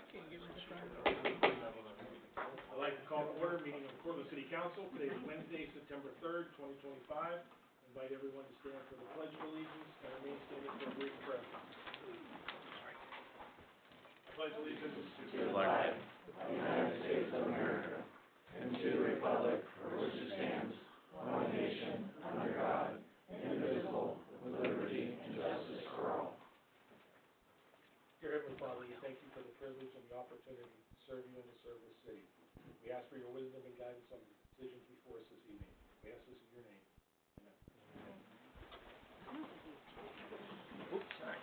I'd like to call to order a meeting of the Portland City Council. Today is Wednesday, September 3rd, 2025. Invite everyone to stand for the Pledge of Allegiance and remain standing for a brief prayer. I pledge allegiance to the flag of the United States of America and to the republic for which it stands, one nation, under God, indivisible, with liberty and justice for all. Dear Heavenly Father, we thank you for the privilege and the opportunity to serve you and to serve this city. We ask for your wisdom and guidance on the decisions before us this evening. We ask this in your name. Amen. Oops, sorry.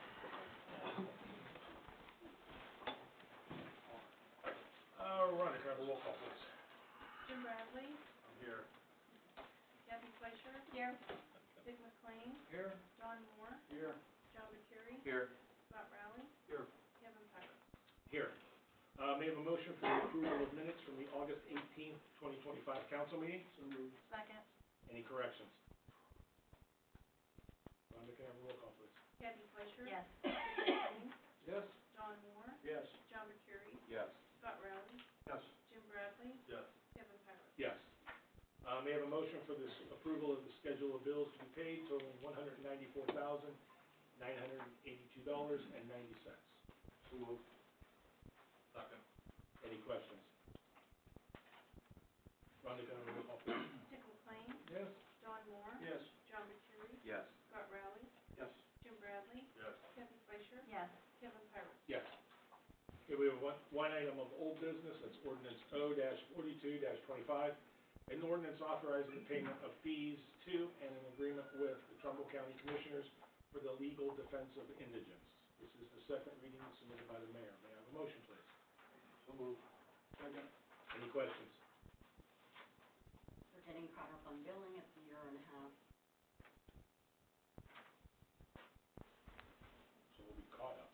Rhonda, can I have a roll call, please? Jim Bradley. I'm here. Kathy Fleischer. Here. Dick McLean. Here. John Moore. Here. John McCurry. Here. Scott Rowley. Here. Kevin Pyrus. Here. May I have a motion for the approval of minutes from the August 18th, 2025 council meeting? So moved. Second. Any corrections? Rhonda, can I have a roll call, please? Kathy Fleischer. Yes. Dick McLean. Yes. John Moore. Yes. John McCurry. Yes. Scott Rowley. Yes. Jim Bradley. Yes. Kevin Pyrus. Yes. May I have a motion for this approval of the schedule of bills to be paid totaling $194,982.90. So moved. Second. Any questions? Rhonda, can I have a roll call, please? Dick McLean. Yes. John Moore. Yes. John McCurry. Yes. Scott Rowley. Yes. Jim Bradley. Yes. Kathy Fleischer. Yes. Kevin Pyrus. Yes. Okay, we have one item of old business. That's ordinance O-42-25. An ordinance authorizing the payment of fees to and an agreement with the Trumbull County Commissioners for the legal defense of indigents. This is the second reading submitted by the mayor. May I have a motion, please? So moved. Second. Any questions? We're getting caught up on billing. It's a year and a half. So we'll be caught up.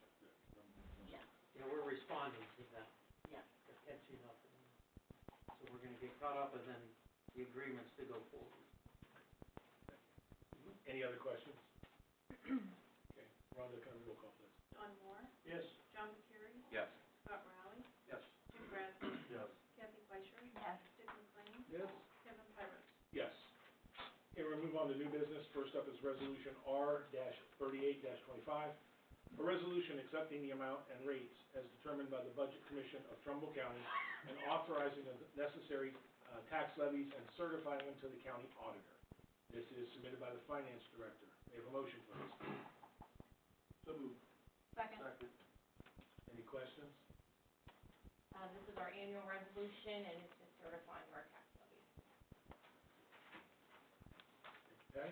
Yeah. Yeah, we're responding to that, Yeah. the catching up. So we're gonna get caught up and then the agreements to go forward. Any other questions? Okay. Rhonda, can I have a roll call, please? John Moore. Yes. John McCurry. Yes. Scott Rowley. Yes. Jim Bradley. Yes. Kathy Fleischer. Yes. Dick McLean. Yes. Kevin Pyrus. Yes. Okay, we'll move on to new business. First up is Resolution R-38-25, a resolution accepting the amount and rates as determined by the Budget Commission of Trumbull County and authorizing the necessary tax levies and certifying them to the county auditor. This is submitted by the Finance Director. May I have a motion, please? So moved. Second. Any questions? This is our annual resolution, and it's just certifying our tax levies. Okay.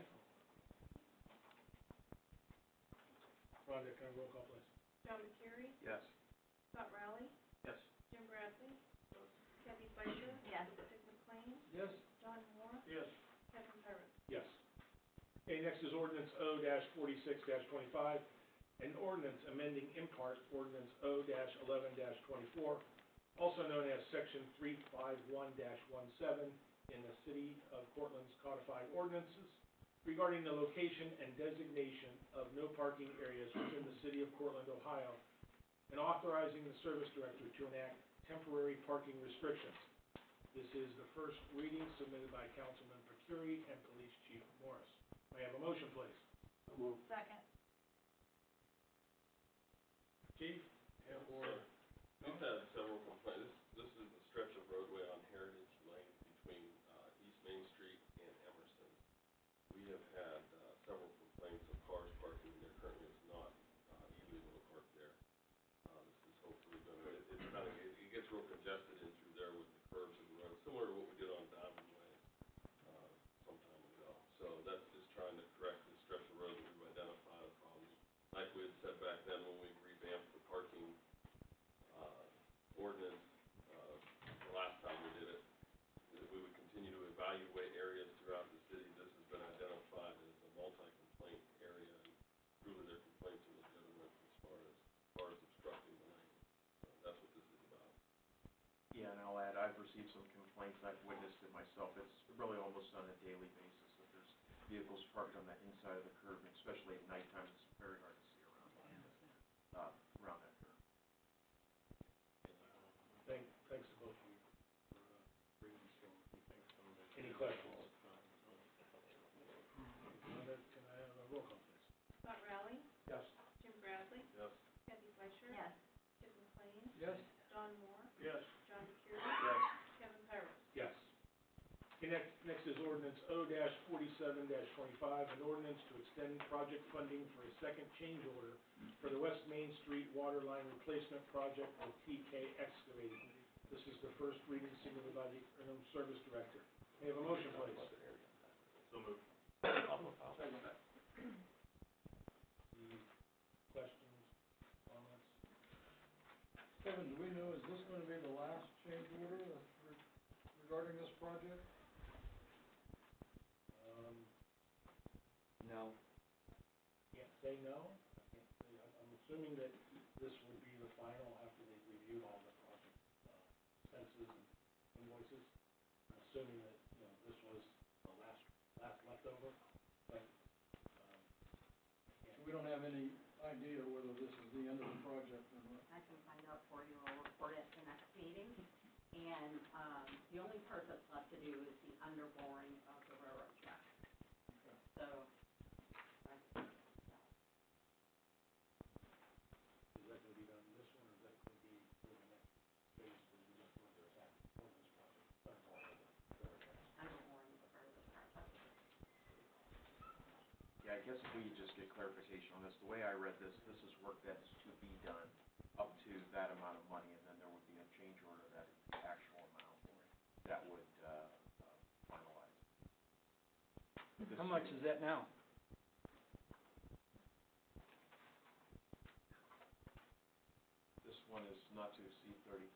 Rhonda, can I roll call, please? John McCurry. Yes. Scott Rowley. Yes. Jim Bradley. Kathy Fleischer. Yes. Dick McLean. Yes. John Moore. Yes. Kevin Pyrus. Yes. Okay, next is ordinance O-46-25, an ordinance amending in part ordinance O-11-24, also known as section 351-17 in the City of Portland's codified ordinances regarding the location and designation of no parking areas within the City of Portland, Ohio, and authorizing the Service Director to enact temporary parking restrictions. This is the first reading submitted by Councilman McCurry and Police Chief Morris. May I have a motion, please? So moved. Second. Chief? We've had several complaints. This is the stretch of roadway on Heritage Lane between East Main Street and Emerson. We have had several complaints of cars parking there. Currently, it's not illegal to park there. This is hopefully going to, it gets real congested in through there with the curves of the road, similar to what we did on Diamond Way some time ago. So that's just trying to correct the stretch of road that we've identified a problem. Like we had said back then when we revamped the parking ordinance the last time we did it, that we would continue to evaluate areas throughout the city. This has been identified as a multi-complaint area, and truly their complaints are legitimate as far as obstructing the lane. So that's what this is about. Yeah, and I'll add, I've received some complaints. I've witnessed it myself. It's really almost on a daily basis that there's vehicles parked on the inside of the curb, and especially at nighttime, it's very hard to see around that curve. And Yes. John Moore, Yes. John DeCury, Yes. Kevin Pyros. Yes. Okay, next is ordinance O-47-25, an ordinance to extend project funding for a second change order for the West Main Street water line replacement project with TK Excavating. This is the first reading submitted by the Interim Service Director. May I have a motion, please? So moved. Second. Any questions, comments? Kevin, do we know, is this gonna be the last change order regarding this project? No. Can't say no. I can't say, I'm assuming that this would be the final after they've reviewed all the project, expenses and invoices. I'm assuming that, you know, this was the last leftover, but, So we don't have any idea whether this is the end of the project or not. I can find out for you, I'll report it at the next meeting. And, the only part that's left to do is the underboring of the railroad track. Okay. So, is that gonna be done in this one, or is that gonna be for the next phase, when we look further at for this project? underboring is part of this project. Yeah, I guess if we just get clarification on this, the way I read this, this is work that is to be done up to that amount of money, and then there would be a change order that is the actual amount that would, finalize. How much is that now? This one is not to exceed 30,000.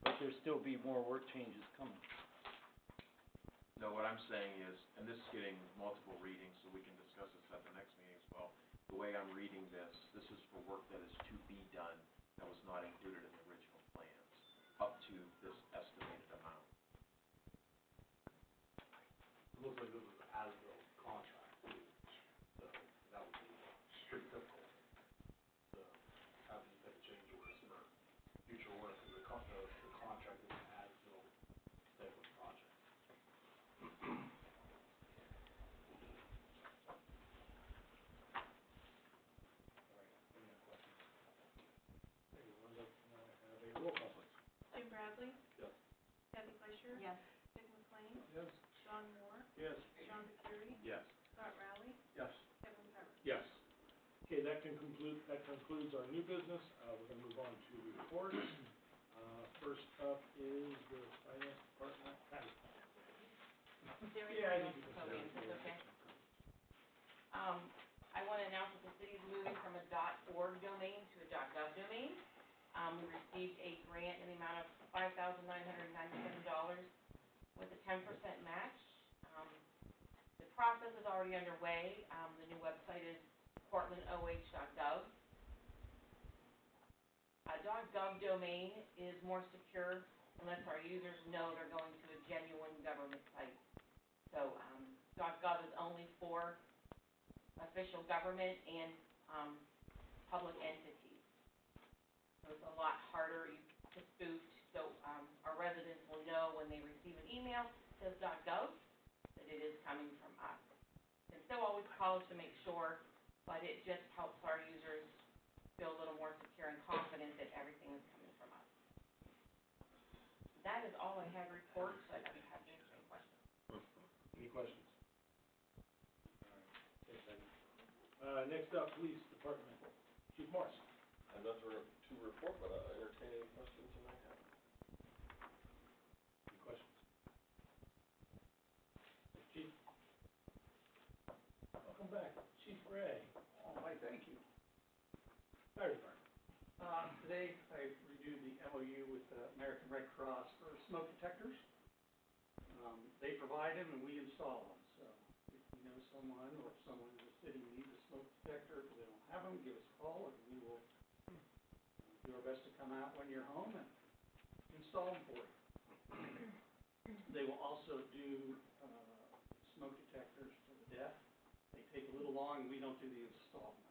But there'll still be more work changes coming. No, what I'm saying is, and this is getting multiple readings, so we can discuss this at the next meeting as well. The way I'm reading this is for work that is to be done that was not included in the original plans, up to this estimated amount. It looks like this is an as-built contract, too, so that would be strict typical. So, have these type of change orders for future work, because the contract is an as-built type of project. All right, any other questions? Okay, Linda, now I have a roll call, please. Jim Bradley, Yes. Kathy Fleischer. Yes. Dick McLean, Yes. John Moore, Yes. John DeCury, Yes. Scott Rowley, Yes. Kevin Pyros. Yes. Okay, that concludes our new business. We're gonna move on to reports. First up is the finance department. Patty. There is Yeah, I no think you can podium, say is it. okay? I want to announce that the city is moving from a .org domain to a .gov domain. We received a grant in the amount of $5,997 with a 10% match. The process is already underway. The new website is portlandoh.gov. A .gov domain is more secure unless our users know they're going to a genuine government site. So, .gov is only for official government and, public entities. So it's a lot harder to spoof, so, our residents will know when they receive an email that says .gov, that it is coming from us. You can still always call us to make sure, but it just helps our users feel a little more secure and confident that everything is coming from us. That is all I have reports, but I'm happy to answer any questions. Any questions? All right, okay, Patty. Next up, police department. Chief Morris. I have nothing to report, but I'll entertain any questions you might have. Any questions? Chief? Welcome back. Chief Ray. Oh, why, thank you. Fire department. Today, I reviewed the MOU with the American Red Cross for smoke detectors. They provide them and we install them, so if you know someone or if someone in the city needs a smoke detector, because they don't have them, give us a call and we will do our best to come out when you're home and install them for you. They will also do, smoke detectors for the deaf. They take a little long, we don't do the installment.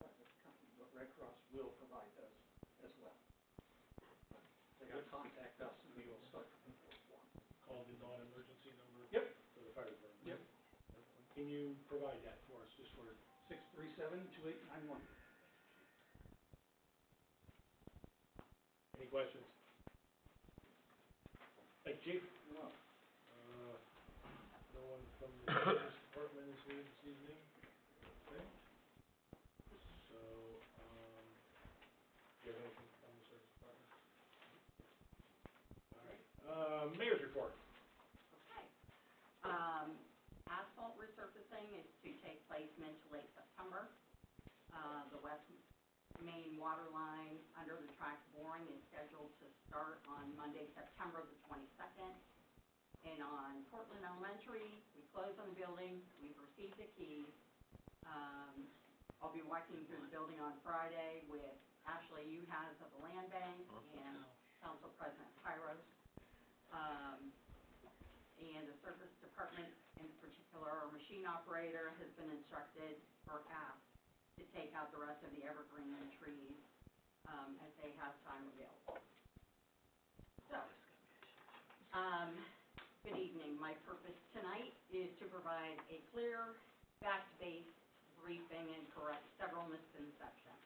Private company, but Red Cross will provide those as well. They gotta contact us and we will start the report for them. Call the non-emergency number. Yep. For the fire department. Yep. Can you provide that for us, just for, 637-2891. questions? Thank you, Chief. No. No one from the Justice Department is here this evening, okay? So, do you have anything from the Service Department? All right, Mayor's report. Okay. Asphalt resurfacing is to take place mid to late September. The west main water line under the track boring is scheduled to start on Monday, September the 22nd. And on Portland Elementary, we closed on the building, we've received the keys. I'll be walking through the building on Friday with Ashley Uhas of the Land Bank and Council President Pyros. And the Service Department, in particular, our machine operator has been instructed or asked to take out the rest of the evergreen trees, as they have time available. So, good evening. My purpose tonight is to provide a clear, fact-based briefing and correct several misconceptions.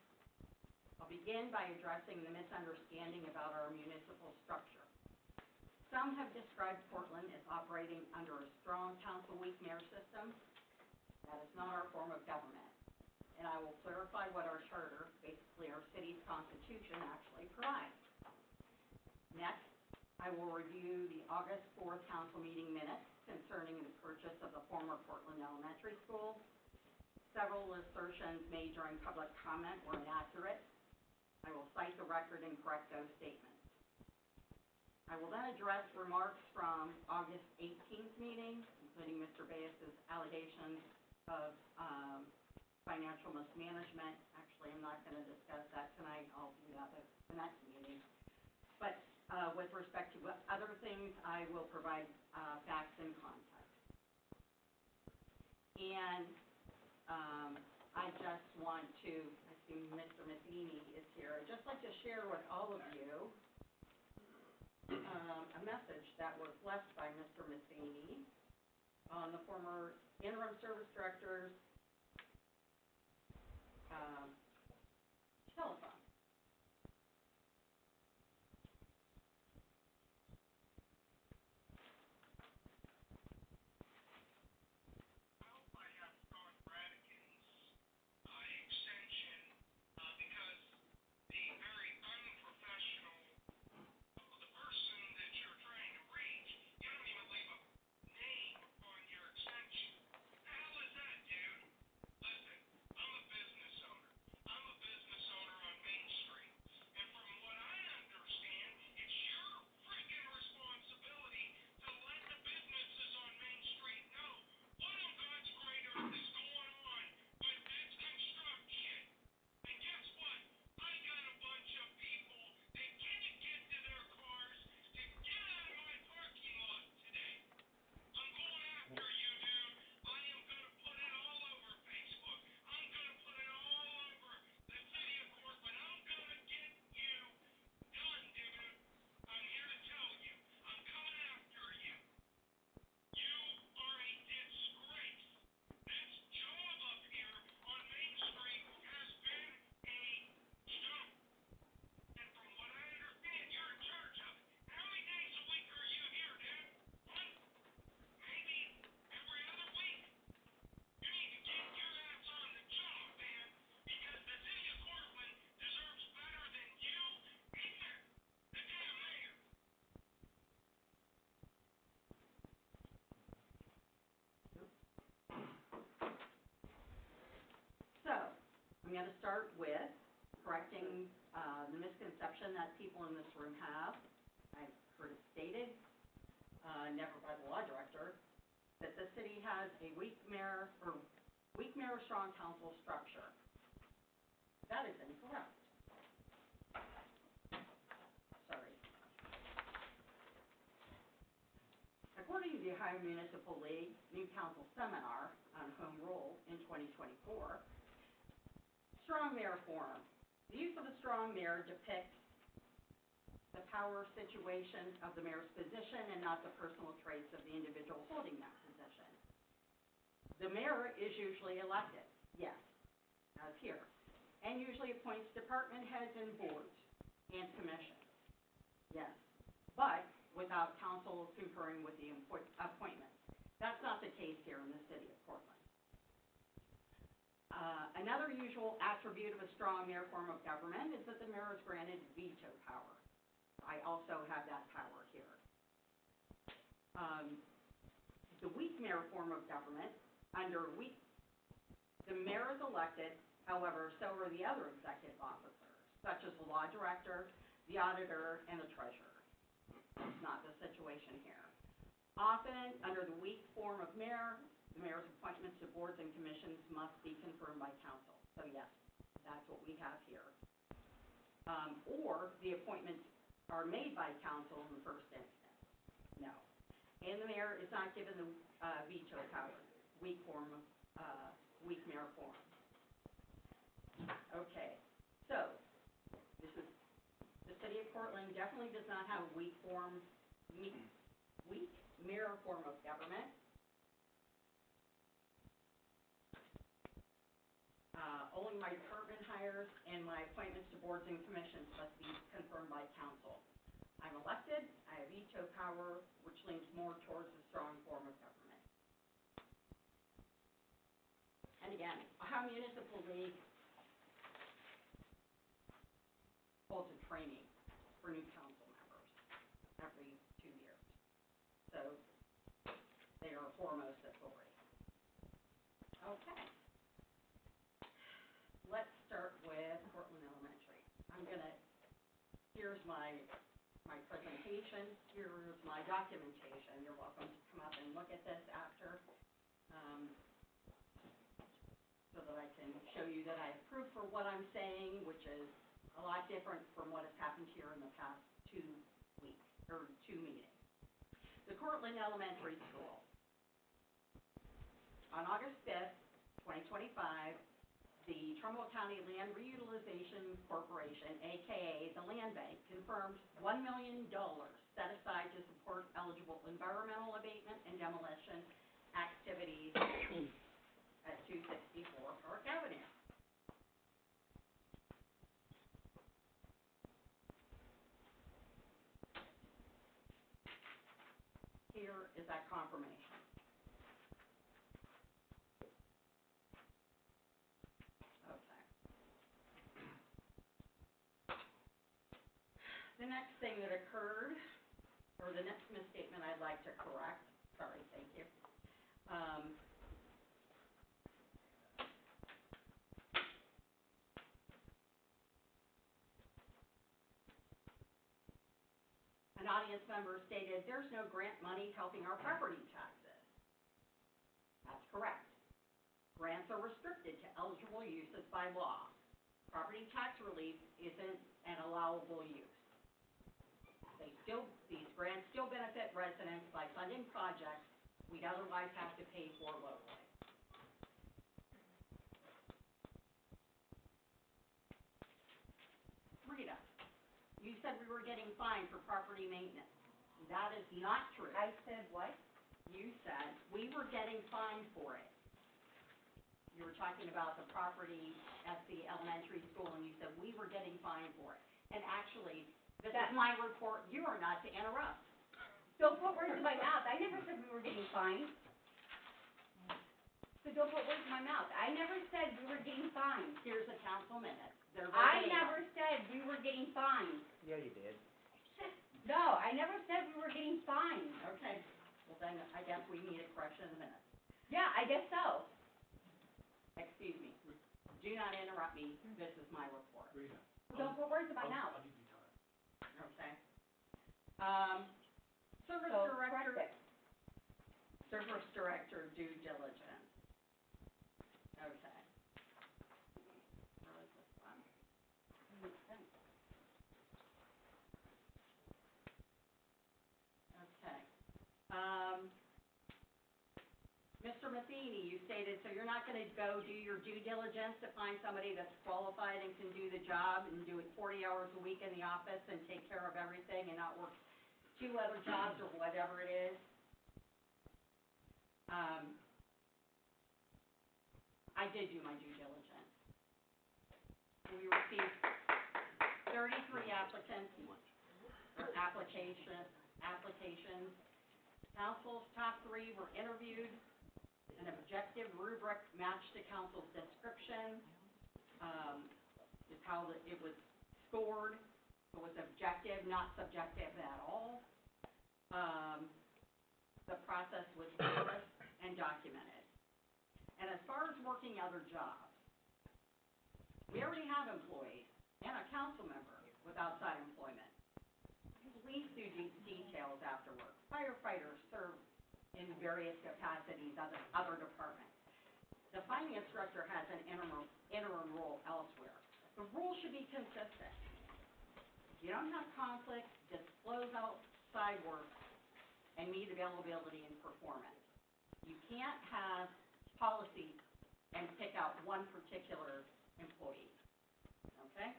I'll begin by addressing the misunderstanding about our municipal structure. Some have described Portland as operating under a strong council-weak mayor system. That is not our form of government. And I will clarify what our charter, basically our city's constitution, actually provides. Next, I will review the August 4th council meeting minutes concerning the purchase of the former Portland Elementary School. Several assertions made during public comment were inaccurate. I will cite the record and correct those statements. I will then address remarks from August 18th meeting, including Mr. Baez's allegations of financial mismanagement. Actually, I'm not going to discuss that tonight. I'll do that at the next meeting. But with respect to other things, I will provide facts and context. And I just want to, I see Mr. Matheny is here. I'd just like to share with all of you a message that was left by Mr. Matheny on the former interim service director's telephone. So, I'm going to start with correcting the misconception that people in this room have. I've heard it stated, never by the law director, that the city has a weak mayor, strong council structure. That is incorrect. Sorry. According to the Ohio Municipal League New Council Seminar on Home Rule in 2024, strong mayor forum. The use of a strong mayor depicts the power situation of the mayor's position and not the personal traits of the individual holding that position. The mayor is usually elected, yes, as here, and usually appoints department heads and boards and commissions. Yes, but without council concurring with the appointment. That's not the case here in the city of Portland. Another usual attribute of a strong mayor form of government is that the mayor is granted veto power. I also have that power here. The weak mayor form of government, the mayor is elected, however, so are the other executive officers, such as the law director, the auditor, and the treasurer. That's not the situation here. Often, under the weak form of mayor, the mayor's appointments to boards and commissions must be confirmed by council. So yes, that's what we have here. Or the appointments are made by council in the first instance. No. And the mayor is not given the veto power, weak mayor form. Okay, so this is, the city of Portland definitely does not have a weak mayor form of government. Only my department hires and my appointments to boards and commissions must be confirmed by council. I'm elected, I have veto power, which leans more towards a strong form of government. And again, Ohio Municipal League holds a training for new council members every 2 years. So they are foremost authority. Okay. Let's start with Portland Elementary. Here's my presentation, here's my documentation. You're welcome to come up and look at this after, so that I can show you that I have proof for what I'm saying, which is a lot different from what has happened here in the past 2 meetings. The Cortland Elementary School. On August 5th, 2025, the Trumbull County Land Reutilization Corporation, AKA the Land Bank, confirmed $1 million set aside to support eligible environmental abatement and demolition activities at 264 Park Avenue. Here is that confirmation. The next thing that occurred, or the next misstatement I'd like to correct, sorry, thank you. An audience member stated, there's no grant money helping our property taxes. That's correct. Grants are restricted to eligible uses by law. Property tax relief isn't an allowable use. These grants still benefit residents by funding projects we'd otherwise have to pay for locally. Rita, you said we were getting fined for property maintenance. That is not true. I said what? You said we were getting fined for it. You were talking about the property at the elementary school, and you said we were getting fined for it. And actually, this is my report. You are not to interrupt. Don't put words in my mouth. I never said we were getting fined. So don't put words in my mouth. I never said we were getting fined. Here's the council minutes. I never said we were getting fined. Yeah, you did. No, I never said we were getting fined. Okay, well then, I guess we need a correction in the minutes. Yeah, I guess so. Excuse me. Do not interrupt me. This is my report. Rita. Don't put words in my mouth. I'll give you time. Okay. Service So, director. correct it. Service director due diligence. Okay. Where is this one? Okay. Mr. Matheny, you stated, so you're not gonna go do your due diligence to find somebody that's qualified and can do the job and do it 40 hours a week in the office and take care of everything and not work 2 other jobs or whatever it is? I did do my due diligence. We received 33 applicants. or applications. Council's top 3 were interviewed. An objective rubric matched to council's description, is how it was scored. It was objective, not subjective at all. The process was rigorous and documented. And as far as working other jobs, we already have employees and a council member with outside employment. Police do details after work. Firefighters serve in various capacities, other departments. The finance director has an interim role elsewhere. The rules should be consistent. If you don't have conflict, disclose outside work and meet availability and performance. You can't have policy and pick out one particular employee, okay?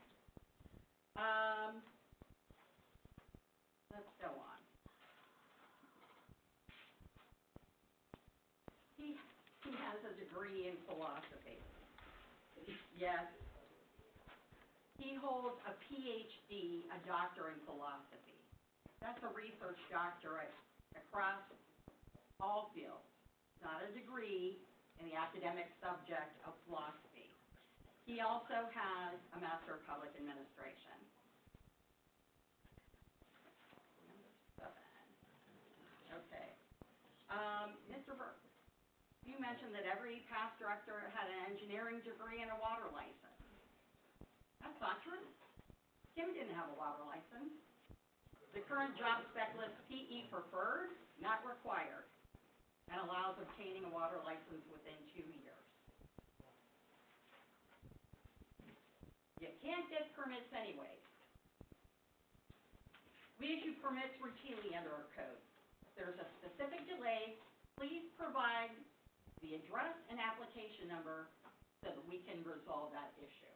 Let's go on. He has a degree in philosophy. Yes. He holds a PhD, a doctor in philosophy. That's a research doctorate across all fields, not a degree in the academic subject of philosophy. He also has a Master of Public Administration. Number 7. Okay. Mr. Burke, you mentioned that every past director had an engineering degree and a water license. That's not true. Kim didn't have a water license. The current job spec lists PE preferred, not required, and allows obtaining a water license within 2 years. You can't get permits anyways. We issue permits routinely under our code. If there's a specific delay, please provide the address and application number so that we can resolve that issue.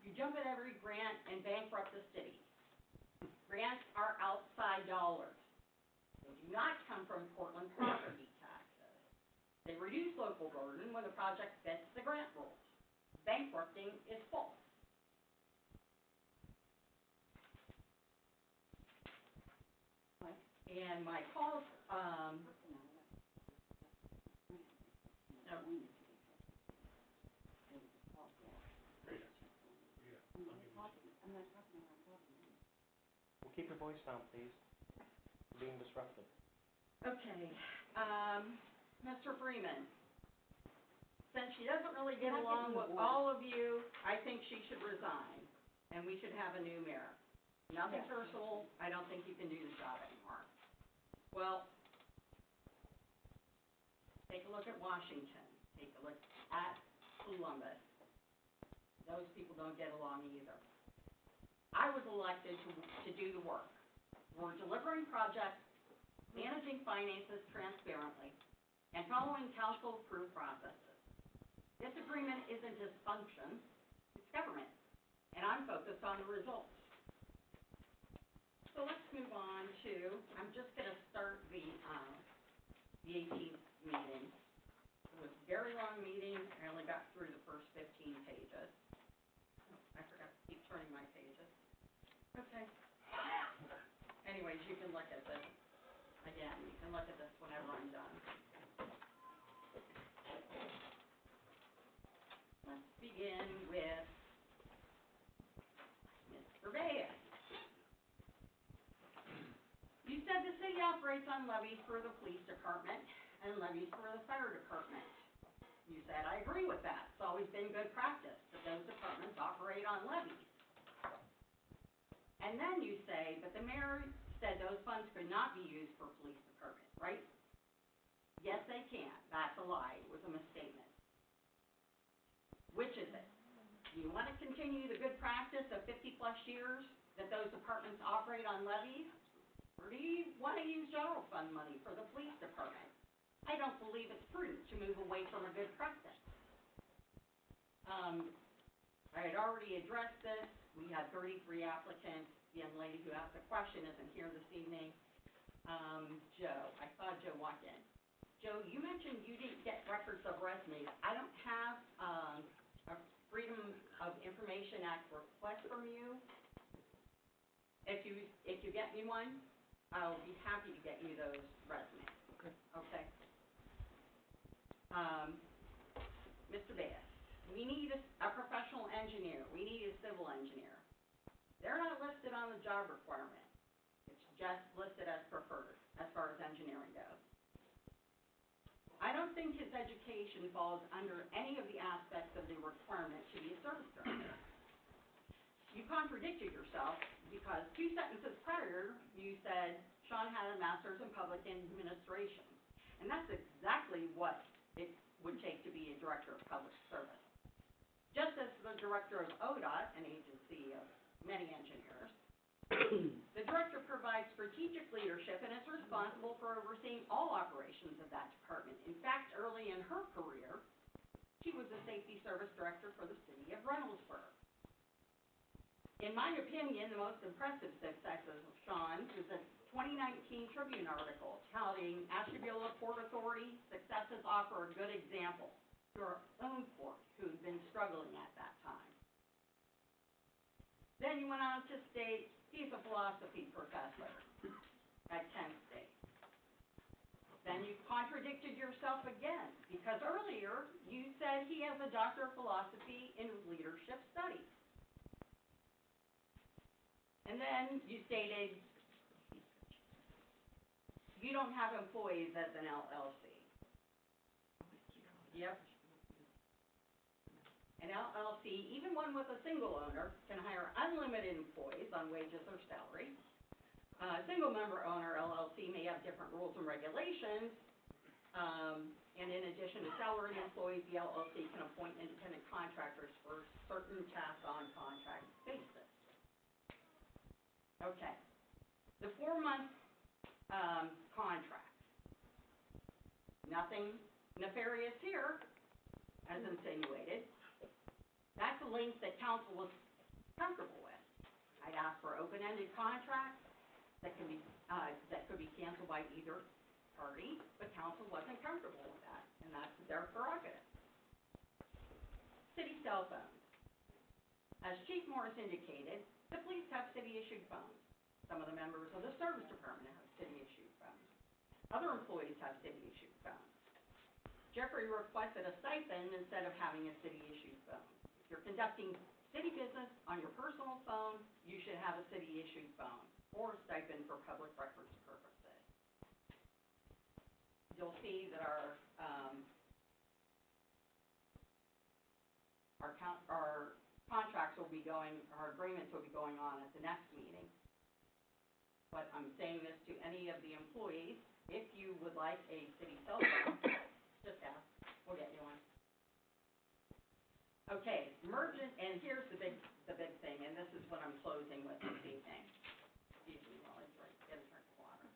You jump at every grant and bankrupt the city. Grants are outside dollars. They do not come from Portland property taxes. They reduce local burden when the project fits the grant rules. Bankrupting is false. And my calls, Keep your voice down, please. You're being disruptive. okay, Mr. Freeman, since she doesn't really get along with all of you, I think she should resign, and we should have a new mayor. Nothing personal, I don't think you can do the job anymore. Well, take a look at Washington, take a look at Columbus. Those people don't get along either. I was elected to do the work. We're delivering projects, managing finances transparently, and following council-approved processes. This agreement isn't dysfunction, it's government, and I'm focused on the results. So let's move on to, I'm just gonna start the 18th meeting. It was a very long meeting, I only got through the first 15 pages. Oh, I forgot to keep turning my pages. Okay. Anyways, you can look at this. Again, you can look at this whenever I'm done. Let's begin with Mr. Bayes. You said the city operates on levies for the police department and levies for the fire department. You said, I agree with that. It's always been good practice that those departments operate on levies. And then you say, but the mayor said those funds could not be used for police department, right? Yes, they can. That's a lie. It was a misstatement. Which is it? Do you want to continue the good practice of 50-plus years that those departments operate on levies? Or do you want to use general fund money for the police department? I don't believe it's prudent to move away from a good practice. I had already addressed this. We had 33 applicants. The young lady who asked the question isn't here this evening. Joe, I saw Joe walk in. Joe, you mentioned you didn't get records of resumes. I don't have a Freedom of Information Act request from you. If you get me one, I'll be happy to get you those resumes. Okay. Mr. Bass, we need a professional engineer, we need a civil engineer. They're not listed on the job requirement, it's just listed as preferred, as far as engineering goes. I don't think his education falls under any of the aspects of the requirement to be a service director. You contradicted yourself, because 2 sentences prior, you said Sean had a master's in public administration. And that's exactly what it would take to be a director of public service. Just as the director of ODOT, an agency of many engineers, the director provides strategic leadership and is responsible for overseeing all operations of that department. In fact, early in her career, she was the safety service director for the city of Reynoldsburg. In my opinion, the most impressive successes of Sean was a 2019 Tribune article touting Ashtabula Port Authority successes offer a good example to our own port, who had been struggling at that time. Then you went on to state he's a philosophy professor at Kent State. Then you contradicted yourself again, because earlier you said he has a doctor of philosophy in leadership studies. And then you stated you don't have employees as an LLC. Yep. An LLC, even one with a single owner, can hire unlimited employees on wages or salary. A single member owner LLC may have different rules and regulations, and in addition to salaried employees, the LLC can appoint independent contractors for certain tasks on contract basis. Okay. The 4-month contract. Nothing nefarious here, as insinuated. That's a length that council was comfortable with. I'd ask for open-ended contracts that could be canceled by either party, but council wasn't comfortable with that, and that's their prerogative. City cell phones. As Chief Morris indicated, the police have city-issued phones. Some of the members of the service department have city-issued phones. Other employees have city-issued phones. Jeffrey requested a stipend instead of having a city-issued phone. If you're conducting city business on your personal phone, you should have a city-issued phone or a stipend for public records purposes. You'll see that our contracts will be our agreements will be going on at the next meeting. But I'm saying this to any of the employees, if you would like a city cell phone, just ask, we'll get you one. Okay, and here's the big thing, and this is what I'm closing with this evening. Excuse me while I get a drink of water.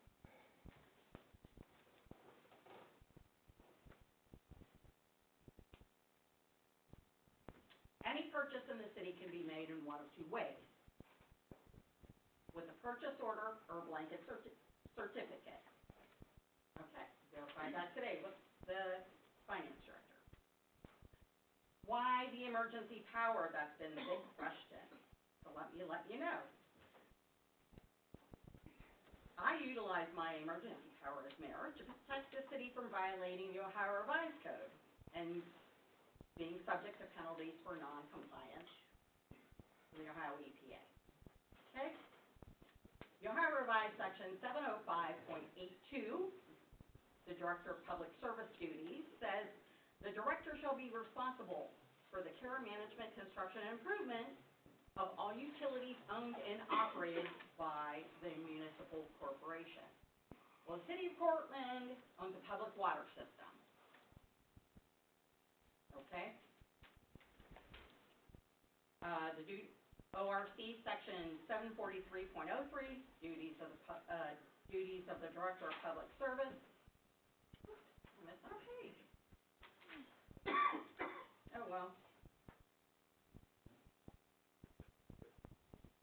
Any purchase in the city can be made in one of 2 ways. With a purchase order or a blanket certificate. Okay, verified that today with the finance director. Why the emergency power? That's been the big question. So let me know. I utilize my emergency power as mayor to protect the city from violating the Ohio Revised Code and being subject to penalties for non-compliance with the Ohio EPA. Okay? The Ohio Revised Section 705.82, the Director of Public Service Duties, says the director shall be responsible for the care, management, construction, and improvement of all utilities owned and operated by the municipal corporation. Well, the City of Portland owns a public water system. Okay? The ORC Section 743.03, duties of the Director of Public Service. I missed on a page. Oh, well.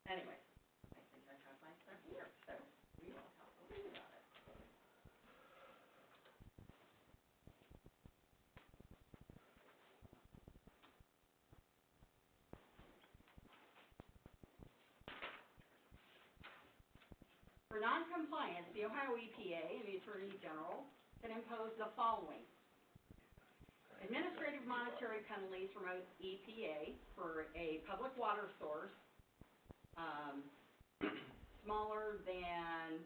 Anyway, I think I have my stuff here, so we will have to read about it. noncompliance, the Ohio EPA and the Attorney General can impose the following: administrative monetary penalties from EPA for a public water source, smaller than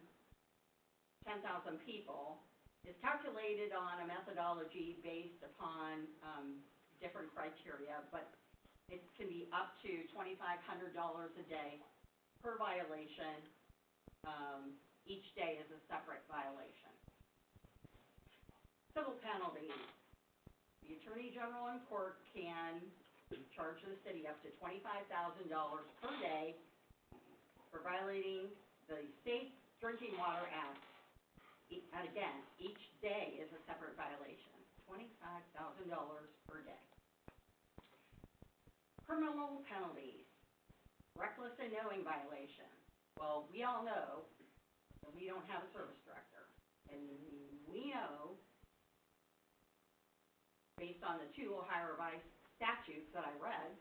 10,000 people, is calculated on a methodology based upon, different criteria, but it can be up to $2,500 a day per violation. Each day is a separate violation. Civil penalties. The Attorney General in court can charge the city up to $25,000 per day for violating the State Drinking Water Act. And again, each day is a separate violation, $25,000 per day. Criminal penalties, reckless and knowing violation. Well, we all know that we don't have a service director, and we know, based on the 2 Ohio revised statutes that I read,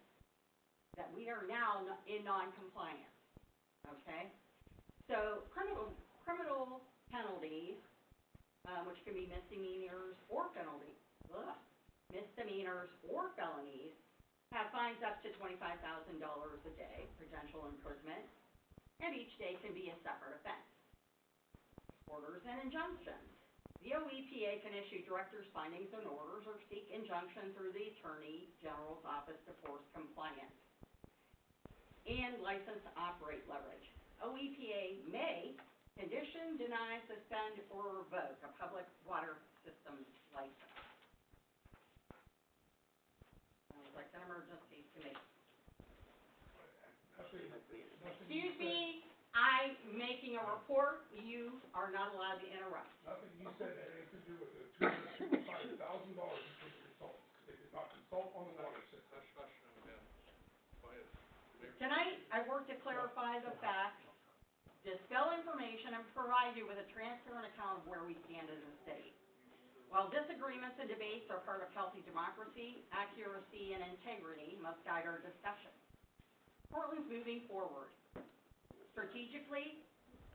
that we are now in non-compliance, okay? So criminal penalties, which can be misdemeanors or misdemeanors or felonies, have fines up to $25,000 a day, potential imprisonment, and each day can be a separate offense. Orders and injunctions. The OEPA can issue director's findings and orders or seek injunction through the Attorney General's Office to force compliance. And license to operate leverage. OEPA may condition, deny, suspend, or revoke a public water system license. Sounds like an emergency to me. Excuse me, I'm making a report. You are not allowed to interrupt. Nothing you said had anything to do with the $265,000 between consultants, because they did not consult on the water system. Tonight, I work to clarify the facts, dispel information, and provide you with a transparent account of where we stand as a city. While disagreements and debates are part of healthy democracy, accuracy and integrity must guide our discussion. Portland's moving forward, strategically,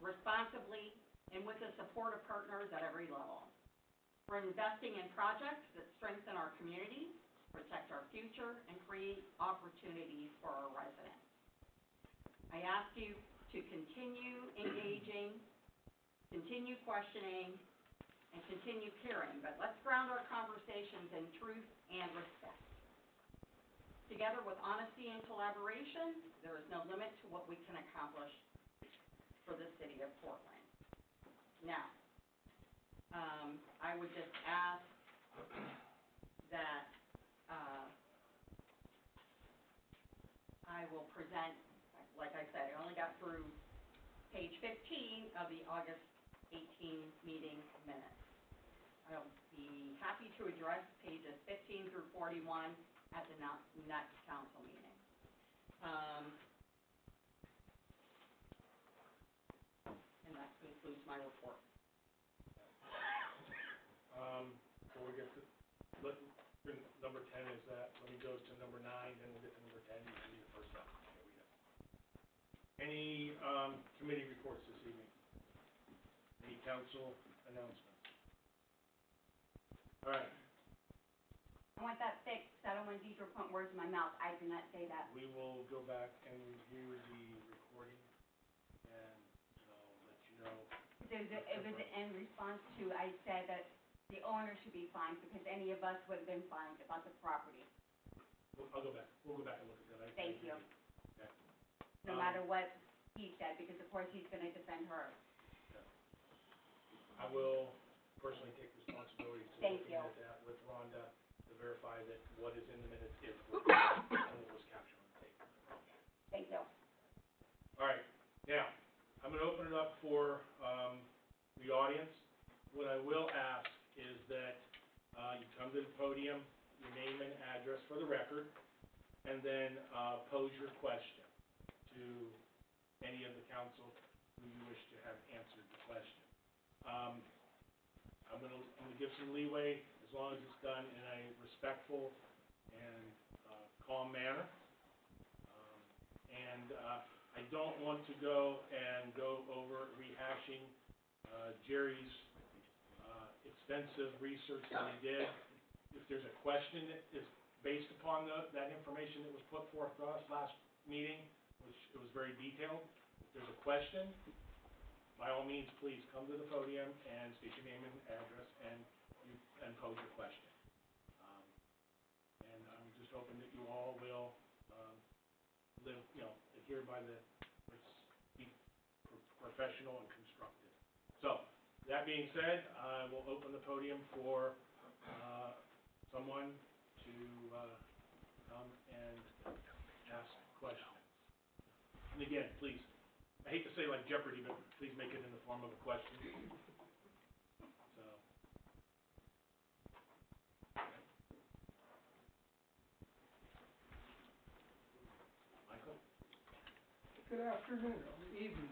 responsibly, and with the support of partners at every level. We're investing in projects that strengthen our community, protect our future, and create opportunities for our residents. I ask you to continue engaging, continue questioning, and continue caring, but let's ground our conversations in truth and respect. Together with honesty and collaboration, there is no limit to what we can accomplish for the city of Portland. Now, I would just ask that I will present, like I said, I only got through page 15 of the August 18 meeting minutes. I'll be happy to address pages 15 through 41 at the next council meeting. And that concludes my report. Before we get to, number 10 is that, let me go to number 9, then we'll get to number 10, you can be the first one. Any, committee reports this evening? Any council announcements? All right. I want that fixed, I don't want Deidre putting words in my mouth, I did not say that. We will go back and review the recording, and I'll let you know. It was in response to, I said that the owner should be fined, because any of us would have been fined about the property. I'll go back, we'll go back and look at that. Thank you. Okay. No matter what he said, because of course he's gonna defend her. I will personally take responsibility to Thank looking you. at that with Rhonda to verify that what is in the minutes is what was captured on the tape. Thank you. All right, now, I'm gonna open it up for, the audience. What I will ask is that, you come to the podium, your name and address for the record, and then, pose your question to any of the council who you wish to have answered the question. I'm gonna give some leeway as long as it's done in a respectful and calm manner. I don't want to go over rehashing, Jerry's, extensive research that he did. If there's a question that is based upon that information that was put forth to us last meeting, which it was very detailed, if there's a question, by all means, please come to the podium and state your name and address and pose your question. And I'm just hoping that you all will, adhere by let's be professional and constructive. So, that being said, I will open the podium for, someone to, come and ask questions. And again, please, I hate to say like Jeopardy, but please make it in the form of a question. So. Michael? Good afternoon, or evening.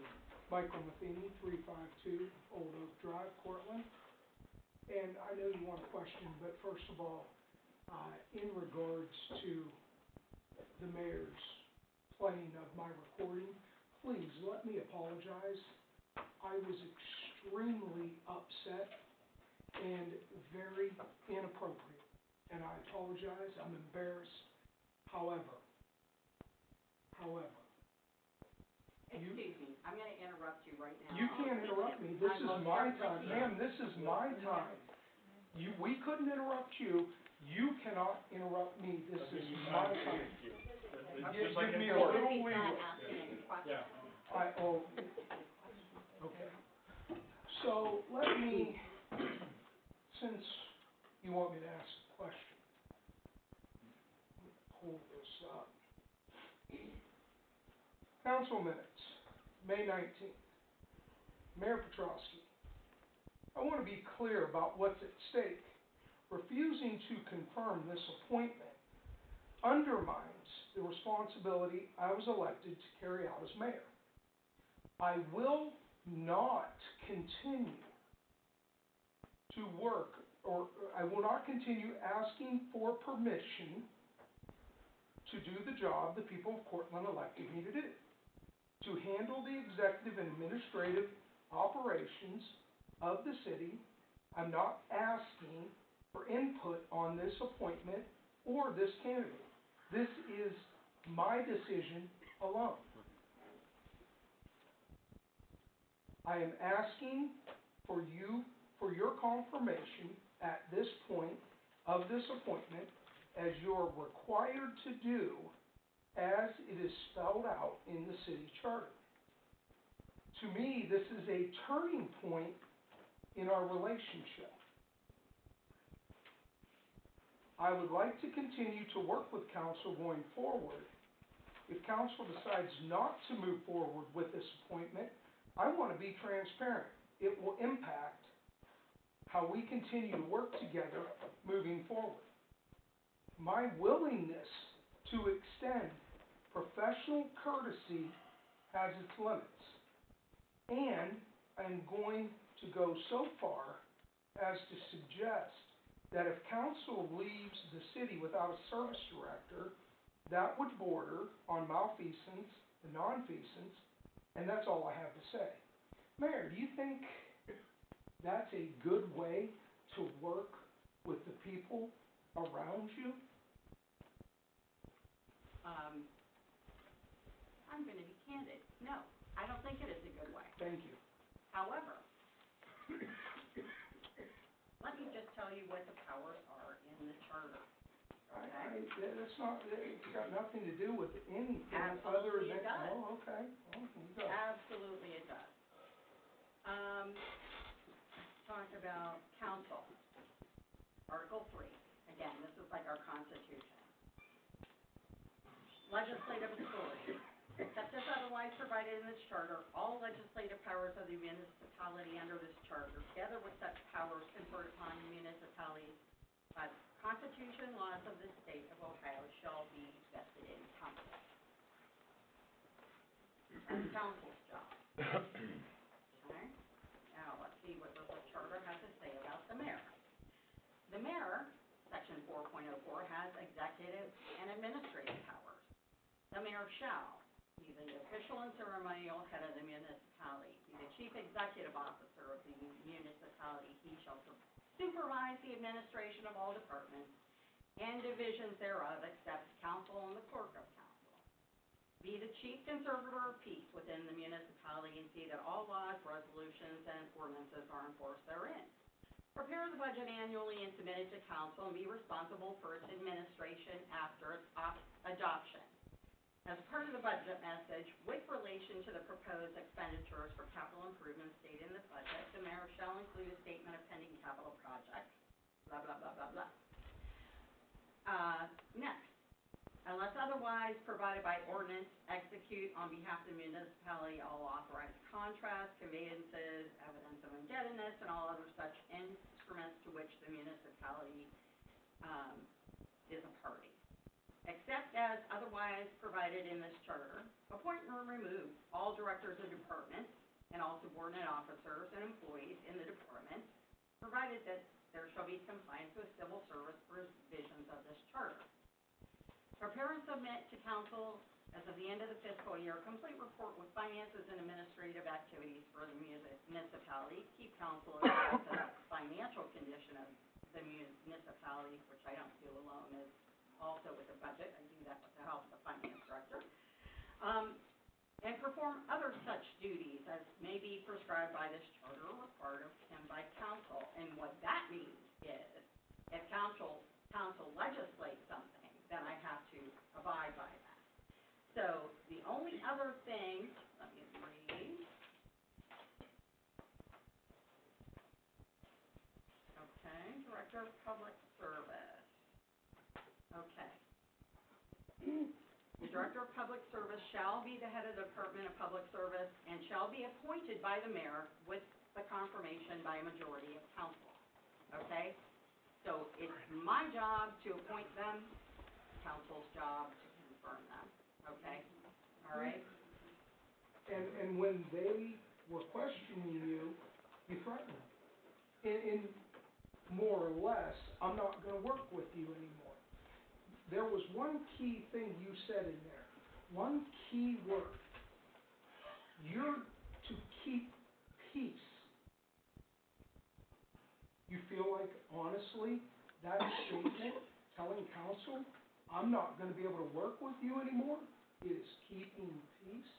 Michael Matheny, 352 Old Oak Drive, Cortland. And I know you want a question, but first of all, in regards to the mayor's playing of my recording, please let me apologize. I was extremely upset and very inappropriate, and I apologize. I'm embarrassed. However, Excuse me, I'm gonna interrupt you right now. you can't interrupt me. This is my time. Ma'am, this is my time. We couldn't interrupt you. You cannot interrupt me. This is my time. Give me a little leeway. Yeah. Okay. So let me, since you want me to ask a question, pull this up. Council minutes, May 19th. Mayor Petrowski, I want to be clear about what's at stake. Refusing to confirm this appointment undermines the responsibility I was elected to carry out as mayor. I will not continue to work, or I will not continue asking for permission to do the job the people of Cortland elected me to do. To handle the executive and administrative operations of the city. I'm not asking for input on this appointment or this candidate. This is my decision alone. I am asking for your confirmation at this point of this appointment, as you're required to do as it is spelled out in the city charter. To me, this is a turning point in our relationship. I would like to continue to work with council going forward. If council decides not to move forward with this appointment, I want to be transparent. It will impact how we continue to work together moving forward. My willingness to extend professional courtesy has its limits. And I'm going to go so far as to suggest that if council leaves the city without a service director, that would border on malfeasance and nonfeasance, and that's all I have to say. Mayor, do you think that's a good way to work with the people around you? I'm gonna be candid. No, I don't think it is a good way. Thank you. However, let me just tell you what the powers are in the charter. It's got nothing to do with anything other Absolutely than. it does. Oh, okay. Oh, you go. Absolutely it does. Talk about council. Article 3. Again, this is like our constitution. Legislative authority. Except as otherwise provided in this charter, all legislative powers of the municipality under this charter, together with such powers conferred upon municipalities by the Constitution and laws of the state of Ohio, shall be vested in council. That's council's job. Okay? Now, let's see what the charter has to say about the mayor. The mayor, section 4.04, has executive and administrative powers. The mayor shall be the the official and ceremonial head of the municipality, be the chief executive officer of the municipality. He shall supervise the administration of all departments and divisions thereof, except council and the clerk of council. Be the chief conservator of peace within the municipality, and see that all laws, resolutions, and ordinances are enforced therein. Prepare the budget annually and submit it to council, and be responsible for its administration after its adoption. As part of the budget message, with relation to the proposed expenditures for capital improvements stated in the budget, the mayor shall include a statement of pending capital projects, blah, blah, blah, blah, blah. Next, unless otherwise provided by ordinance, execute on behalf of the municipality all authorized contracts, conveyances, evidence of indebtedness, and all other such instruments to which the municipality is a party. Except as otherwise provided in this charter, appoint or remove all directors of departments and all subordinate officers and employees in the department, provided that there shall be compliance with civil service provisions of this charter. Prepare and submit to council as of the end of the fiscal year, a complete report with finances and administrative activities for the municipality. Keep council advised of the financial condition of the municipality, which I don't do alone, is also with the budget. I do that with the help of the finance director. And perform other such duties as may be prescribed by this charter or required of him by council. And what that means is, if council legislates something, then I have to abide by that. So the only other thing, let me read. Okay, Director of Public Service. Okay. The Director of Public Service shall be the head of the Department of Public Service and shall be appointed by the mayor with the confirmation by a majority of council. Okay? So it's my job to appoint them, council's job to confirm them. Okay? All right? And when they were questioning you, you threatened them. In more or less, I'm not gonna work with you anymore. There was one key thing you said in there, one key word. You're to keep peace. You feel like, honestly, that statement, telling council, I'm not gonna be able to work with you anymore, is keeping peace?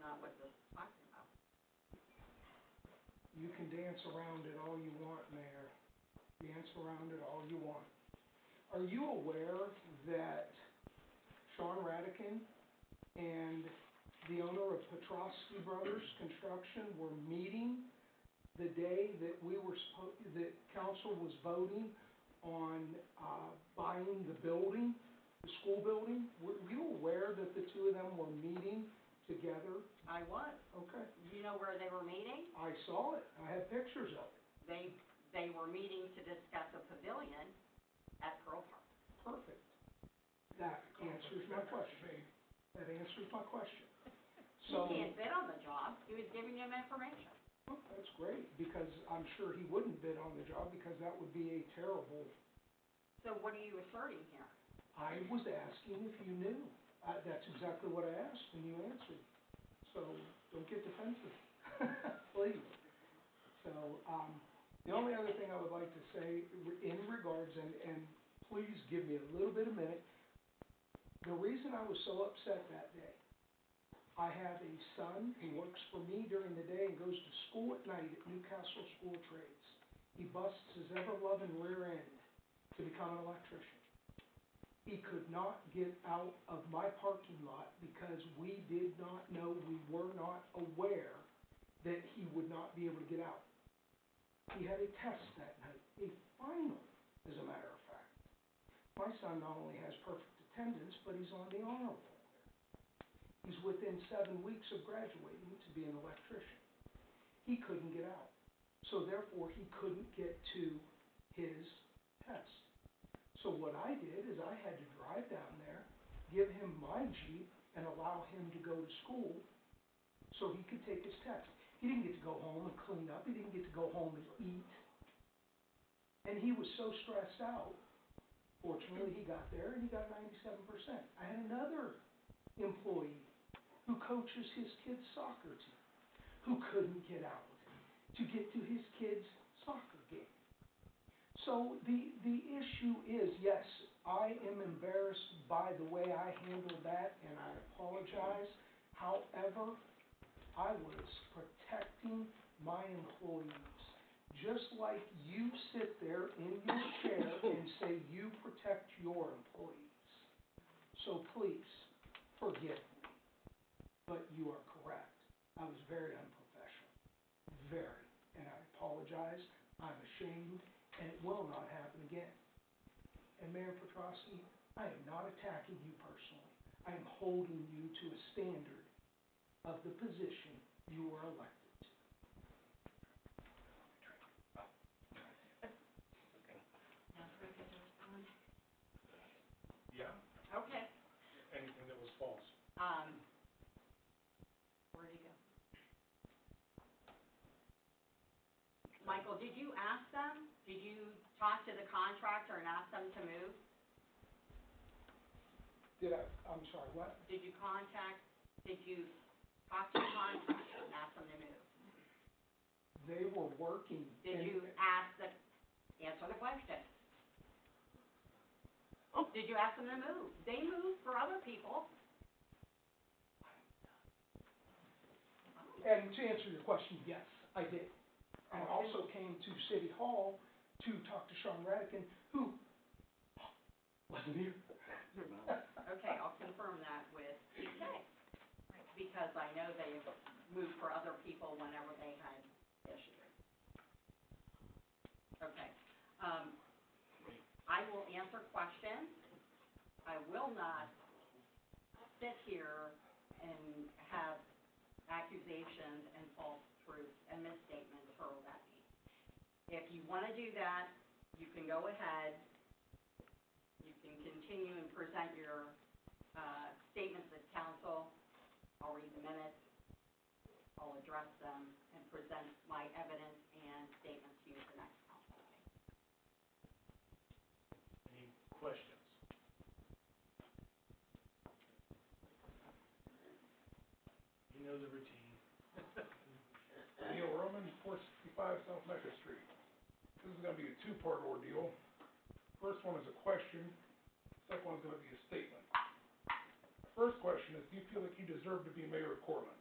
Not what this is talking about. You can dance around it all you want, Mayor. Dance around it all you want. Are you aware that Sean Radican and the owner of Petrosky Brothers Construction were meeting the day that that council was voting on buying the building, the school building? Were you aware that the two of them were meeting together? I was. Okay. You know where they were meeting? I saw it. I have pictures of it. They were meeting to discuss a pavilion at Pearl Park. Perfect. That answers my question. That answers my question. So, He can't bid on the job. He was giving him information. well, that's great, because I'm sure he wouldn't bid on the job, because that would be a terrible. So what are you asserting here? I was asking if you knew. That's exactly what I asked, and you answered. So, don't get defensive, please. So, the only other thing I would like to say in regards, and please give me a little bit of a minute. The reason I was so upset that day, I have a son who works for me during the day and goes to school at night at Newcastle School of Trades. He busts his ever-loving rear end to become an electrician. He could not get out of my parking lot because we did not know, we were not aware that he would not be able to get out. He had a test that night, a final, as a matter of fact. My son not only has perfect attendance, but he's on the honor roll. He's within 7 weeks of graduating to be an electrician. He couldn't get out. So therefore, he couldn't get to his test. So what I did is I had to drive down there, give him my Jeep, and allow him to go to school so he could take his test. He didn't get to go home and clean up. He didn't get to go home and eat. And he was so stressed out. Fortunately, he got there and he got 97%. I had another employee who coaches his kid's soccer team, who couldn't get out to get to his kid's soccer game. So the issue is, yes, I am embarrassed by the way I handled that, and I apologize. However, I was protecting my employees. Just like you sit there in your chair and say you protect your employees. So please, forgive me, but you are correct. I was very unprofessional, very, and I apologize. I'm ashamed, and it will not happen again. And Mayor Petrosky, I am not attacking you personally. I am holding you to a standard of the position you were elected to. Now, who gets to respond? Yeah, Okay, anything that was false. where'd he go? Michael, did you ask them? Did you talk to the contractor and ask them to move? I'm sorry, what? Did you talk to the contractor and ask them to move? They were working. Did you answer the question? Did you ask them to move? They moved for other people. And to answer your question, yes, I did. And I also came to City Hall to talk to Sean Radican, who wasn't here. Okay, I'll confirm that with PK, because I know they've moved for other people whenever they had issues. Okay, I will answer questions. I will not sit here and have accusations and false truths and misstatements hurled at me. If you want to do that, you can go ahead. You can continue and present your statements as counsel. I'll read the minutes. I'll address them and present my evidence and statements to you at the next council meeting. Any questions? You know the routine. Neil Roman, 465 South Mecca Street. This is gonna be a two-part ordeal. First one is a question, second one's gonna be a statement. First question is, do you feel like you deserve to be mayor of Cortland?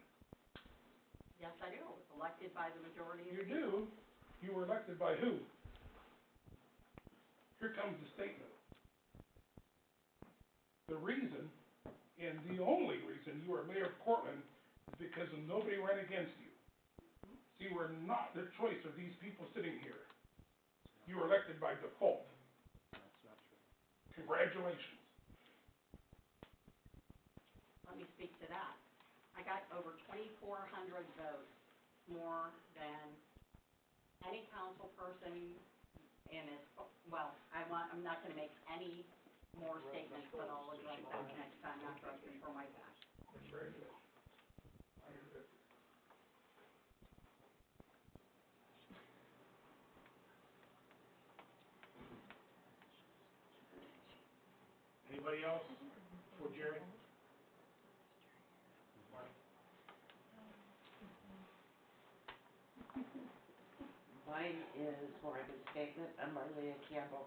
Yes, I do. I was elected by the majority of the You people. do? You were elected by who? Here comes the statement. The reason, and the only reason you are mayor of Cortland is because nobody ran against you. So you were not the choice of these people sitting here. You were elected by default. That's not true. Congratulations. Let me speak to that. I got over 2,400 votes, more than any council person in it. Well, I'm not gonna make any more statements, but I'll address that next time after I confirm my back. Very good. I hear that. Anybody else for Jerry? Mine is more of a statement. I'm Marlia Campbell,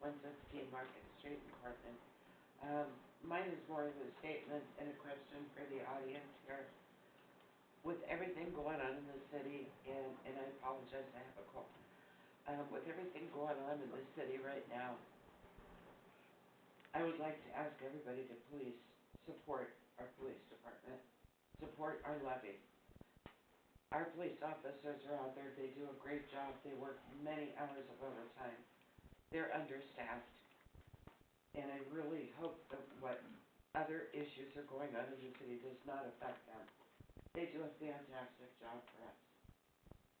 116 Market Street in Cortland. Mine is more of a statement and a question for the audience here. With everything going on in the city, and I apologize, I have a cold. With everything going on in the city right now, I would like to ask everybody to please support our police department, support our levy. Our police officers are out there, they do a great job, they work many hours of overtime. They're understaffed. And I really hope that what other issues are going on in the city does not affect them. They do a fantastic job for us.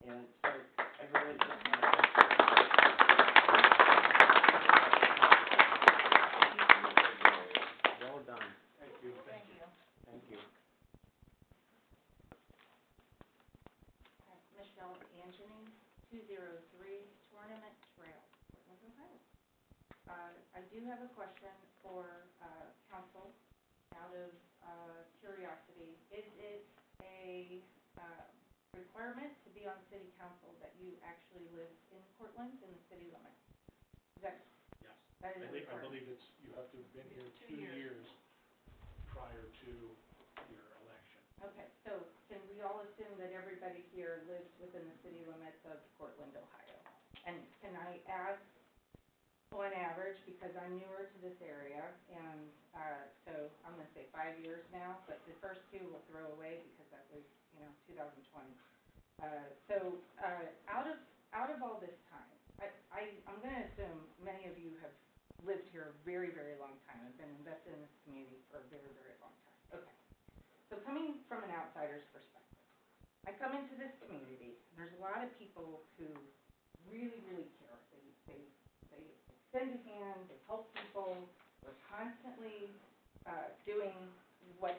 And so I really just want to Well done. Thank you. Thank you. Thank you. Michelle Anthony, 203 Tournament Trail, Portland, Ohio. I do have a question for council out of curiosity. see, is it a, requirement to be on city council that you actually live in Cortland, in the city limits? Is that, Yes. that is a I requirement? believe it's, you have to have been here 2 years prior to your election. Okay, so can we all assume that everybody here lives within the city limits of Cortland, Ohio? And can I ask, on average, because I'm newer to this area, and, so I'm gonna say 5 years now, but the first 2 we'll throw away because that was, 2020. Out of all this time, I'm gonna assume many of you have lived here a very, very long time, and been invested in this community for a very, very long time. Okay. So coming from an outsider's perspective, I come into this community, and there's a lot of people who really, really care. They extend a hand, they help people, they're constantly doing what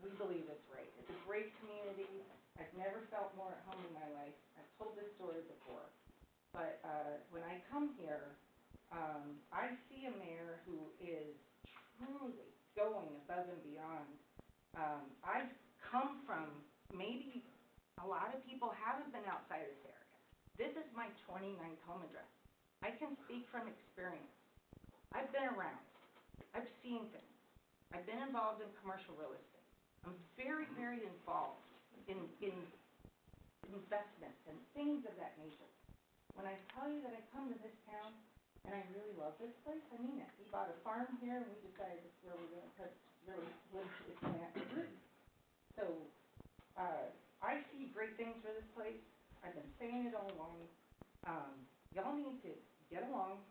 we believe is right. It's a great community. I've never felt more at home in my life. I've told this story before. But when I come here, I see a mayor who is truly going above and beyond. I've come from, maybe a lot of people haven't been outside this area. This is my 29th home address. I can speak from experience. I've been around. I've seen things. I've been involved in commercial real estate. I'm very, very involved in investments and things of that nature. When I tell you that I come to this town and I really love this place, I mean it. We bought a farm here and we decided this is where we're going to really live to plant our roots. So I see great things for this place. I've been saying it all along. Y'all need to get along.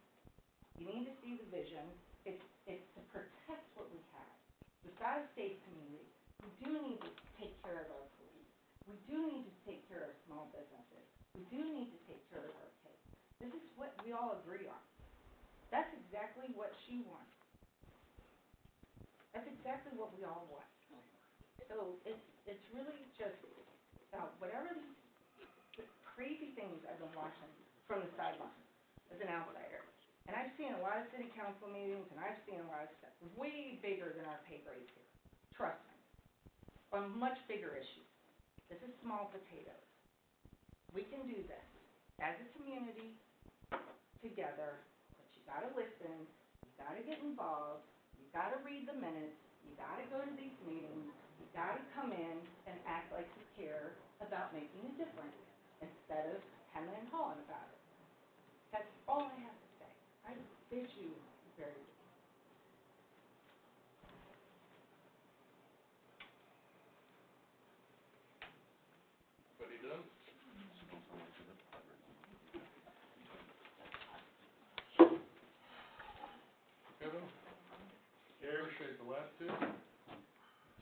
You need to see the vision. It's to protect what we have. We've got a safe community. We do need to take care of our police. We do need to take care of small businesses. We do need to take care of our kids. This is what we all agree on. That's exactly what she wants. That's exactly what we all want. So it's really just, whatever these crazy things I've been watching from the sidelines as an outsider. And I've seen a lot of city council meetings, and I've seen a lot of stuff way bigger than our pay grades here. Trust me. On much bigger issues. This is small potatoes. We can do this as a community, together, but you gotta listen, you gotta get involved, you gotta read the minutes, you gotta go to these meetings, you gotta come in and act like you care about making a difference, instead of hemming and hawing about it. That's all I have to say. I bid you very much. Everybody done? Kevin? Appreciate the last 2.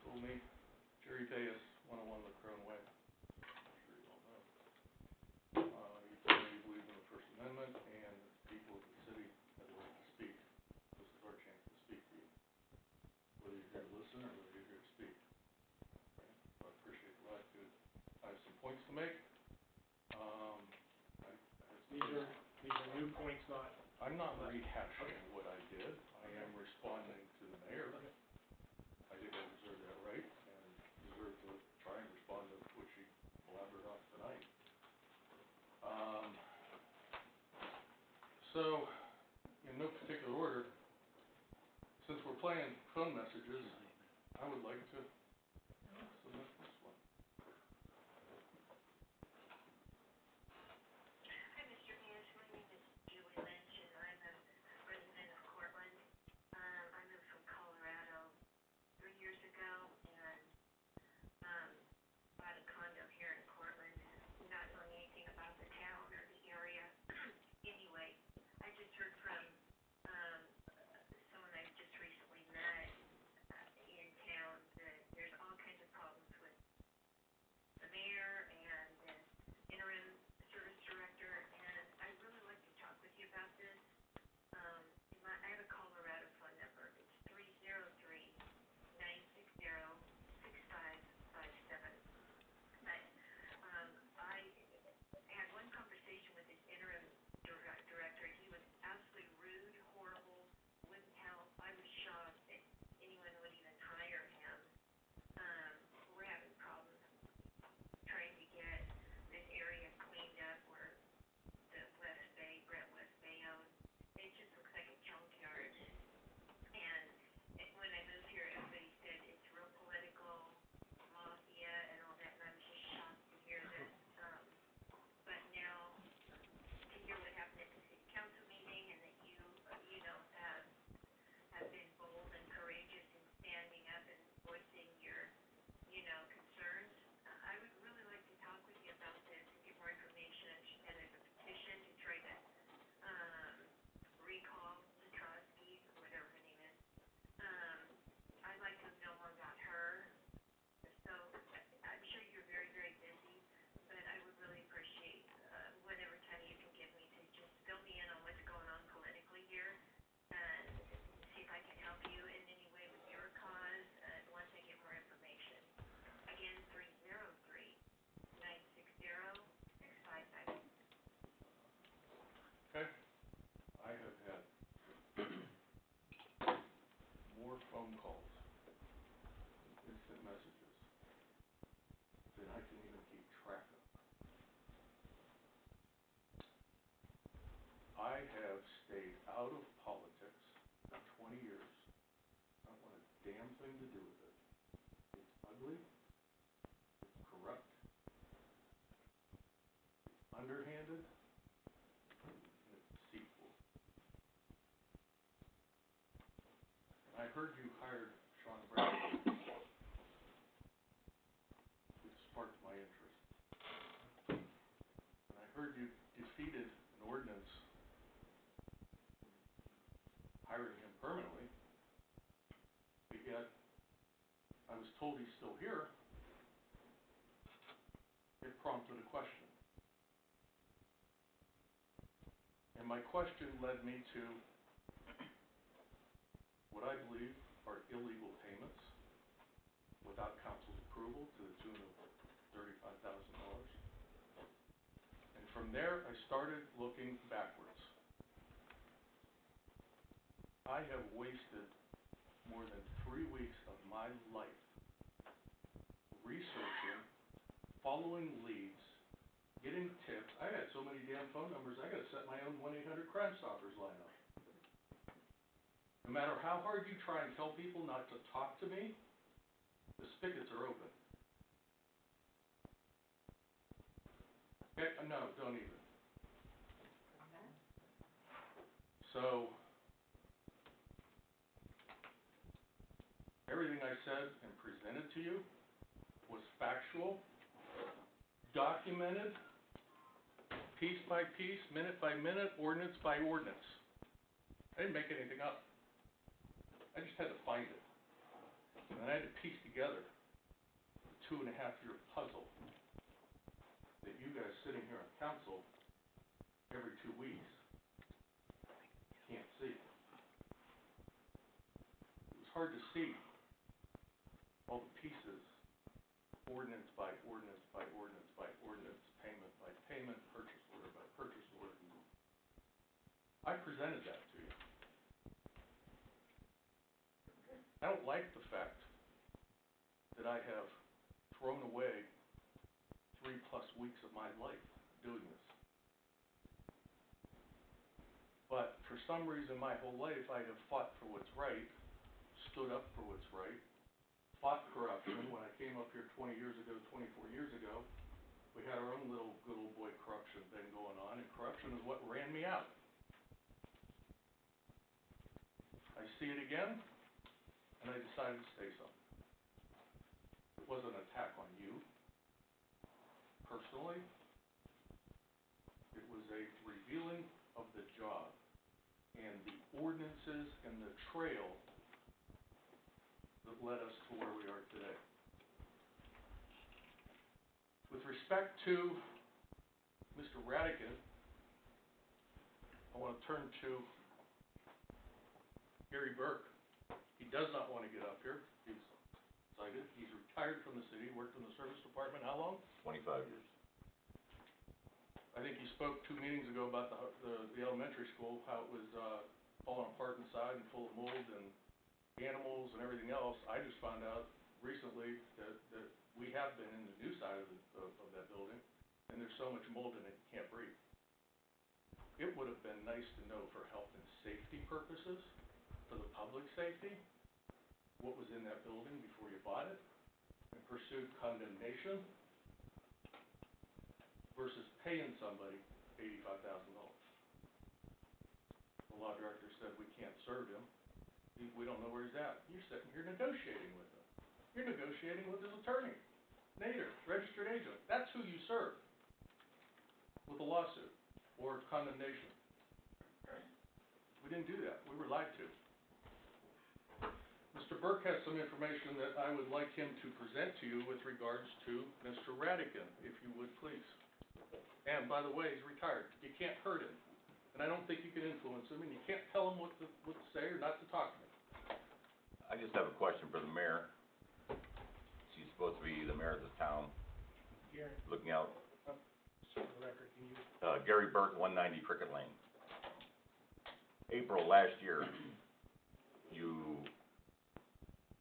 Told me Jerry Payas, 101 LaCrone Way. I'm sure you all know. He told me he believed in the First Amendment and the people of the city have the right to speak. This is our chance to speak to you. Whether you're here to listen or whether you're here to speak. Okay? So I appreciate the latitude. I have some points to make. These are new points, not. I'm not rehashing what I did. I am responding to the mayor. I think I deserve that right and deserve to try and respond to what she elaborated on tonight. So, in no particular order, since we're playing phone messages, I would like to submit this one. Hi, Mr. Muse. My name is Julie Lynch, and I'm a resident of Cortland. I moved from Colorado 3 years ago, and bought a condo here in Cortland, not knowing anything about the town or the area. Anyway, I just heard from someone I just recently met in town that ugly, it's corrupt, it's underhanded, and it's deceitful. I heard you hired Sean Bradley, which sparked my interest. And I heard you defeated an ordinance hiring him permanently, but yet I was told he's still here. It prompted a question. And my question led me to what I believe are illegal payments without council's approval to the tune of $35,000. And from there, I started looking backwards. I have wasted more than 3 weeks of my life researching, following leads, getting tips. I had so many damn phone numbers, I gotta set my own 1-800 Crime Stoppers line up. No matter how hard you try and tell people not to talk to me, the spigots are open. Okay, no, don't even. So, everything I said and presented to you was factual, documented, piece by piece, minute by minute, ordinance by ordinance. I didn't make anything up. I just had to find it. And I had to piece together the 2.5-year puzzle that you guys sitting here on council every 2 weeks can't see. It was hard to see all the pieces, ordinance by ordinance by ordinance by ordinance, payment by payment, purchase order by purchase order. I presented that to you. I don't like the fact that I have thrown away 3+ weeks of my life doing this. But for some reason my whole life I have fought for what's right, stood up for what's right, fought corruption. When I came up here 20 years ago, 24 years ago, we had our own little good old boy corruption thing going on, and corruption is what ran me out. I see it again, and I decided to say something. It wasn't an attack on you personally. It was a revealing of the job and the ordinances and the trail that led us to where we are today. With respect to Mr. Radigan, I want to turn to Gary Burke. He does not want to get up here. He's cited. He's retired from the city, worked in the service department. How long? 25 years. I think he spoke 2 meetings ago about the elementary school, how it was falling apart inside and full of mold and animals and everything else. I just found out recently that we have been in the new side of that building, and there's so much mold in it you can't breathe. It would have been nice to know for health and safety purposes, for the public safety, what was in that building before you bought it and pursued condemnation versus paying somebody $85,000. The law director said we can't serve him. We don't know where he's at. You're sitting here negotiating with him. You're negotiating with his attorney, Nader, registered agent. That's who you serve with a lawsuit or condemnation. We didn't do that. We were lied to. Mr. Burke has some information that I would like him to present to you with regards to Mr. Radigan, if you would please. And by the way, he's retired. You can't hurt him. And I don't think you can influence him, and you can't tell him what to say or not to talk to me. I just have a question for the mayor. She's supposed to be the mayor of the town, Gary, looking out. for the record, can you, Gary Burke, 190 Cricket Lane. April last year,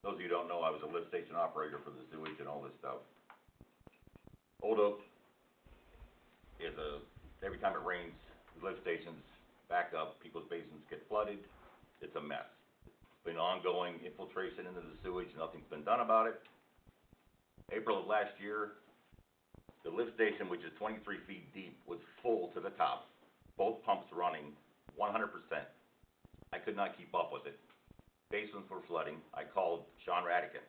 those of you who don't know, I was a lift station operator for the sewage and all this stuff. Old Oak is every time it rains, the lift stations back up, people's basements get flooded, it's a mess. It's been ongoing infiltration into the sewage, nothing's been done about it. April of last year, the lift station, which is 23 feet deep, was full to the top. Both pumps running 100%. I could not keep up with it. Basements were flooding. I called Sean Radican.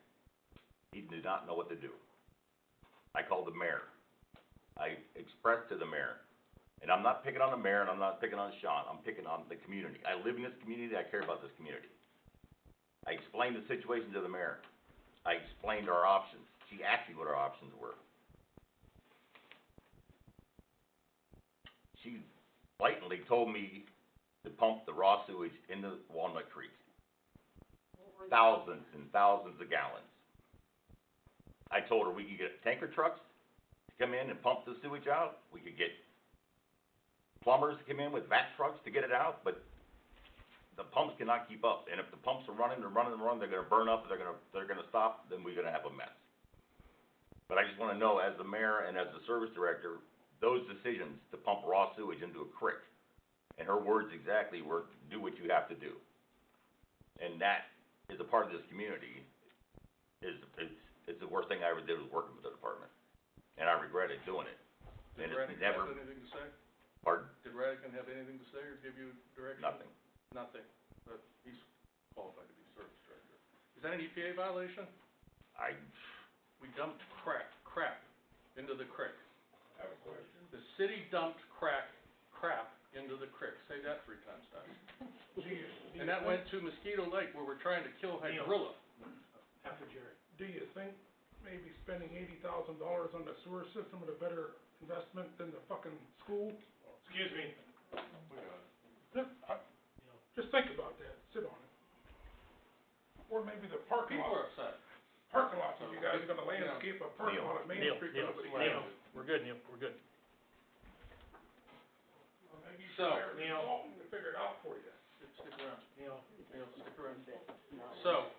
He did not know what to do. I called the mayor. I expressed to the mayor, and I'm not picking on the mayor and I'm not picking on Sean, I'm picking on the community. I live in this community, I care about this community. I explained the situation to the mayor. I explained our options. She asked me what our options were. She blatantly told me to pump the raw sewage into Walnut Creek. Thousands and thousands of gallons. I told her we could get tanker trucks to come in and pump the sewage out. We could get plumbers to come in with vac trucks to get it out, but the pumps cannot keep up. And if the pumps are running, they're gonna burn up, they're gonna stop, then we're gonna have a mess. But I just wanna know, as the mayor and as the service director, those decisions to pump raw sewage into a creek, and her words exactly were, do what you have to do. And that is a part of this community, it's the worst thing I ever did was working with the department. And I regretted doing it. Did And it's Radican never, have anything to say? pardon? Did Radican have anything to say or give you direction? Nothing. Nothing, but he's qualified to be service director. Is that an EPA violation? We dumped crap into the creek. I have a question. The city dumped crap into the creek. Say that 3 times fast. And that went to Mosquito Lake where we're trying to kill hydrilla. After Jerry. Do you think maybe spending $80,000 on the sewer system is a better investment than the fucking school? Excuse me, Just think about that, sit on it. Or maybe the parking People lot. are upset. Parking lot, if you guys are gonna landscape a parking lot at Main Neil, Street, Neil, nobody Neil, cares. we're good, Neil, we're good. Well, maybe you So, should hire a Neil. consultant to figure it out for you. Stick around. Neil, Stick around. So,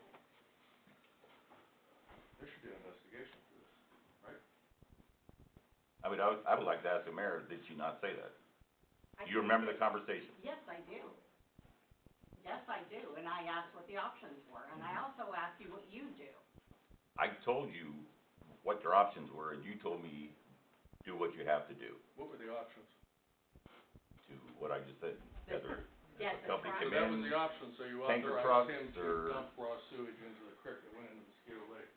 there should be an investigation for this, right? I mean, I would like to ask the mayor, did she not say that? Do you remember the conversation? Yes, I do. Yes, I do, and I asked what the options were, and I also asked you what you do. I told you what your options were, and you told me, do what you have to do, What were the options? to what I just said. Whether Yes, the company the come So that was in, the option, so you tanker authorized trucks him to or- dump raw sewage into the creek that went into Mosquito Lake.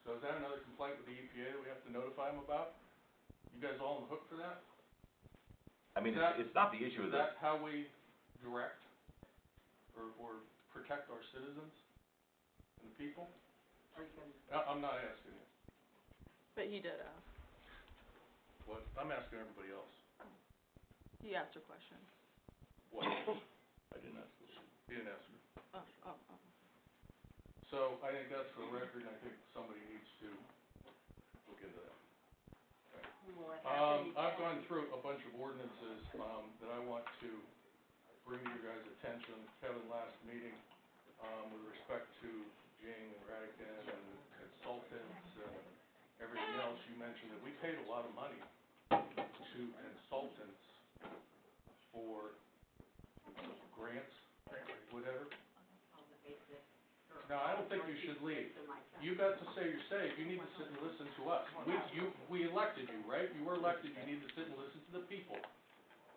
So is that another complaint with the EPA that we have to notify him about? You guys all on the hook for that? I mean, Is that- it's not the issue Is of the, that how we direct or protect our citizens and the people? Are you gonna? I'm not asking you. But he did ask. What, I'm asking everybody else. He asked a question. What? I didn't ask you. He didn't ask me. Oh. So I think that's for the record, and I think somebody needs to look into that. Well, it has to be I've done. gone through a bunch of ordinances, that I want to bring to your guys' attention. Kevin, last meeting, with respect to Jing and Radican and consultants and everything else, you mentioned that we paid a lot of money to consultants for grants, whatever. On the basis. No, I don't think you should leave. You got to say your say, you need to sit and listen to us. We elected you, right? You were elected, you need to sit and listen to the people,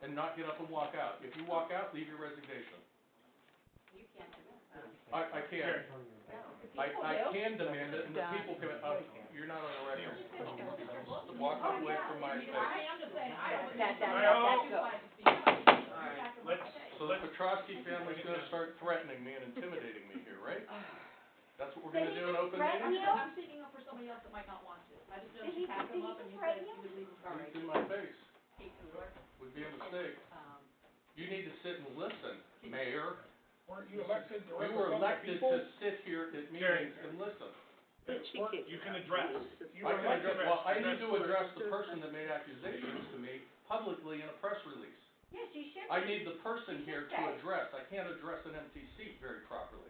and not get up and walk out. If you walk out, leave your resignation. You can't do that. I can. I can demand it, and the people can, you're not on the record. Walk away from my space. So the Petrosky family's gonna start threatening me and intimidating me here, right? That's what we're gonna do in open meeting? I'm speaking up for somebody else that might not want to. I just noticed you tapped him up and you said he would leave his car. It's in my face. Take the word. Would be a mistake. Um, You need to sit and listen, Mayor. Weren't you elected to You were represent the elected people? to sit here at meetings and listen. you can address. You I were can elected. address, well, I need to address the person that made accusations to me publicly in a press release. Yes, you should. I need the person here to address, I can't address an empty seat very properly.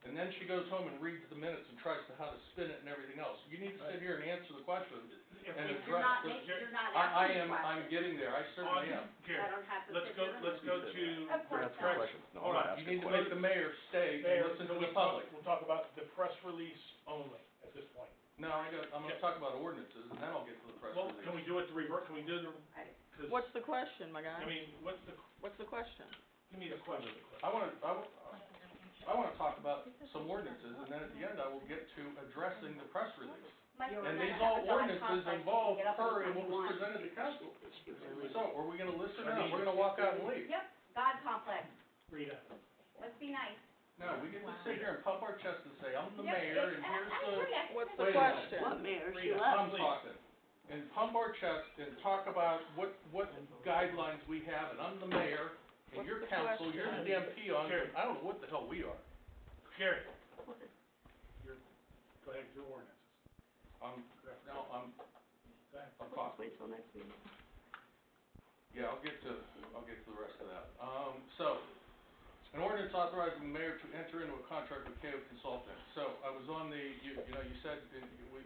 And then she goes home and reads the minutes and tries to how to spin it and everything else. You need to sit here and answer the questions and You're not, address. you're not I asking am, questions. I'm getting there, I certainly am. Jerry, I don't have to let's sit go, here and let's go to. Of course not. Hold on, You need to make the mayor stay and listen to the public. We'll talk about the press release only at this point. No, I'm gonna talk about can we do the, 'cause, What's the question, my guy? I mean, what's the question? give me the question. I wanna talk about some ordinances, and then at the end, I will get to addressing the press release. And these all ordinances involve her and what was presented to council. So, are we gonna listen or not? We're gonna walk out and leave. Yep, God complex, Rita, let's be nice. No, we get to sit here and pump our chest and say, I'm the Yep, mayor, and I here's agree, the, What's Wait the a minute. question? mayor, Rita, I'm please. talking. And pump our chest and talk about what guidelines we have, and I'm the mayor, and What's you're the council, you're the damn peon, Sure. I don't know what the hell we are. Gary, go ahead, your ordinances. I'm Go ahead. talking. Wait till next meeting. Yeah, I'll get to the rest of that. So, an ordinance authorizing the mayor to enter into a contract with KO Consulting. So, I was on the, you said,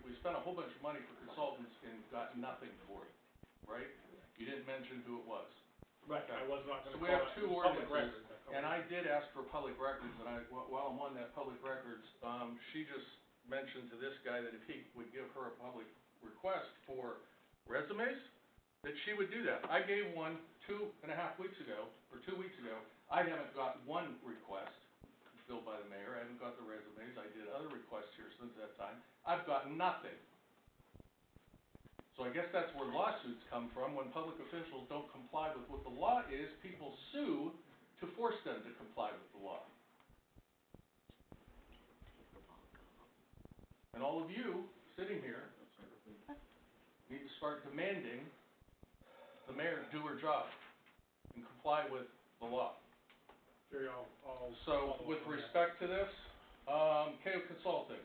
we spent a whole bunch of money for consultants and got nothing for it, right? You didn't mention who it was. Right, I was not gonna So we call have it two public ordinances, record. and I did ask for public records, and while I'm on that public records, she just mentioned to this guy that if he would give her a public request for resumes, that she would do that. I gave one 2.5 weeks ago, or 2 weeks ago. I haven't got one request filled by the mayor. I haven't got the resumes. I did other requests here since that time. I've got nothing. So I guess that's where lawsuits come from. When public officials don't comply with what the law is, people sue to force them to comply with the law. And all of you sitting here need to start demanding the mayor do her job and comply with the law. Gary, I'll So, follow with up on that. respect to this, KO Consulting,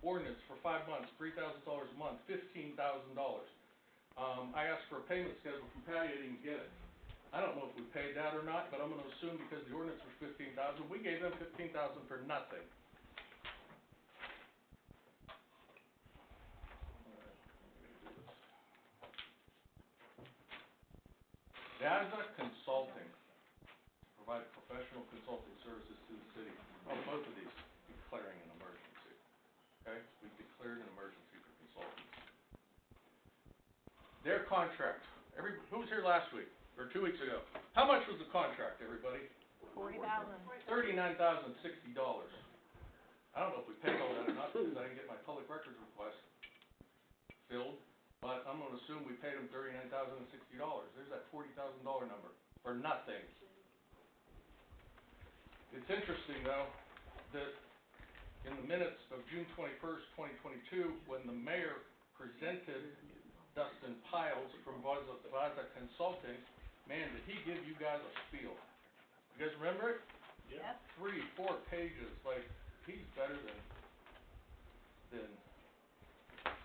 ordinance for 5 months, $3,000 a month, $15,000. I asked for a payment schedule from Patty, I didn't get it. I don't know if we paid that or not, but I'm gonna assume because the ordinance was $15,000, we gave them $15,000 for nothing. Daza Consulting, provide professional consulting services to the city. On both of these, declaring an emergency. Okay? We've declared an emergency for consultants. Their contract, who was here last week, or 2 weeks ago? How much was the contract, everybody? $40,000. $39,060. I don't know if we paid all that or not, because I didn't get my public records request filled, but I'm gonna assume we paid them $39,060. There's that $40,000 number, for nothing. It's interesting, though, that in the minutes of June 21st, 2022, when the mayor presented Dustin Piles from Vaza Consulting, man, did he give you guys a spiel. You guys remember it? Yeah. 3-4 pages, like, he's better than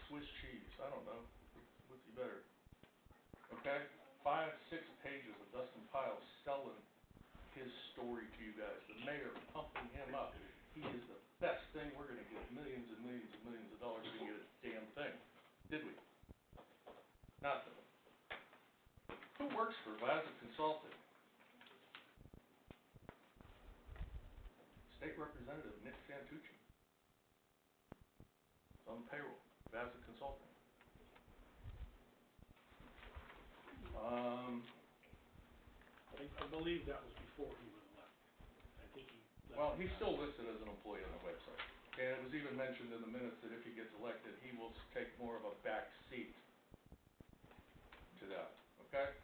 Swiss cheese, I don't know, what's he better? Okay, 5-6 pages of Dustin Piles selling his story to you guys, the mayor pumping him up. He is the best thing, we're gonna get millions and millions and millions of dollars to get a damn thing. Did we? Nothing. Who works for Vaza Consulting? State Representative Nick Santucci. It's on the payroll, Vaza Consulting. I believe that was before he was elected. I think he left. Well, he's still listed as an employee on the website. And it was even mentioned in the minutes that if he gets elected, he will take more of a back seat to that, okay?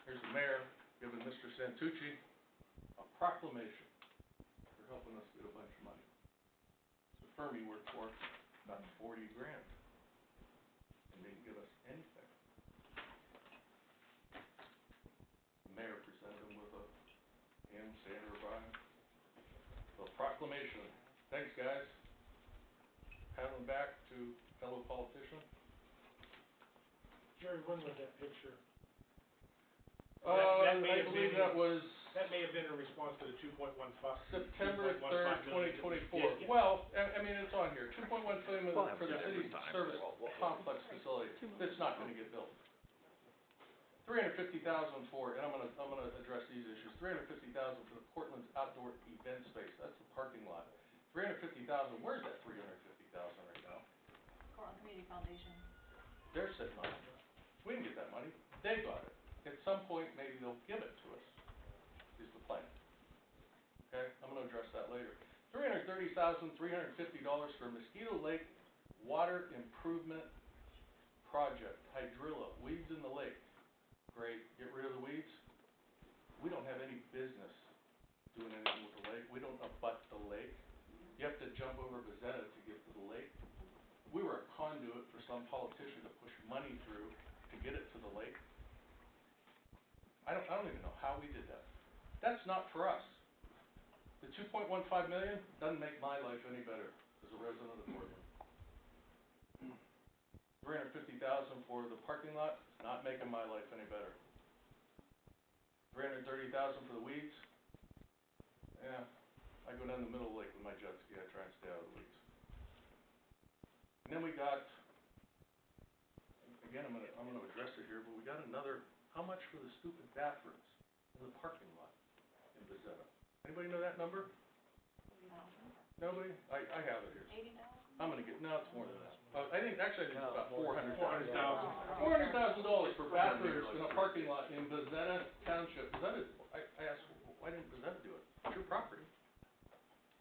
Here's the mayor giving Mr. Santucci a proclamation for helping us get a bunch of money. The firm he worked for got $40,000 and didn't give us anything. The mayor presented him with Sandra O'Brien, a proclamation. Thanks, guys. Paddling back to fellow politician. Jerry, when was that picture? I believe that was That may have been in response to the 2.15. September 3rd, 2024. Yeah. Well, I mean, it's on here, 2.1 million for the city's service complex facility. It's not gonna get built. $350,000 for, and I'm gonna address these issues. $350,000 for the Portland's outdoor event space. That's the parking lot. $350,000. Where's that $350,000 right now? Cortland Community Foundation. They're sitting on it. We didn't get that money, they got it. At some point, maybe they'll give it to us, is the plan. Okay, I'm gonna address that later. $330,350 for Mosquito Lake Water Improvement Project, hydrilla, weeds in the lake. Great, get rid of the weeds. We don't have any business doing anything with the lake. We don't abut the lake. You have to jump over Bezetta to get to the lake. We were a conduit for some politician to push money through to get it to the lake. I don't even know how we did that. That's not for us. The $2.15 million doesn't make my life any better as a resident of Portland. $350,000 for the parking lot, not making my life any better. $330,000 for the weeds. Yeah, I go down the middle of the lake with my jet ski. I try and stay out of the weeds. And then we got, again, I'm gonna address it here, but we got another. How much for the stupid bathrooms in the parking lot in Bezetta? Anybody know that number? Nobody? I have it here. I'm gonna get, no, it's more than that. I think it's about $400,000. $400,000 for bathrooms in a parking lot in Bezetta Township. I asked, why didn't Bezetta do it? It's your property.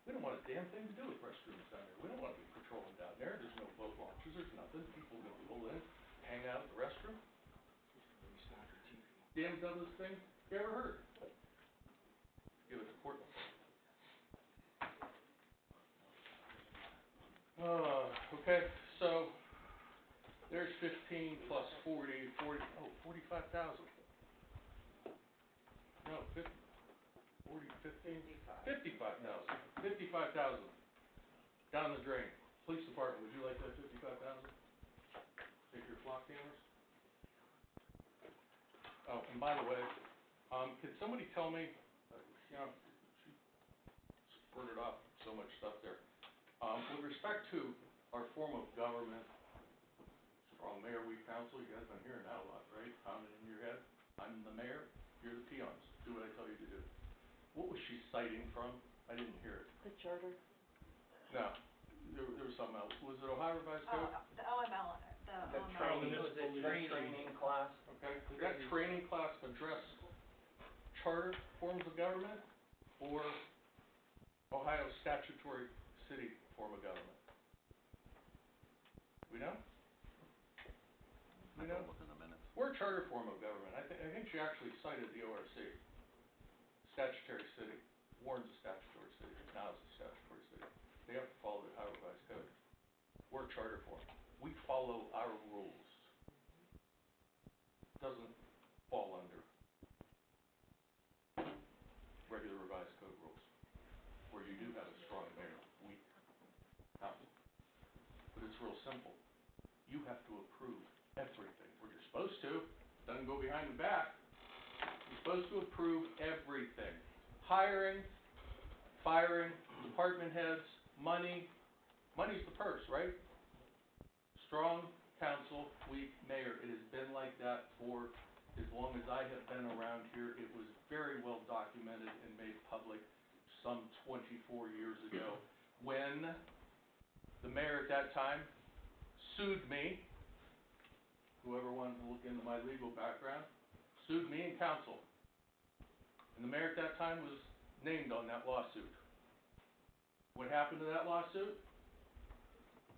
We don't want a damn thing to do with restrooms down there. We don't wanna be patrolling down there. There's no boat launches, there's nothing. People are gonna pull in, hang out at the restroom. Damn dumbest thing you ever heard. Give it to Portland. Okay, so there's 15 plus 40, 45,000. No, 50, 40, 15, 55,000. 55,000 down the drain. Police department, would you like that 55,000? Take your flock cameras. Oh, and by the way, could somebody tell me, she spurted off so much stuff there. With respect to our form of government, strong mayor, weak council, you guys have been hearing that a lot, right? Pounding in your head. I'm the mayor, you're the peons. Do what I tell you to do. What was she citing from? I didn't hear it. The charter. No, there was something else. Was it Ohio Revised Code? The OML, The training class. Okay, did that training class address charter forms of government or Ohio statutory city form of government? We know? We know? We're a charter form of government. I think she actually cited the ORC. Statutory city. Warren's a statutory city. Now it's a statutory city. They have to follow the Ohio Revised Code. We're a charter form. We follow our rules. Doesn't fall under regular Revised Code rules, where you do have a strong mayor, weak council. But it's real simple. You have to approve everything. Well, you're supposed to. Doesn't go behind the back. You're supposed to approve everything. Hiring, firing, department heads, money. Money's the purse, right? Strong council, weak mayor. It has been like that for as long as I have been around here. It was very well documented and made public some 24 years ago when the mayor at that time sued me. Whoever wanted to look into my legal background, sued me and council. And the mayor at that time was named on that lawsuit. What happened to that lawsuit?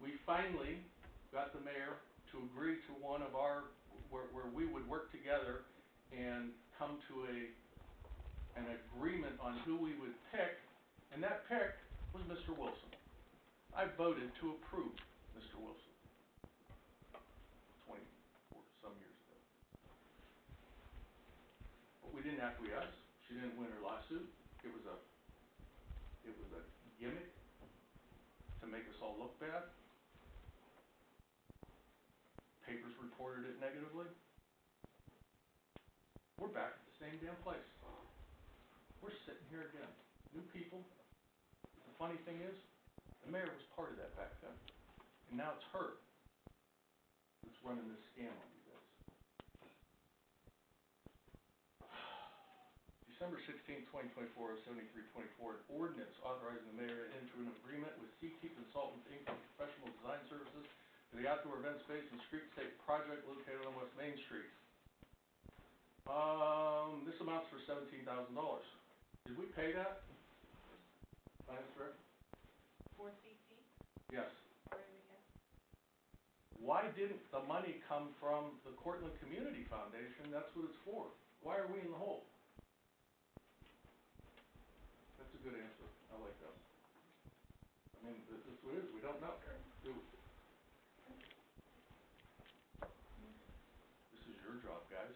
We finally got the mayor to agree to one of our, where we would work together and come to an agreement on who we would pick, and that pick was Mr. Wilson. I voted to approve Mr. Wilson 24 some years ago. But we didn't acquiesce. She didn't win her lawsuit. It was a gimmick to make us all look bad. Papers reported it negatively. We're back at the same damn place. We're sitting here again. New people. The funny thing is, the mayor was part of that back then. And now it's her that's running this scam on you guys. December 16, 2024, 7324, an ordinance authorizing the mayor to enter an agreement with CT Consultants, Inc. for professional design services for the the outdoor event space and streetscape project located on West Main Street. This amounts for $17,000. Did we pay that? Finance Director? For CT, Yes. already, yes. Why didn't the money come from the Cortland Community Foundation? That's what it's for. Why are we in the hole? That's a good answer. I like that. I mean, this is what it is. We don't know. This is your job, guys.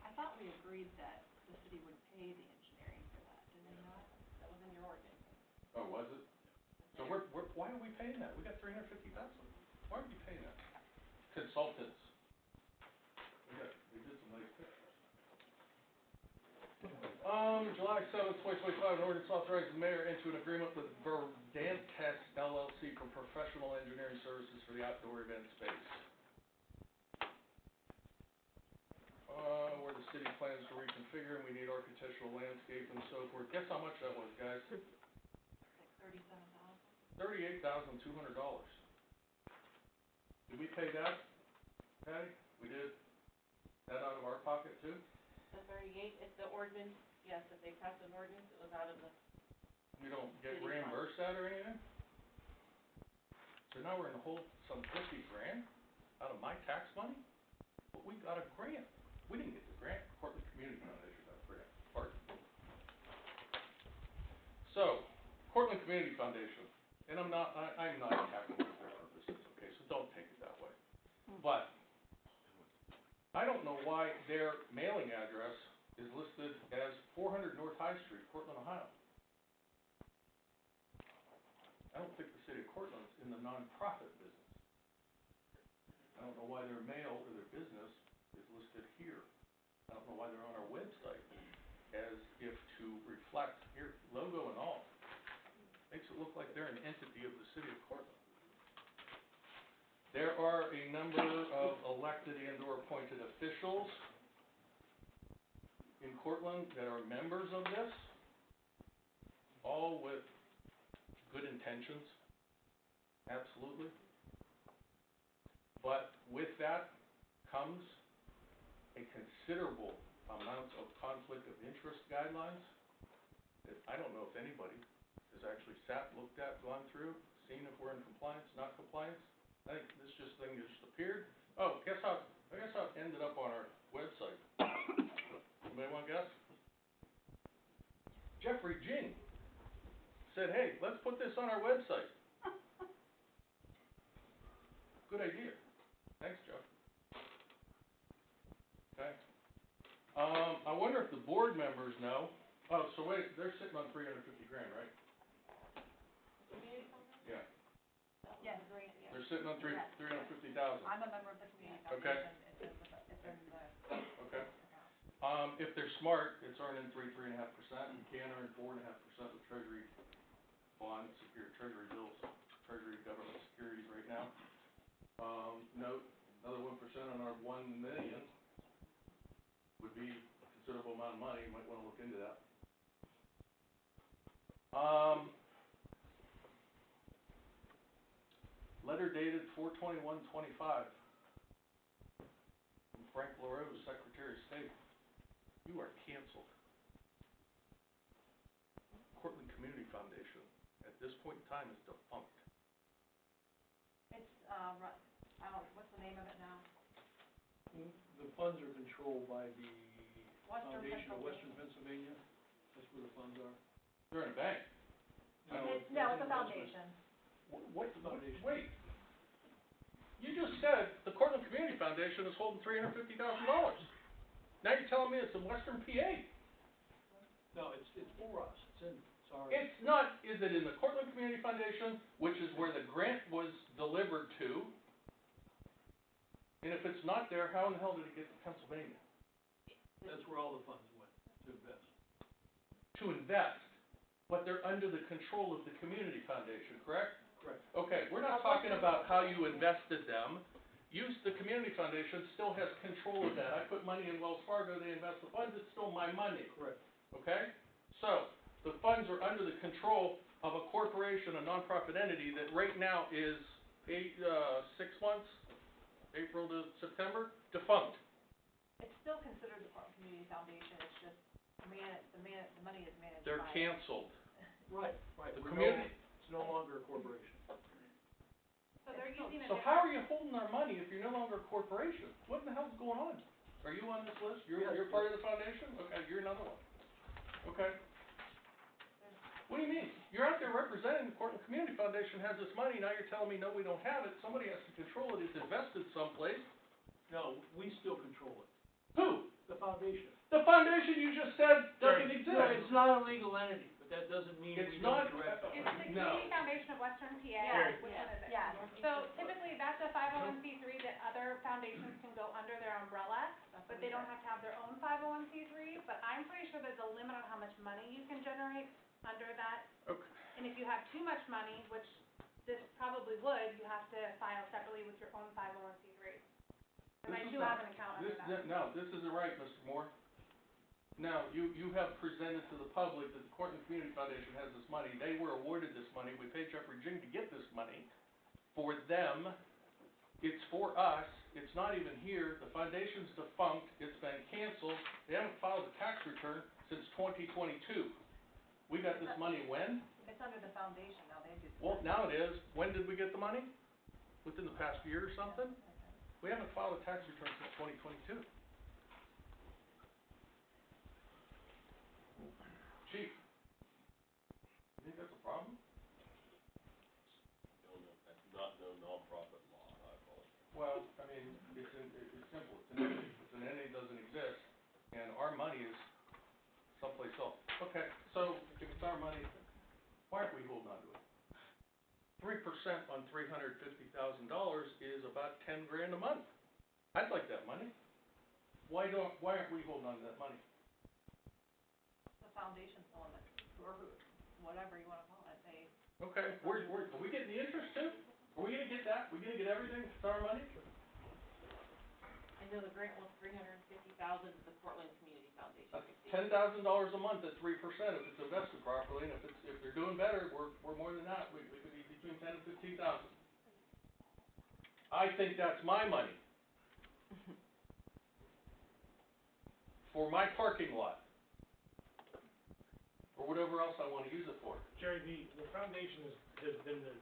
I thought we agreed that the city would pay the engineering for that, did they not? That was in your ordinance. Oh, was it? So why are we paying that? We got $350,000. Why are we paying that? Consultants. We did some nice pictures. July 7th, 2025, an ordinance authorizes the mayor into an agreement with Verdantech LLC for professional engineering services for the outdoor event space. Where the city plans to reconfigure, and we need architectural, landscape, and so forth. Guess how much that was, guys? Like $38,200. Did we pay that, Patty? We did? That out of our pocket too? The 38, it's the ordinance, yes, if they passed an ordinance, it was out of the, We don't get City fund. reimbursed that or anything? So now we're in the hole some $50,000 out of my tax money? But we got a grant. We didn't get the grant, Cortland Community Foundation got the grant. Pardon. So, Cortland Community Foundation, and I'm not attacking them for their purposes, okay, so don't take it that way. But, I don't know why their mailing address is listed as 400 North High Street, Cortland, Ohio. I don't think the city of Cortland's in the nonprofit business. I don't know why their mail or their business is listed here. I don't know why they're on our website as if to reflect, here, logo and all. Makes it look like they're an entity of the city of Cortland. There are a number of elected and or appointed officials in Cortland that are members of this, all with good intentions, absolutely. But with that comes a considerable amount of conflict of interest guidelines that I don't know if anybody has actually sat, looked at, gone through, seen if we're in compliance, not compliance. I think this thing just appeared. Oh, guess how it ended up on our website? Anybody want to guess? Jeffrey Jing said, hey, let's put this on our website. Good idea. Thanks, Jeff. Okay. I wonder if the board members know. Oh, so wait, they're sitting on $350,000, right? community company? Yeah. That was Yes. the grant, yeah. They're sitting on Yes. $350,000. I'm a member of the community Okay. foundation, it's in the Okay. account. If they're smart, it's earning 3.5%. You can earn 4.5% with Treasury bonds, Treasury bills, Treasury government securities right now. Note, another 1% on our 1 million would be a considerable amount of money. You might want to look into that. Letter dated 4/21/25 from Frank LaRose, Secretary of State. You are canceled. Cortland Community Foundation, at this point in time, is defunct. It's, what's the name of it now? The funds are controlled by the Western Foundation of Pennsylvania. Western Pennsylvania. That's where the funds are. They're in a bank. No, it's a foundation. Wait. You just said the Cortland Community Foundation is holding $350,000. Now you're telling me it's in Western PA. No, it's for us. It's our. It's not, is it in the Cortland Community Foundation, which is where the grant was delivered to? And if it's not there, how in the hell did it get to Pennsylvania? That's where all the funds went, to invest. To invest, but they're under the control of the Community Foundation, correct? Correct. Okay, we're not talking about how you invested them. The Community Foundation still has control of that. I put money in Wells Fargo, they invest the funds, it's still my money. Correct. Okay? So, the funds are under the control of a corporation, a nonprofit entity that right now is 6 months, April to September, defunct. It's still considered the Portland Community Foundation, it's just the money is managed by. They're canceled. Right. The community. It's no longer a corporation. So they're using a So how are you holding our money if you're no longer a corporation? What in the hell's going on? Are you on this list? You're part of the foundation? Okay, you're another one. Okay. What do you mean? You're out there representing the Portland Community Foundation has this money, now you're telling me, no, we don't have it. Somebody has to control it. It's invested someplace. No, we still control it. Who? The foundation. The foundation you just said doesn't exist. No, it's not a legal entity, but that doesn't mean It's we don't not- direct it. It's the Community Foundation of Western PA. Yes, Which yes, one is it? yes. So typically, that's a 501c3 that other foundations can go under their umbrella, but they don't have to have their own 501c3. But I'm pretty sure there's a limit on how much money you can generate under that. Okay. And if you have too much money, which this probably would, you have to file separately with your own 501c3. And I This is do not- have an account under that. No, this isn't right, Mr. Moore. Now, you have presented to the public that the Cortland Community Foundation has this money. They were awarded this money. We paid Jeffrey Jing to get this money. For them, it's for us. It's not even here. The foundation's defunct. It's been canceled. They haven't filed a tax return since 2022. We got this money when? It's under the foundation now, they do. Well, now it is. When did we get the money? Within the past year or something? We haven't filed a tax return since 2022. Chief, you think that's a problem? I do not know nonprofit law, I apologize. Well, I mean, it's simple. It's an entity. It's an entity that doesn't exist, and our money is someplace else. Okay, so if it's our money, why aren't we holding on to it? 3% on $350,000 is about 10 grand a month. I'd like that money. Why aren't we holding on to that money? The foundation's the one that, or whatever you wanna call it, they. Okay, are we getting the interest too? Are we gonna get that? We gonna get everything for our money? I know the grant was $350,000 to the Portland Community Foundation. That's $10,000 a month at 3% if it's invested properly, and if they're doing better, we're more than that. We could be between 10 and 15,000. I think that's my money. For my parking lot. Or whatever else I wanna use it for. Jerry, the foundation has been the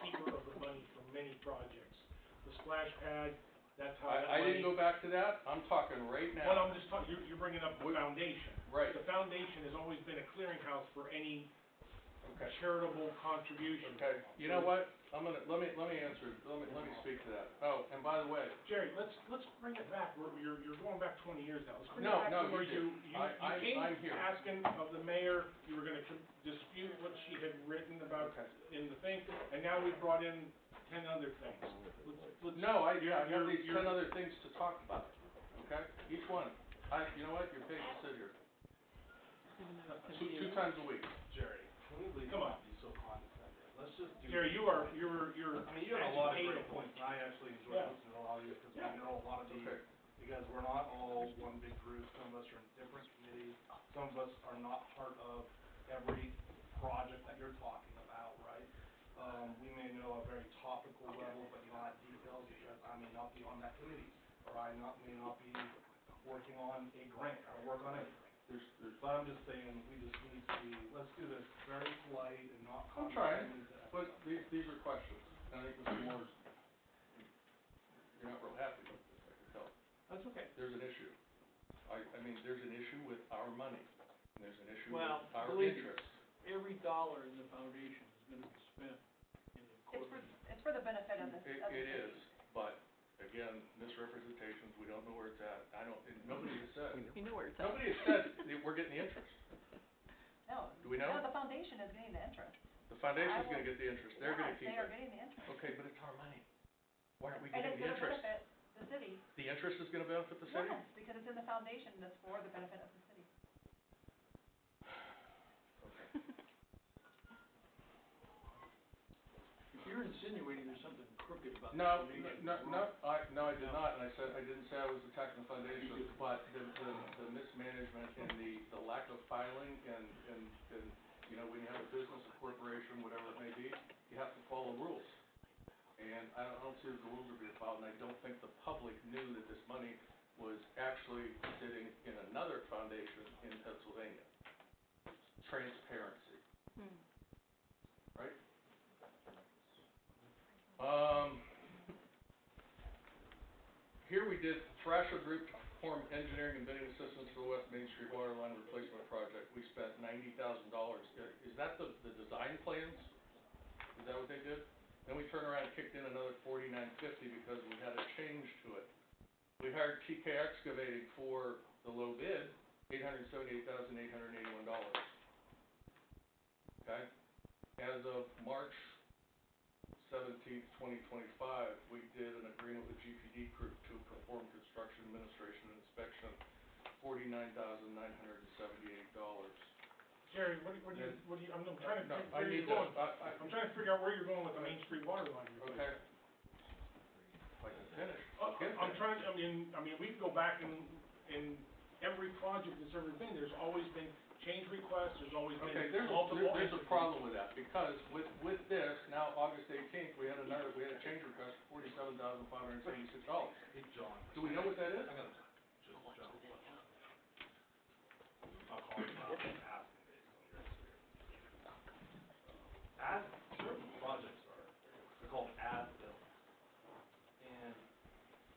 keeper of the money for many projects. The splash pad, that's how that I money. didn't go back to that, I'm talking right now. Well, I'm just talking, you're bringing up the foundation. Right. The foundation has always been a clearinghouse for any Okay. charitable contribution. Okay, you know what, let me answer, let me speak to that. Oh, and by the way, Jerry, let's bring it back, you're going back 20 years now, let's bring it No, back no, to where you you did. I'm came here. asking of the mayor, you were gonna dispute what she had written about Okay. in the thing, and now we've brought in 10 other things. Let's. no, I got these you're- 10 other things to talk about, okay? Each one. You know what, you're paid to sit here. Two times a week. Jerry, can we leave Come on. be so condescending? Let's just do. Jerry, you're I mean, you have a lot of great agitated. points, and I actually enjoy Yeah. listening to a lot of you, because Yeah. we know a lot of these, Okay. because we're not all one big group, some of us are in different committees, some of us are not part of every project that you're talking about, right? We may know a very topical level, but not details, because I may not be on that committee, or I may not be working on a grant, or work on anything. But I'm just saying, we just need to be, let's do this very polite and not I'm trying, condescending to but these are questions, and I think Mr. Moore's, you're not real happy with this, I can tell. That's okay. There's an issue. I mean, there's an issue with our money, and there's an issue Well, with our believe me, interests. every dollar in the foundation is gonna be spent in the corporate. It's for the benefit of the It is, but again, misrepresentations, we don't know where it's at. Nobody has said. You know where it's Nobody has said that we're getting the interest. No. Do we know? No, the foundation is getting the interest. The foundation's gonna get the interest. They're gonna Yes, keep they are it. getting the interest. Okay, but it's our money. Why aren't we And getting it's the gonna interest? benefit the city. The interest is gonna benefit the city? Yes, because it's in the foundation, that's for the benefit of the city. Okay. If you're insinuating there's something crooked about the No, foundation. no, I did not, and I didn't say I was attacking the foundation, but the mismanagement and the lack of filing and, you know, when you have a business, a corporation, whatever it may be, you have to follow rules. And I don't see the rules are being followed, and I don't think the public knew that this money was actually sitting in another foundation in Pennsylvania. Transparency. Right? Here we did Thrasher Group to perform engineering and bidding assistance for the West Main Street water line replacement project. We spent $90,000. Is that the design plans? Is that what they did? Then we turned around and kicked in another $49.50 because we had a change to it. We hired TK Excavating for the low bid, $878,881. Okay? As of March 17th, 2025, we did an agreement with GPD Group to perform construction administration and inspection, $49,978. Jerry, what do you, I'm trying to, I need to, I'm trying to figure out where you're going with the Main Street water line replacement. Okay. If I can finish. I'm trying, I mean, we go back in every project that's ever been, there's always been change requests, there's always been multiple. There's a problem with that, because with this, now August 18th, we had a change request for $47,576. Hey, John. Do we know what that is? I gotta just jump. I'll call you out and ask him based on your experience. As certain projects are, they're called as-built. And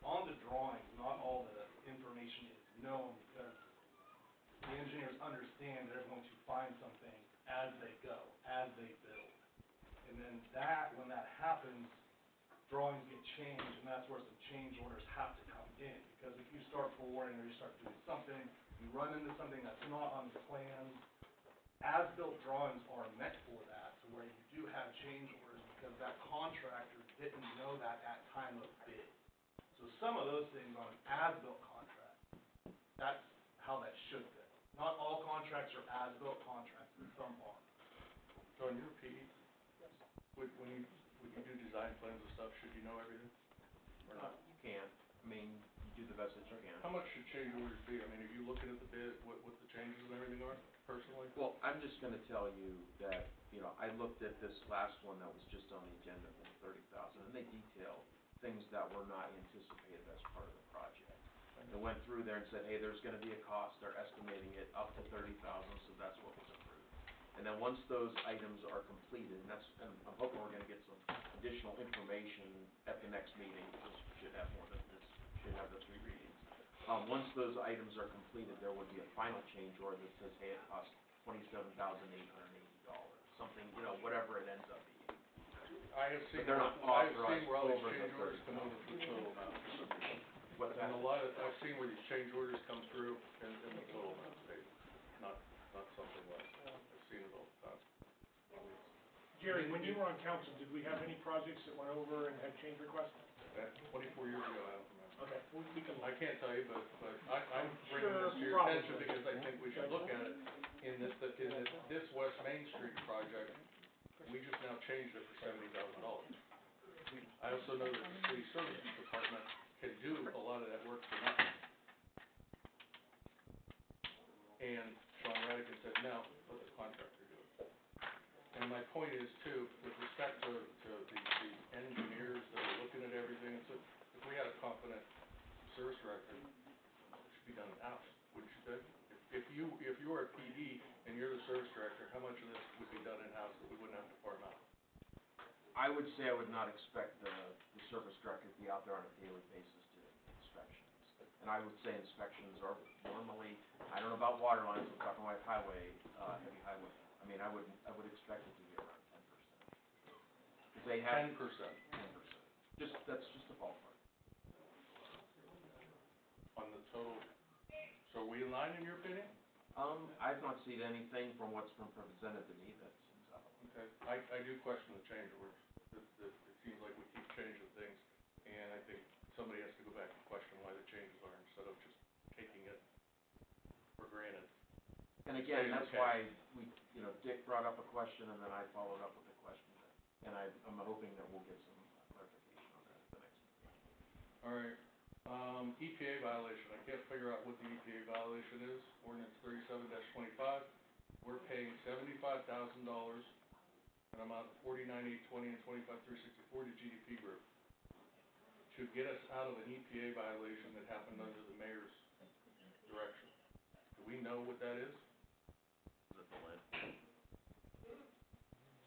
on the drawings, not all the information is known because the engineers understand they're going to find something as they go, as they build. And then when that happens, drawings get changed, and that's where some change orders have to come in. Because if you start forwarding or you start doing something, you run into something that's not on the plans. As-built drawings are meant for that, to where you do have change orders because that contractor didn't know that at time of bid. So some of those things on an as-built contract, that's how that should be. Not all contracts are as-built contracts, and some are. So in your PE, when you do design plans and stuff, should you know everything? Or not? You can, I mean, you do the best that you can. How much should change orders be? I mean, are you looking at the bid, what the changes and everything are, personally? Well, I'm just gonna tell you that, I looked at this last one that was just on the agenda for $30,000, and they detailed things that were not anticipated as part of the project. They went through there and said, hey, there's gonna be a cost, they're estimating it up to $30,000, so that's what was approved. And then once those items are completed, and I'm hoping we're gonna get some additional information at the next meeting, which should have more than this, should have the 3 readings. Once those items are completed, there would be a final change order that says, hey, it costs $27,880, something, whatever it ends up being. I have seen, But they're not where all authorized these over change the orders come over for the total amount. What's that? And I've seen where these change orders come through and the total amount stays, not something less. I've seen it all the time. Jerry, when you were on council, did we have any projects that went over and had change requests? 24 years ago, I don't remember. Okay, we can. I can't tell you, but I'm bringing this to your attention because I think we should look at it. In this West Main Street project, we just now changed it for $70,000. I also know that the city services department can do a lot of that work for nothing. And Sean Radigan said, no, let the contractor do it. And my point is too, with respect to the engineers that are looking at everything, so if we had a competent service director, it should be done in-house, wouldn't you think? If you're a PD and you're the service director, how much of this would be done in-house that we wouldn't have to farm out? I would say I would not expect the service director to be out there on a daily basis doing inspections. And I would say inspections are normally, I don't know about water lines, I'm talking like highway, heavy highway. I mean, I would expect it to be around 10%. Cause they have. 10%. 10%. That's just a ballpark. On the total, so are we in line in your opinion? I've not seen anything from what's been presented to me that seems out of line. Okay, I do question the change orders. It seems like we keep changing things, and I think somebody has to go back and question why the changes are instead of just taking it for granted. And again, that's why we, Dick brought up a question, and then I followed up with a question, and I'm hoping that we'll get some clarification on that at the next meeting. All right, EPA violation, I can't figure out what the EPA violation is, ordinance 37-25, we're paying $75,000 an amount of 49,820 and 25,364 to GDP Group to get us out of an EPA violation that happened under the mayor's direction. Do we know what that is? Is it the lead?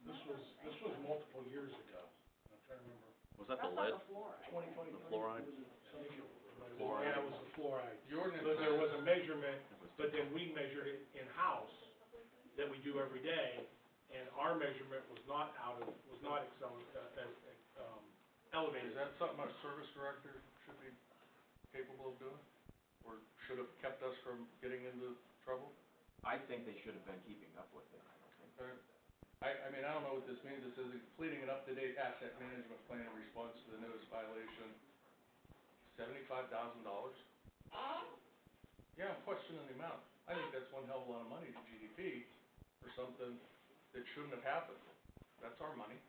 This was multiple years ago. I'm trying to remember. Was that the lead? The fluoride? Fluoride. Yeah, it was the fluoride. The ordinance. But there was a measurement, but then we measured it in-house that we do every day, and our measurement was not elevated. Is that something our service director should be capable of doing? Or should have kept us from getting into trouble? I think they should have been keeping up with it, I don't think. Okay. I mean, I don't know what this means. It says completing an up-to-date asset management plan in response to the notice violation, $75,000? Yeah, I'm questioning the amount. I think that's one hell of a lot of money to GDP for something that shouldn't have happened. That's our money.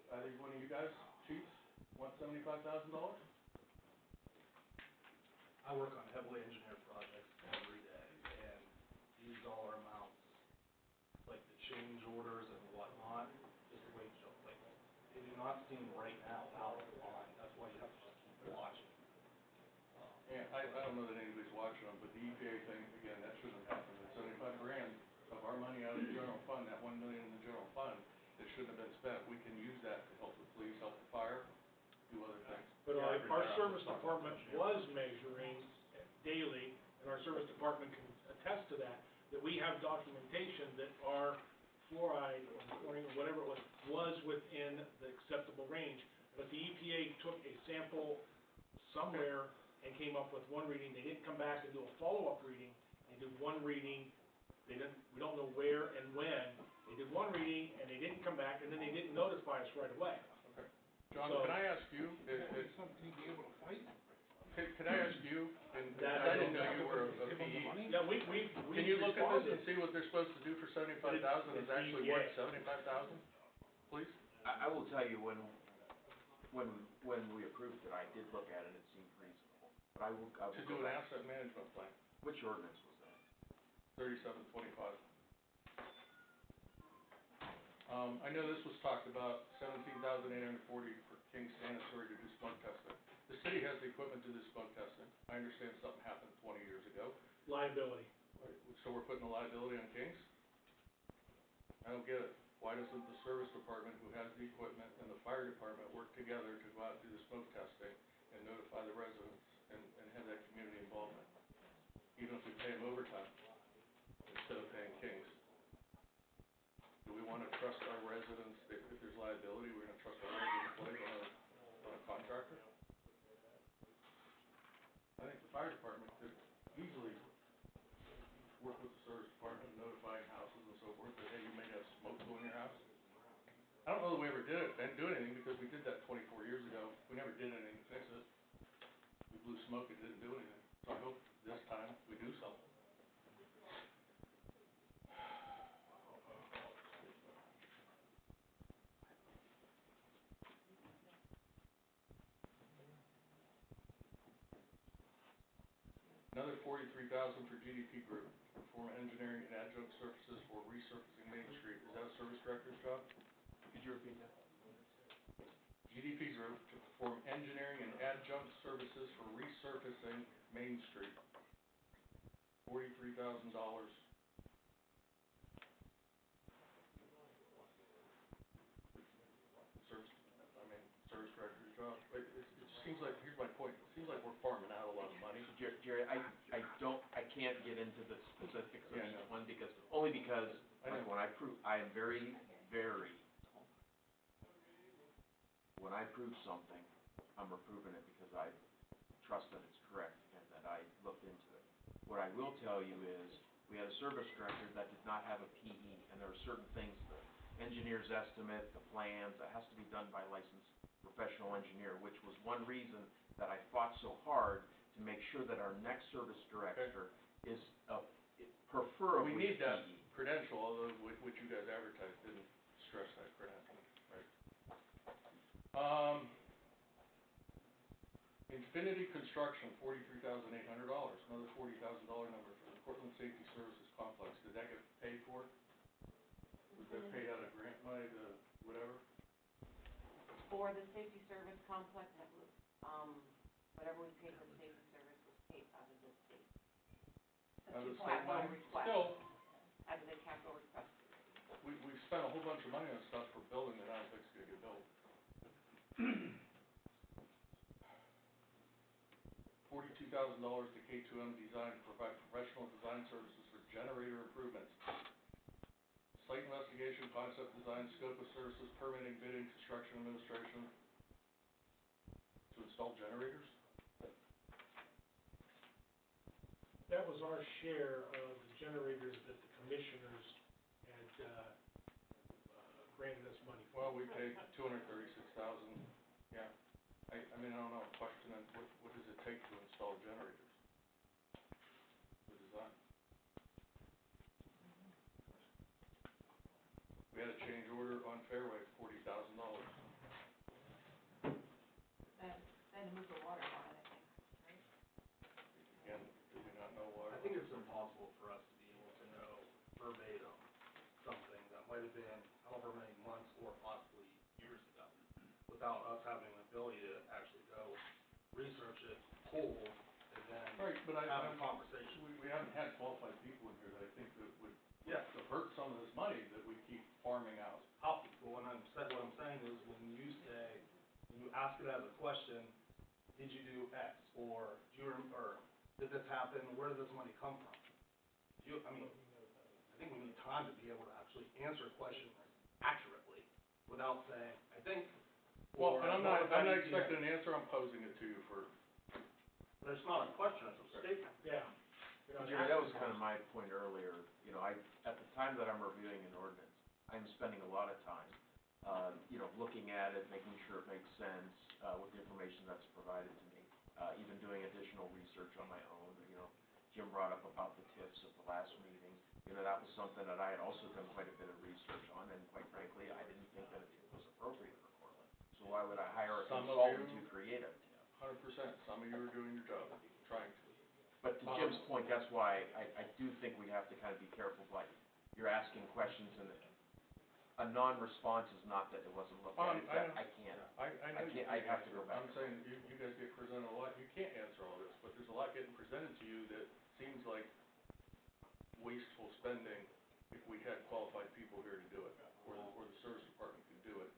Either one of you guys, chiefs, want $75,000? I work on heavily engineered projects every day, and these dollar amounts, like the change orders and whatnot, just the way Joe, like, they do not seem right now out of line. That's why you have to just keep watching. Yeah, I don't know that anybody's watching them, but the EPA thing, again, that shouldn't have happened. It's $75,000 of our money out of the general fund, that $1 million in the general fund, that shouldn't have been spent. We can use that to help the police, help the fire, do other things. But our service department was measuring daily, and our service department can attest to that we have documentation that our fluoride or chlorine or whatever it was within the acceptable range. But the EPA took a sample somewhere and came up with one reading. They didn't come back and do a follow-up reading. They did one reading. We don't know where and when. They did one reading and they didn't come back, and then they didn't notify us right away. Okay. John, can I ask you, is something to be able to fight? Can I ask you, and I didn't know you were a PE. Yeah, we Can you look at this and see what they're supposed to do for $75,000 is actually worth $75,000, please? I will tell you, when we approved it, I did look at it, it seemed reasonable. But I will To do an asset management plan. Which ordinance was that? 3725. I know this was talked about, $17,840 for King Sanitary to do smoke testing. The city has the equipment to do smoke testing. I understand something happened 20 years ago. Liability. So we're putting a liability on Kings? I don't get it. Why doesn't the service department, who has the equipment, and the fire department work together to go out and do the smoke testing and notify the residents and have that community involvement? Even if we pay them overtime instead of paying Kings. Do we want to trust our residents, if there's liability, we're going to trust our residents like on a contractor? I think the fire department could easily work with the service department, notifying houses and so forth, that, hey, you may have smoke go in your house. I don't know that we ever did it, didn't do anything, because we did that 24 years ago. We never did anything to fix it. We blew smoke and didn't do anything. So I hope this time we do something. Another $43,000 for GDP Group to perform engineering and adjunct services for resurfacing Main Street. Is that a service director's job? Could you repeat that? GDP Group to perform engineering and adjunct services for resurfacing Main Street. $43,000. Service director's job. It seems like, here's my point, it seems like we're farming out a lot of money. Jerry, I can't get into the specifics of Yeah, each one only because, like, when I am very, very, when I prove something, I'm approving it because I trust that it's correct and that I looked into it. What I will tell you is, we had a service director that did not have a PE, and there are certain things, the engineer's estimate, the plans, that has to be done by licensed professional engineer, which was one reason that I fought so hard to make sure that our next service director is preferably We need that PE. credential, although what you guys advertised didn't stress that credential, right? Infinity Construction, $43,800, another $40,000 number for the Portland Safety Services Complex, did that get paid for? Was that paid out of grant money to whatever? For the safety service complex, that was, whatever we paid for the safety service was paid out of the state. Out of the state Capital money? request. Still, Out of the capital request. we've spent a whole bunch of money on stuff for building that I don't think's gonna get built. $42,000 to K2M Design to provide professional design services for generator improvements. Site investigation, concept design, scope of services, permitting, bidding, construction administration. To install generators? That was our share of the generators that the commissioners had, granted us money for. Well, we paid $236,000, yeah. I mean, I don't know, question on what does it take to install generators? The design. We had a change order on Fairway, $40,000. Then to move the water line, I think, right? Again, do we not know why? I think it's impossible for us to be able to know verbatim something that might have been however many months or possibly years ago, without us having the ability to actually go research it whole and then Right, but have a conversation. We haven't had qualified people in here that I think that would Yeah. divert some of this money that we keep farming out. Possible, what I'm saying is when you say, when you ask it as a question, did you do X, or do you, or did this happen, where did this money come from? I think we need time to be able to actually answer questions accurately, without saying, I think, Well, or. and I'm not what idea. expecting an answer, I'm posing it to you for. But it's not a question, it's a statement. Yeah. Jerry, that was kind of my point earlier, you know, at the time that I'm reviewing an ordinance, I'm spending a lot of time, looking at it, making sure it makes sense, with the information that's provided to me, even doing additional research on my own, Jim brought up about the TIFs at the last meeting, that was something that I had also done quite a bit of research on, and quite frankly, I didn't think that it was appropriate for Portland. So why would I hire a consultant to create a TIF? 100%, some of you are doing your job, trying to. But to Jim's point, that's why I do think we have to kind of be careful, like, you're asking questions and a non-response is not that it wasn't looked at, it's that I can't. I have to go back. I'm saying, you guys get presented a lot, you can't answer all this, but there's a lot getting presented to you that seems like wasteful spending if we had qualified people here to do it, or the service department could do it.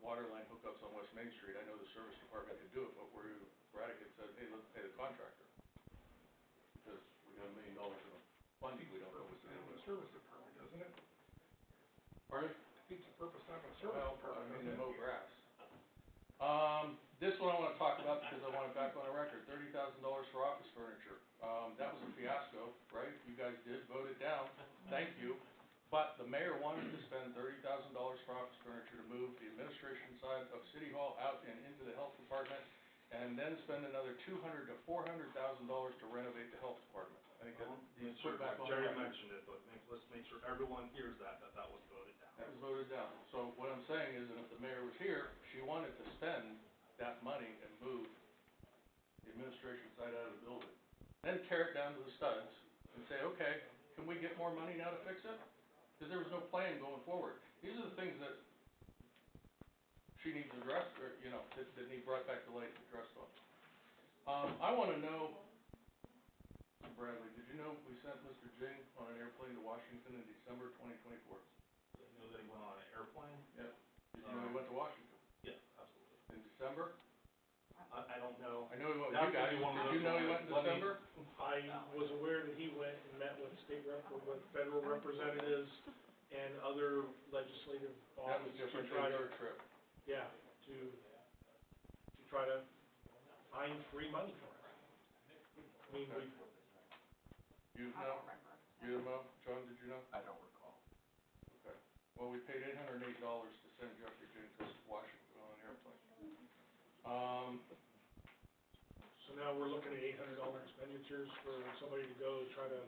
Water line hookups on West Main Street, I know the service department could do it, but where Braddock said, hey, let's pay the contractor. Because we got $1 million in funding, we don't know what to do with. Service department, doesn't it? Pardon? Defeats the purpose of a service department, Well, they mow grass. This one I wanna talk about because I want it back on the record, $30,000 for office furniture. That was a fiasco, right? You guys did vote it down, thank you. But the mayor wanted to spend $30,000 for office furniture to move the administration side of City Hall out and into the health department, and then spend another $200,000 to $400,000 to renovate the health department. I think that needs to put back on the Jerry record. mentioned it, but let's make sure everyone hears that was voted down. That was voted down. So what I'm saying is that if the mayor was here, she wanted to spend that money and move the administration side out of the building. Then tear it down to the studs and say, okay, can we get more money now to fix it? Because there was no plan going forward. These are the things that she needs addressed, or, that need brought back to light and addressed on. I wanna know, Bradley, did you know we sent Mr. Jing on an airplane to Washington in December 2024? Did you know that he went on an airplane? Yeah. Did you know he went to Washington? Yeah, absolutely. In December? I don't know. I know he went with That's you guys. gonna be one of Did you those know he ones. went in December? I was aware that he went and met with with federal representatives and other legislative That was offices different to try than to, your trip. yeah, to try to find free money for us. I mean, we, You know? You know? John, did you know? I don't recall. Okay. Well, we paid $808 to send Jeffrey Jing to Washington on an airplane. so now we're looking at $800 expenditures for somebody to go try to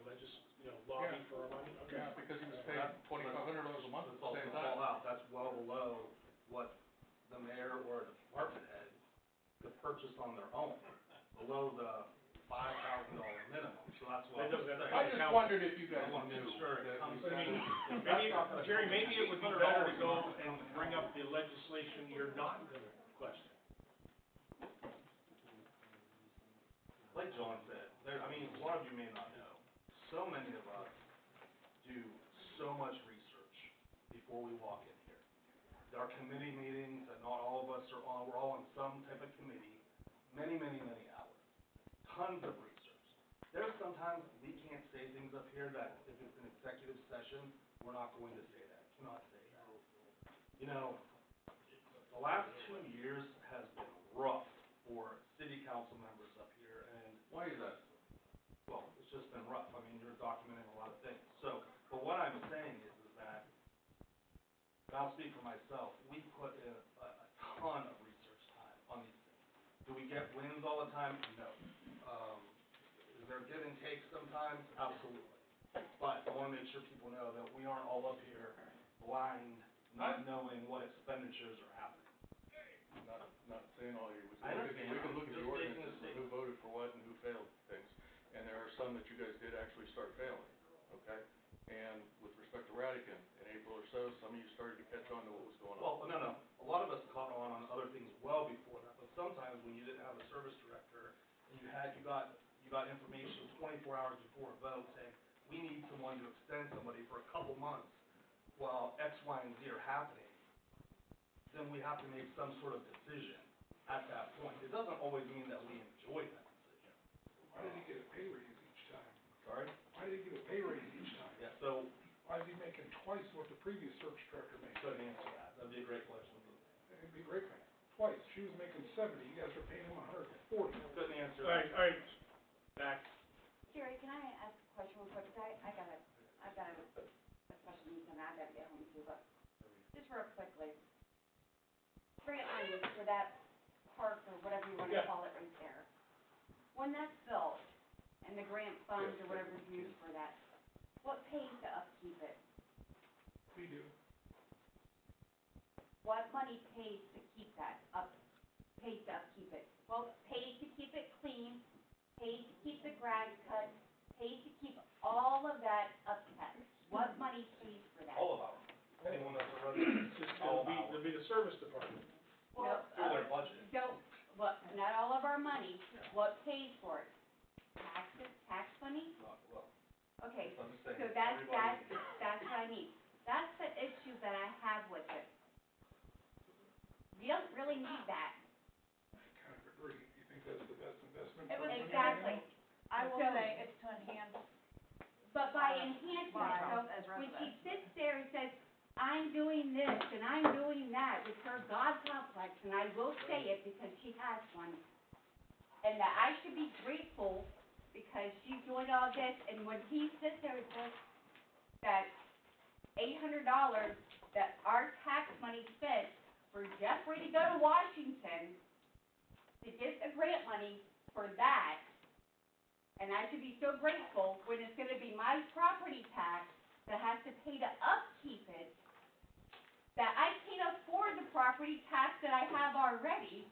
lobby for our money? Okay. Yeah, because he was paying $2,500 a month at the same time. That's well below what the mayor or the department head could purchase on their own, below the $5,000 minimum, so that's why. That doesn't have to maybe, Jerry, maybe it would be better to go and bring up the legislation you're not gonna question. Like John said, I mean, a lot of you may not know, so many of us do so much research before we walk in here. Our committee meetings, and not all of us are on, we're all on some type of committee, many hours, tons of research. There's sometimes we can't say things up here that if it's an executive session, we're not going to say that, cannot say that. You know, the last 2 years has been rough for city council members up here, and Why is that? well, it's just been rough. I mean, you're documenting a lot of things. So, but what I'm saying is that, and I'll speak for myself, we put in a ton of research time on these things. Do we get wins all the time? No. Is there give and take sometimes? Absolutely. But I wanna make sure people know that we aren't all up here blind, not knowing what expenditures are happening. Not saying all you, I understand. we can look at the Just making a ordinances, and statement. who voted for what and who failed things. And there are some that you guys did actually start failing, okay? And with respect to Radican, in April or so, some of you started to catch on to what was going on. Well, no. A lot of us caught on other things well before that, but sometimes when you didn't have a service director, and you got information 24 hours before a vote saying, we need someone to extend somebody for a couple months while X, Y, and Z are happening, then we have to make some sort of decision at that point. It doesn't always mean that we enjoy that decision. Why did he get a pay raise each time? Sorry? Why did he get a pay raise each time? Yeah, so, Why is he making twice what the previous service director made? couldn't answer that. That'd be a great question. It'd be great, twice. She was making 70, you guys are paying him 140. Couldn't answer All that. right, back. Jerry, can I ask a question real quick? 'Cause I've got a special needs and I gotta get home too, but just real quickly. Grant money for that park or whatever you wanna Yeah. call it right there. When that's built and the grant funds or whatever's used for that, what pays to upkeep it? We do. What money pays to keep that up, pays to upkeep it? Well, pays to keep it clean, pays to keep the grass cut, pays to keep all of that upkept. What money pays for that? All of ours. Anyone that's a resident, It'll be the service department. Well, through their budget. don't, what, not all of our money, what pays for it? Taxes, tax money? Well, Okay, I'm just saying, so that's everybody. what I mean. That's the issue that I have with it. We don't really need that. I kind of agree. You think that's the best investment? It for was money right Exactly. now? I will So- say it's to enhance But by Our enhancement, lives so as when she residents. sits there and says, I'm doing this and I'm doing that with her God complex, and I will say it because she has one, and that I should be grateful because she's doing all this, and when he sits there and says that $800 that our tax money spent for Jeffrey to go to Washington to get the grant money for that, and I should be so grateful when it's gonna be my property tax that has to pay to upkeep it, that I can't afford the property tax that I have already,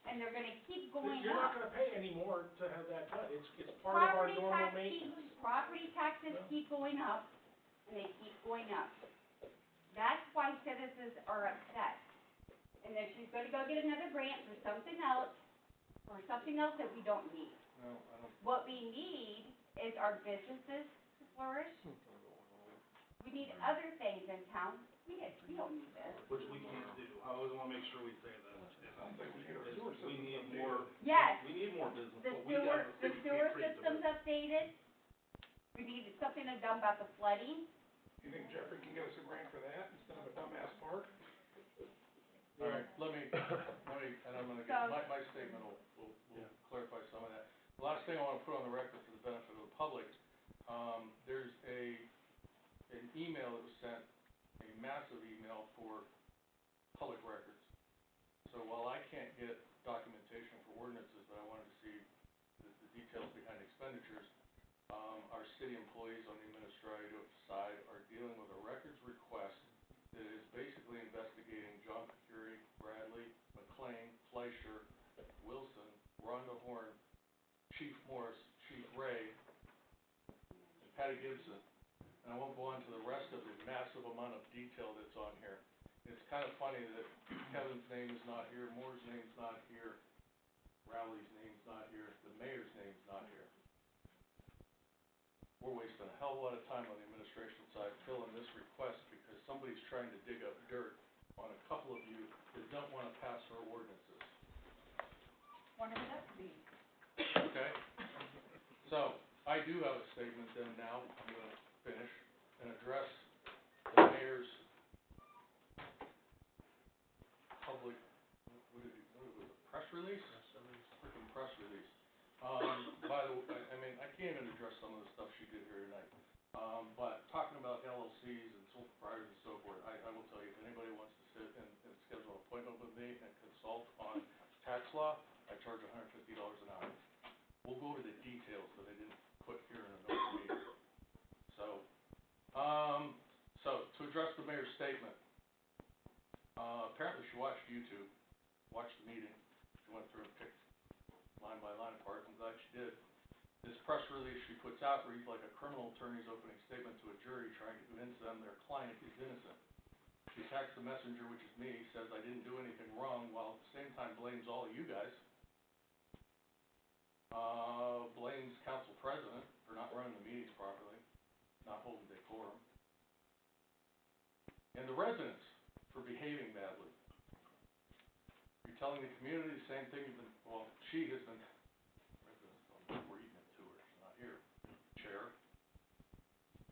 and they're gonna keep going You're not up. gonna pay any more to have that done. It's part of our normal maintenance. Property taxes keep going up, and they keep going up. That's why citizens are upset. And that she's gonna go get another grant for something else that we don't need. No, I don't. What we need is our businesses to flourish. We need other things in town. We don't need this. Which we can't do. I always wanna make sure we say that. Sounds like we need our Is sewer we system need updated. more, Yes, we need more business, the but we as a city sewer can't create the system's business. updated. We need something done about the flooding. You think Jeffrey can get us a grant for that instead of a dumbass park? All right, let me, and I'm gonna So- get, my statement will clarify some of that. The last thing I wanna put on the record for the benefit of the public, there's an email that was sent, a massive email for public records. So while I can't get documentation for ordinances, but I wanted to see the details behind expenditures, our city employees on the administrative side are dealing with a records request that is basically investigating John Procuri, Bradley, McLean, Fleischer, Wilson, Rhonda Horn, Chief Morris, Chief Ray, and Patty Gibson. And I won't go on to the rest of detail that's on here. It's kind of funny that Kevin's name is not here, Moore's name's not here, Rowley's name's not here, the mayor's name's not here. We're wasting a hell of a lot of time on the administration side filling this request because somebody's trying to dig up dirt on a couple of you that don't wanna pass our ordinances, Wonder who that could be. okay? So, I do have a statement then now, I'm gonna finish and address the mayor's public, what was it, press release? Freaking press release. By the way, I mean, I can't even address some of the stuff she did here tonight. But talking about LLCs and sole proprietors and so forth, I will tell you, if anybody wants to sit and schedule an appointment with me and consult on tax law, I charge $150 an hour. We'll go over the details that I didn't put here in an open meeting. So to address the mayor's statement, apparently she watched YouTube, watched the meeting, she went through and picked line by line apart, I'm glad she did. This press release she puts out reads like a criminal attorney's opening statement to a jury trying to convince them their client is innocent. She attacks the messenger, which is me, says I didn't do anything wrong, while at the same time blames all of you guys. Blames council president for not running the meetings properly, not holding decorum, and the residents for behaving badly. You're telling the community the same thing you've been, well, she has been, residents, we're eating it to her, she's not here, chair.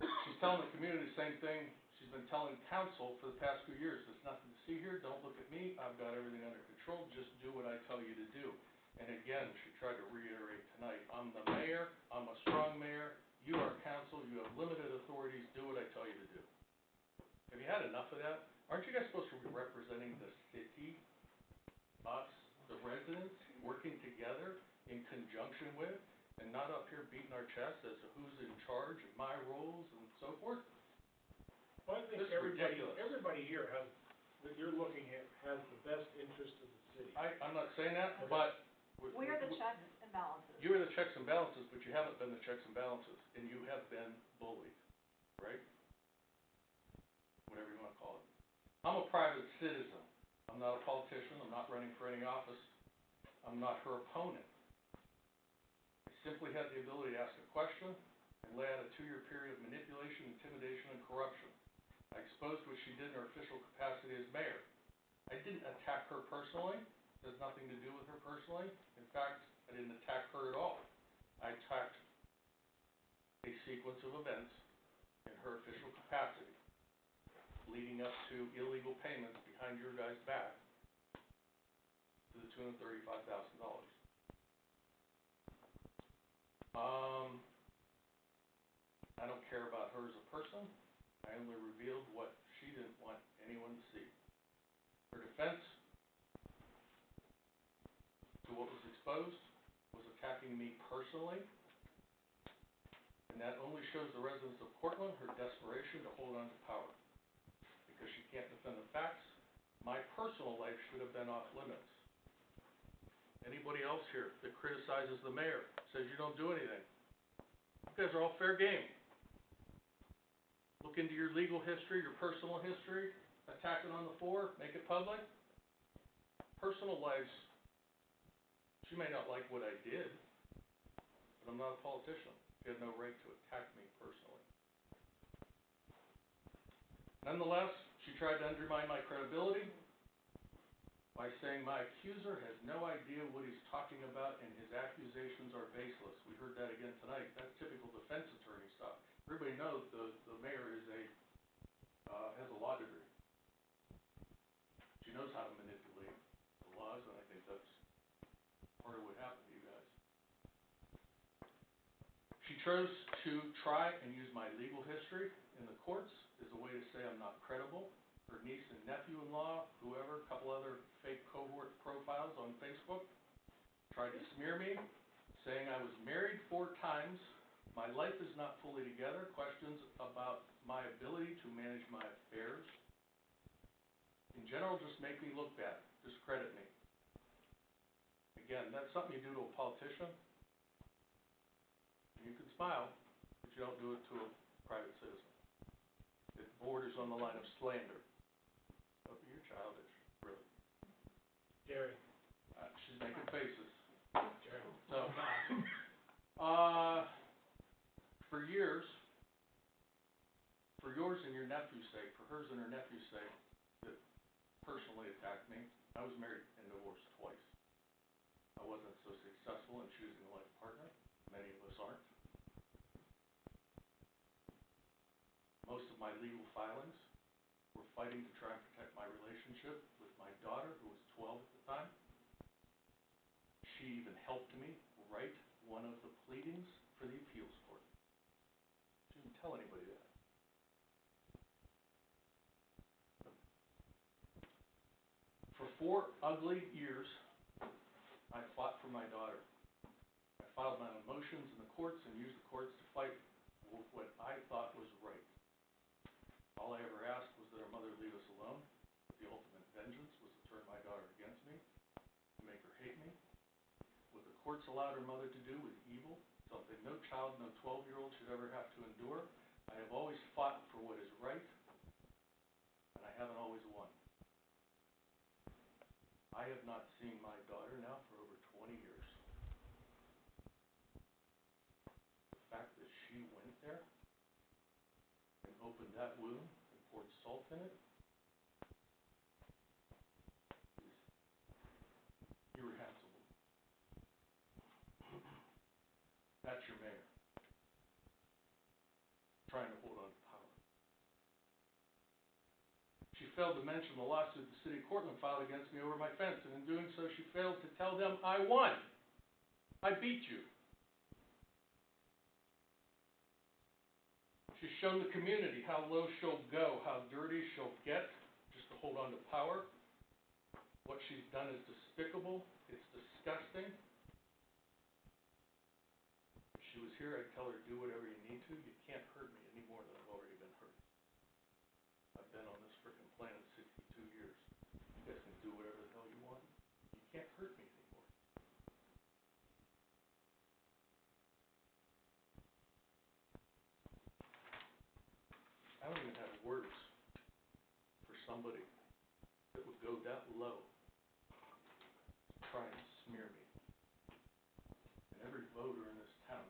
She's telling the community the same thing she's been telling council for the past few years. There's nothing to see here, don't look at me, I've got everything under control, just do what I tell you to do. And again, she tried to reiterate tonight, I'm the mayor, I'm a strong mayor, you are council, you have limited authorities, do what I tell you to do. Have you had enough of that? Aren't you guys supposed to be representing the city, us, the residents, working together in conjunction with, and not up here beating our chests as to who's in charge and my roles and so forth? Well, I think This is ridiculous. everybody here has, that you're looking at, has the best interest of the city. I'm not saying that, but We are the checks and balances. you are the checks and balances, but you haven't been the checks and balances, and you have been bullied, right? Whatever you wanna call it. I'm a private citizen. I'm not a politician, I'm not running for any office. I'm not her opponent. I simply had the ability to ask a question and lay out a 2-year period of manipulation, intimidation, and corruption. I exposed what she did in her official capacity as mayor. I didn't attack her personally. It has nothing to do with her personally. In fact, I didn't attack her at all. I attacked a sequence of events in her official capacity, leading up to illegal payments behind your guys' back to the tune of $35,000. I don't care about her as a person. I only revealed what she didn't want anyone to see. Her defense to what was exposed was attacking me personally, and that only shows the residents of Cortland her desperation to hold on to power. Because she can't defend the facts, my personal life should have been off limits. Anybody else here that criticizes the mayor, says you don't do anything, you guys are all fair game. Look into your legal history, your personal history, attack it on the floor, make it public. Personal lives, she may not like what I did, but I'm not a politician. She had no right to attack me personally. Nonetheless, she tried to undermine my credibility by saying my accuser has no idea what he's talking about and his accusations are baseless. We heard that again tonight. That's typical defense attorney stuff. Everybody knows the mayor is has a law degree. She knows how to manipulate the laws, and I think that's part of what happened to you guys. She chose to try and use my legal history in the courts as a way to say I'm not credible. Her niece and nephew-in-law, whoever, a couple other fake cohort profiles on Facebook, tried to smear me, saying I was married 4 times, my life is not fully together, questions about my ability to manage my affairs. In general, just make me look bad, discredit me. Again, that's something you do to a politician. You can smile, but you don't do it to a private citizen. It borders borders on the line of slander. Oh, you're childish, really. Jerry, She's making faces. Jerry. So, for years, for yours and your nephew's sake, for hers and her nephew's sake, that personally attacked me. I was married and divorced twice. I wasn't so successful in choosing a life partner. Many of us aren't. Most of my legal filings were fighting to try and protect my relationship with my daughter, who was 12 at the time. She even helped me write one of the pleadings for the appeals court. She didn't tell anybody that. For 4 ugly years, I fought for my daughter. I filed my own motions in the courts and used the courts to fight for what I thought was right. All I ever asked was that her mother leave us alone. But the ultimate vengeance was to turn my daughter against me, to make her hate me. What the courts allowed her mother to do was evil, something no child, no 12-year-old should ever have to endure. I have always fought for what is right, and I haven't always won. I have not seen my daughter now for over 20 years. The fact that she went there and opened that wound and poured salt in it is irreprehensible. That's your mayor, trying to hold on to power. She failed to mention the lawsuit the city of Cortland filed against me over my fence, and in doing so, she failed to tell them I won. I beat you. She's shown the community how low she'll go, how dirty she'll get, just to hold on to power. What she's done is despicable. It's disgusting. If she was here, I'd tell her, do whatever you need to. You can't hurt me any more than I've already been hurt. I've been on this frickin' planet 62 years. You guys can do whatever the hell you want. You can't hurt me anymore. I don't even have words for somebody that would go that low to try and smear me. And every voter in this town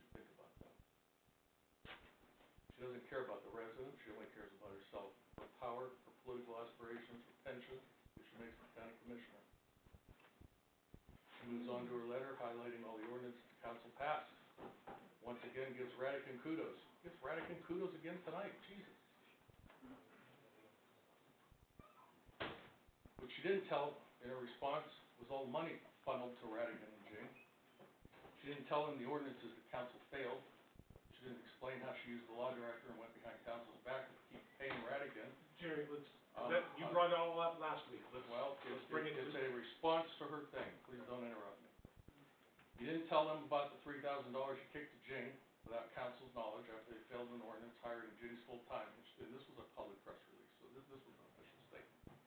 should think about that. She doesn't care about the residents, she only cares about herself. Her power, her political aspirations, her pension, which she makes the county commissioner. She moves on to her letter highlighting all the ordinances the council passed. Once again gives Radican kudos. Gives Radican kudos again tonight, Jesus. What she didn't tell in her response was all money funneled to Radican and Jane. She didn't tell them the ordinances the council failed. She didn't explain how she used the law director and went behind council's back to keep paying Radican. Jerry, you brought it all up last week. Let's bring it. It's a response to her thing. Please don't interrupt me. You didn't tell them about the $3,000 you kicked to Jane without council's knowledge after they failed an ordinance hiring Jane's full-time. And this was a public press release, so this was an official statement.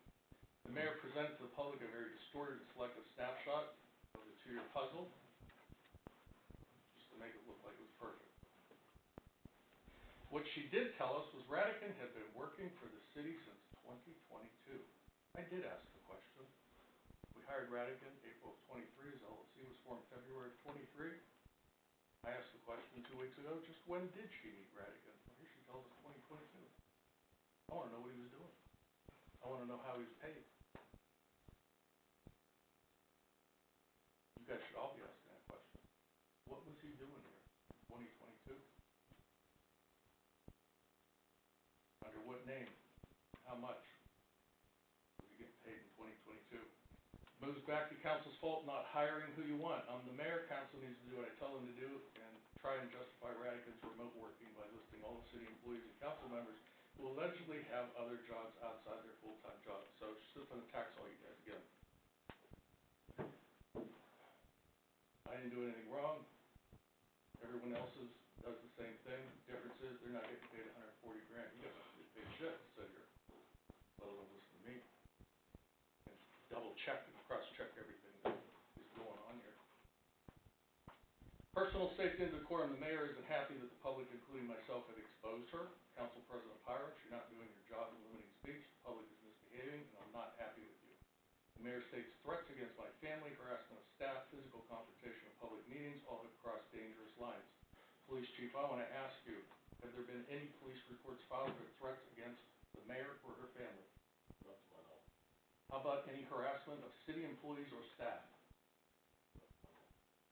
The mayor presented to the public a very distorted and selective snapshot of the 2-year puzzle, just to make it look like it was perfect. What she did tell us was Radican had been working for the city since 2022. I did ask the question. We hired Radican April of 23, his LLC was formed February of 23. I asked the question 2 weeks ago, just when did she meet Radican? Well, here she tells us 2022. I want to know what he was doing. I want to know how he was paid. You guys should all be asking that question. What was he doing here in 2022? Under what name? How much was he getting paid in 2022? Moves back to council's fault not hiring who you want. I'm the mayor, council needs to do what I tell them to do and try and justify Radican's remote working by listing all the city employees and council members who will allegedly have other jobs outside their full-time jobs. So she's just going to tax all you guys again. I didn't do anything wrong. Everyone else does the same thing. The difference is they're not getting paid $140,000. You guys don't get paid shit to sit here, let alone listen to me. And double check and cross-check everything that is going on here. Personal safety and decorum. The mayor isn't happy that the public, including myself, have exposed her. Council President How about any harassment of city employees or staff?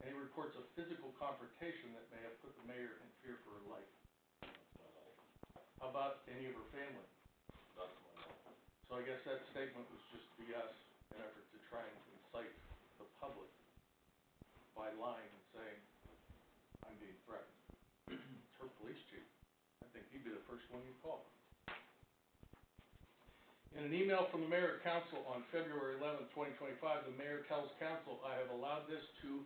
Any reports of physical confrontation that may have put the mayor in fear for her life? How about any of her family? Not to my knowledge. So I guess that statement was just BS, an effort to try and incite the public by lying and saying, I'm being threatened. It's her police chief. I think he'd be the first one you'd call. In an email from the mayor and council on February 11, 2025, the mayor tells council, I have allowed this to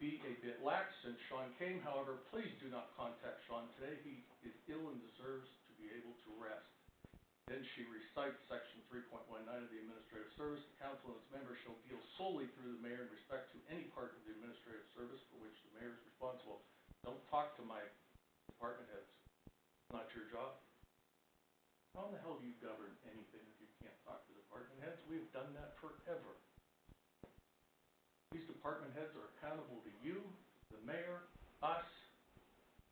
be a bit lax since Sean came. However, please do not contact Sean today. He is ill and deserves to be able to rest. Then she recites section 3.19 of the administrative service. The council and its members shall deal solely through the mayor in respect to any part of the administrative service for which the mayor is responsible. Don't talk to my department heads. It's not your job. How in the hell do you govern anything if you can't talk to department heads? We have done that forever. These department heads are accountable to you, the mayor, us.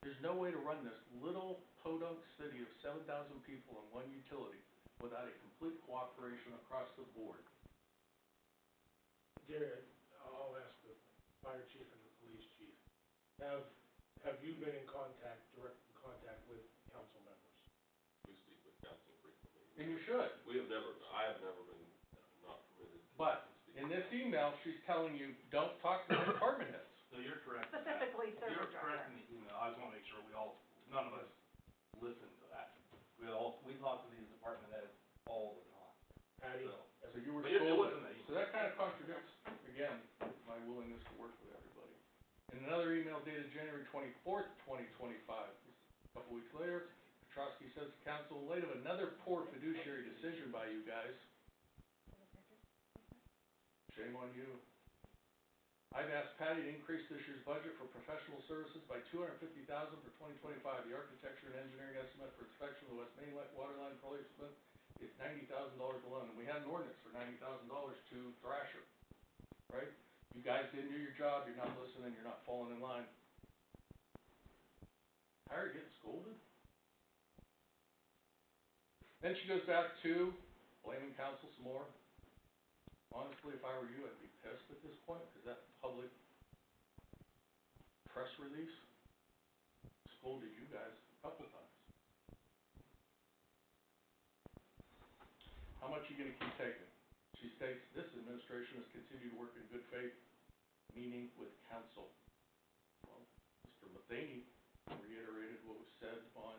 There's no way to run this little podunk city of 7,000 people and one utility without a complete cooperation across the board. Gary, I'll ask the fire chief and the police chief. Have you been in direct contact with council members? We speak with council frequently. And you should. I have never been not permitted to But speak. in this email, she's telling you, don't talk to the department heads. So you're correct. Specifically service You're director. correct in the email. I just wanna make sure none of us listen to that. We talk to these department heads all the time. Patty? So you were But it told, wasn't that so that kind of contradicts, again, my willingness to work with everybody. In another email dated January 24th, 2025, a couple weeks later, Petrosky says to council, in light of another poor fiduciary decision by you guys, shame on you. I've asked Patty to increase this year's budget for professional services by $250,000 for 2025. The architecture and engineering estimate for inspection of the West Main water line replacement is $90,000 alone, and we had an ordinance for $90,000 to Thrasher, right? You guys didn't do your job, you're not listening, you're not falling in line. How are you getting scolded? Then she goes back to blaming council some more. Honestly, if I were you, I'd be pissed at this point, because that public press release scolded you guys a couple times. How much are you gonna keep taking? She states, this administration has continued to work in good faith, meaning with council. Well, Mr. Matheny reiterated what was said on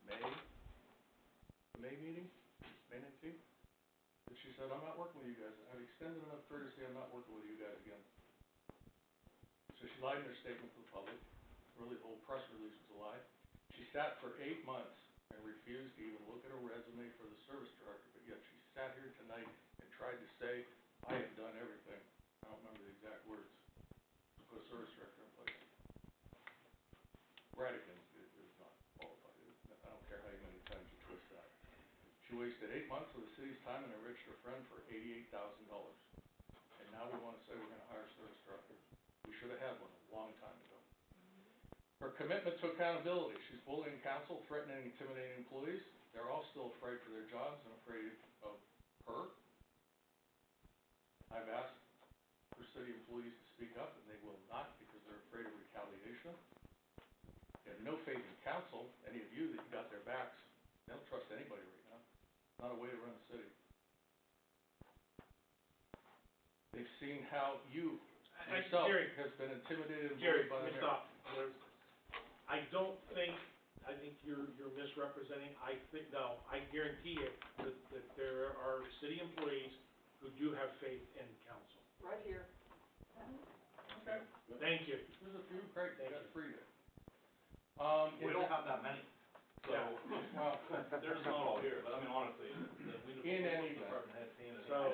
the May meeting, May 19th. And she said, I'm not working with you guys. I've extended enough courtesy, I'm not working with you guys again. So she lied in her statement to the public. Really, the whole press release was a lie. She sat for 8 months and refused to even look at a resume for the service director, but yet she sat here tonight and tried to say, I have done everything. I don't remember the exact words, to put a service director in place. Radigan is not qualified. I don't care how many times you twist that. She wasted 8 months of the city's time and enriched her friend for $88,000. And now we wanna say we're gonna hire a service director. We should have had one a long time ago. Her commitment to accountability. She's bullying council, threatening and intimidating employees. They're all still afraid for their jobs and afraid of her. I've asked for city employees to speak up, and they will not because they're afraid of retaliation. They have no faith in council, any of you that you got their backs. They don't trust anybody right now. Not a way to run a city. They've seen how you yourself has been intimidated and bullied by the mayor. Stop. I think you're misrepresenting. I guarantee you that there are city employees who do have faith in council. Right here. Okay. Thank you. There's a few, great, you got 3 there. We don't have that many, so, Well, they're just not all here, but I mean, honestly, in any event. department head seeing it. So,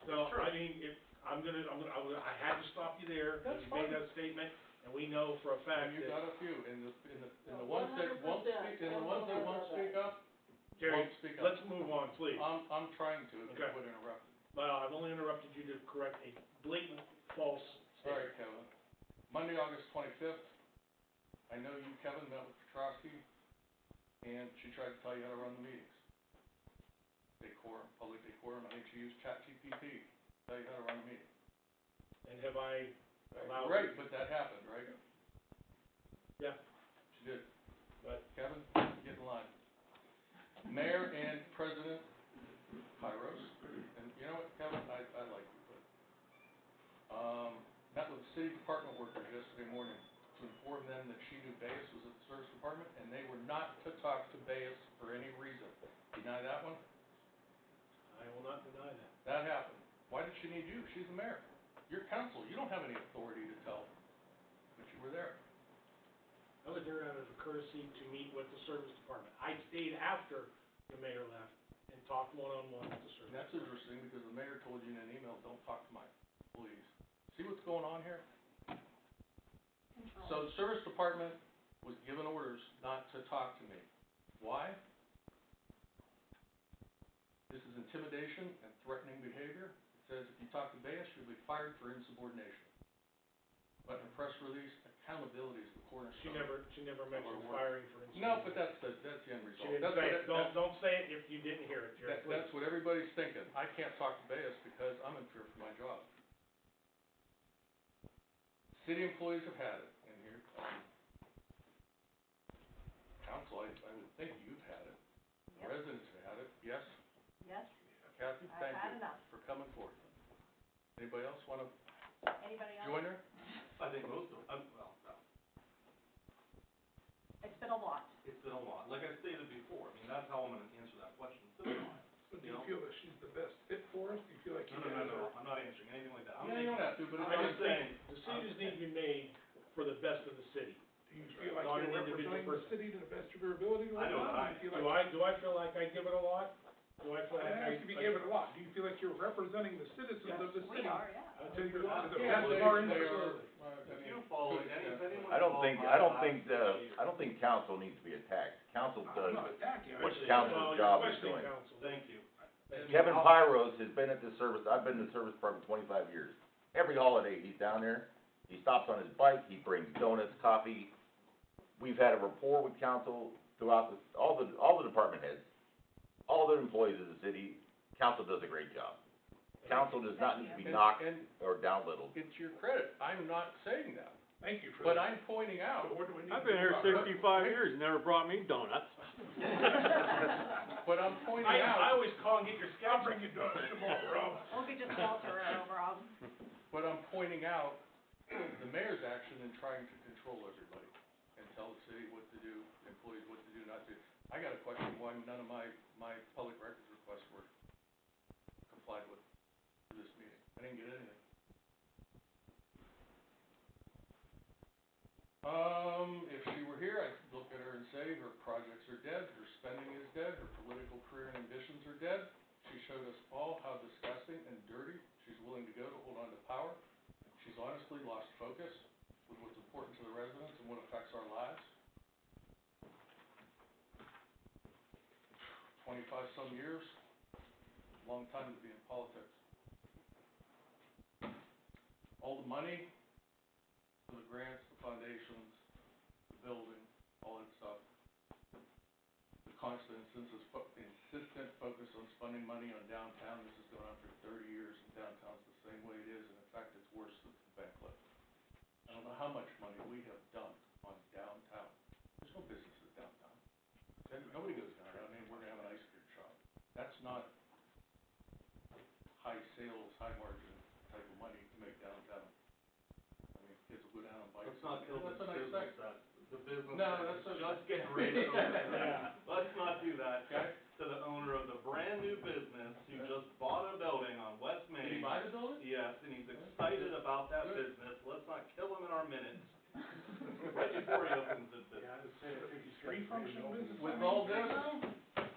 No. So, I mean, if, I had to stop you there. That's You made fine. that statement, and we know for a fact And you that, got a few, and the ones that won't speak, and the ones that won't speak up, Jerry, won't speak up. let's move on, please. I'm trying to, if you Okay. would interrupt. Well, I've only interrupted you to correct a blatant false All right, statement. Kevin. Monday, August 25th, I know you, Kevin, met with Petrosky, and she tried to tell you how to run the meetings. decorum, public decorum, I think she used ChatGPT, tell you how to run a meeting. And have I allowed? Right, but that happened, right? Yeah, She did. but Kevin, get in line. Mayor and President Kairos, and you know what, Kevin, I like you, but, met with city department workers yesterday morning to inform them that she knew Bayes was at the service department, and they were not to talk to Bayes for any reason. Deny that one? I will not deny that. That happened. Why did she need you? She's the mayor. You're council, you don't have any authority to tell, but you were there. I was there out of courtesy to meet with the service department. I stayed after the mayor left and talked one-on-one with the service. And that's interesting, because the mayor told you in an email, don't talk to my employees. See what's going on here? So the service department was given orders not to talk to me. Why? This is intimidation and threatening behavior. It says if you talk to Bayes, you'll be fired for insubordination. But in a press release, accountability is the cornerstone. She never mentioned firing for instance. No, but that's the end result. She didn't That's say what it. Don't say it if you didn't hear it, Jerry, please. That's what everybody's thinking. I can't talk to Bayes because I'm in fear for my job. City employees have had it in here. Council, I would think you've had it. Yep. Residents have had it, yes? Yes, Kathy, I've thank had you enough. for coming forward. Anybody else wanna Anybody else? join her? I think most of them, well, no. It's been a lot. It's been a lot. Like I stated before, I mean, that's how I'm gonna answer that question. It's been a lot. So do you feel that she's the best fit for us? Do you feel like you guys are? I'm not answering anything like that. Yeah, you don't have to, but I'm just saying. Decisions need to be made for the best of the city. Do you feel like Not you're an individual representing the person. city to the best of your ability right I know now? that Do you feel like? Do I feel like I give it a lot? Do I feel like I asked if you gave it a lot. Do you feel like you're representing the citizens of the city? We are, yeah. To the best of Yeah, our they interests? are, if you follow, if anyone. I don't think council needs to be attacked. Council does I'm not attacking. what I'm just- council's job is doing. Thank you. Kevin Pyros has been at this service, I've been in the service department 25 years. Every holiday, he's down there, he stops on his bike, he brings donuts, coffee. We've had a rapport with council throughout all the department heads, all the employees of the city. Council does a great job. Council does not need to be knocked or downlittled. It's your credit, I'm not saying that, Thank you for but that. I'm pointing out. So what do we need I've to been do here about it? 65 years, never brought me donuts. But I'm pointing I out, always call and get your I'll schedule. bring you donuts tomorrow, Rob. We'll get your filter out, Rob. but I'm pointing out the mayor's action in trying to control everybody and tell the city what to do, employees what to do, not to. I got a question why none of my public records requests were complied with for this meeting. I didn't get anything. If she were here, I'd look at her and say her projects are dead, her spending is dead, her political career and ambitions are dead. She showed us all how disgusting and dirty she's willing to go to hold on to power. She's honestly lost focus with what's important to the residents and what affects our lives. 25-some years, long time to be in politics. All the money for the grants, the foundations, the building, all that stuff. The constant insistent focus on spending money on downtown. This has gone on for 30 years, and downtown's the same way it is, and in fact, it's worse since the bank left. I don't know how much money we have dumped on downtown. There's no businesses downtown. Nobody goes downtown, I mean, we're gonna have an ice cream shop. That's not high sales, high margin type of money to make downtown. I mean, kids will go down and buy. Let's not kill this That's a nice business thing. that, the business No, that that's is a- just getting ready to open. Yeah. Let's not do that. Okay. To the owner of the brand new business who just bought a building on West Did he Main. buy the building? Yes, and he's excited about that Good. business. Let's not kill him in our minutes. Right before he opens his business. Three functional businesses. With all this,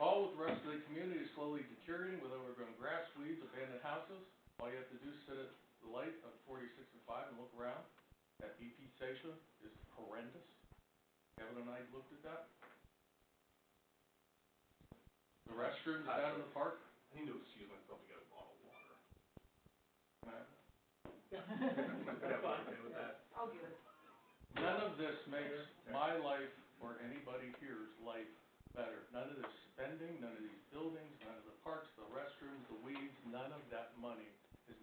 all with the rest of the community is slowly deteriorating with overgrown grass, weeds, abandoned houses. All you have to do is sit at the light on 46 and 5 and look around. That BP station is horrendous. Kevin and I looked at that. The restrooms down in the park. I need to excuse myself to get a bottle of water. I'll do it. None of this makes my life or anybody here's life better. None of this spending, none of these buildings, none of the parks, the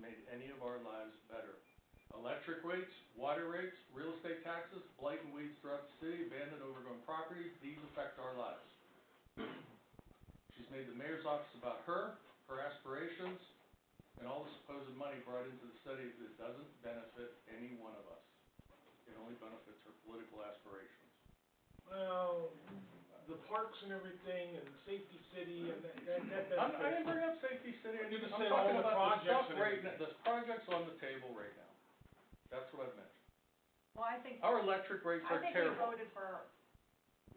made any of our lives better. Electric rates, water rates, real estate taxes, blight and weeds throughout the city, abandoned overgrown properties, these affect our lives. She's made the mayor's office about her aspirations, and all the supposed money brought into the city that doesn't benefit any one of us. It only benefits her political aspirations. Well, the parks and everything, and Safety City, and that I didn't bring up Safety City, I'm gonna I'm say all talking the about the projects stuff and right everything. now, the projects on the table right now. That's what I've mentioned. Well, I think, Our electric rates I are think terrible.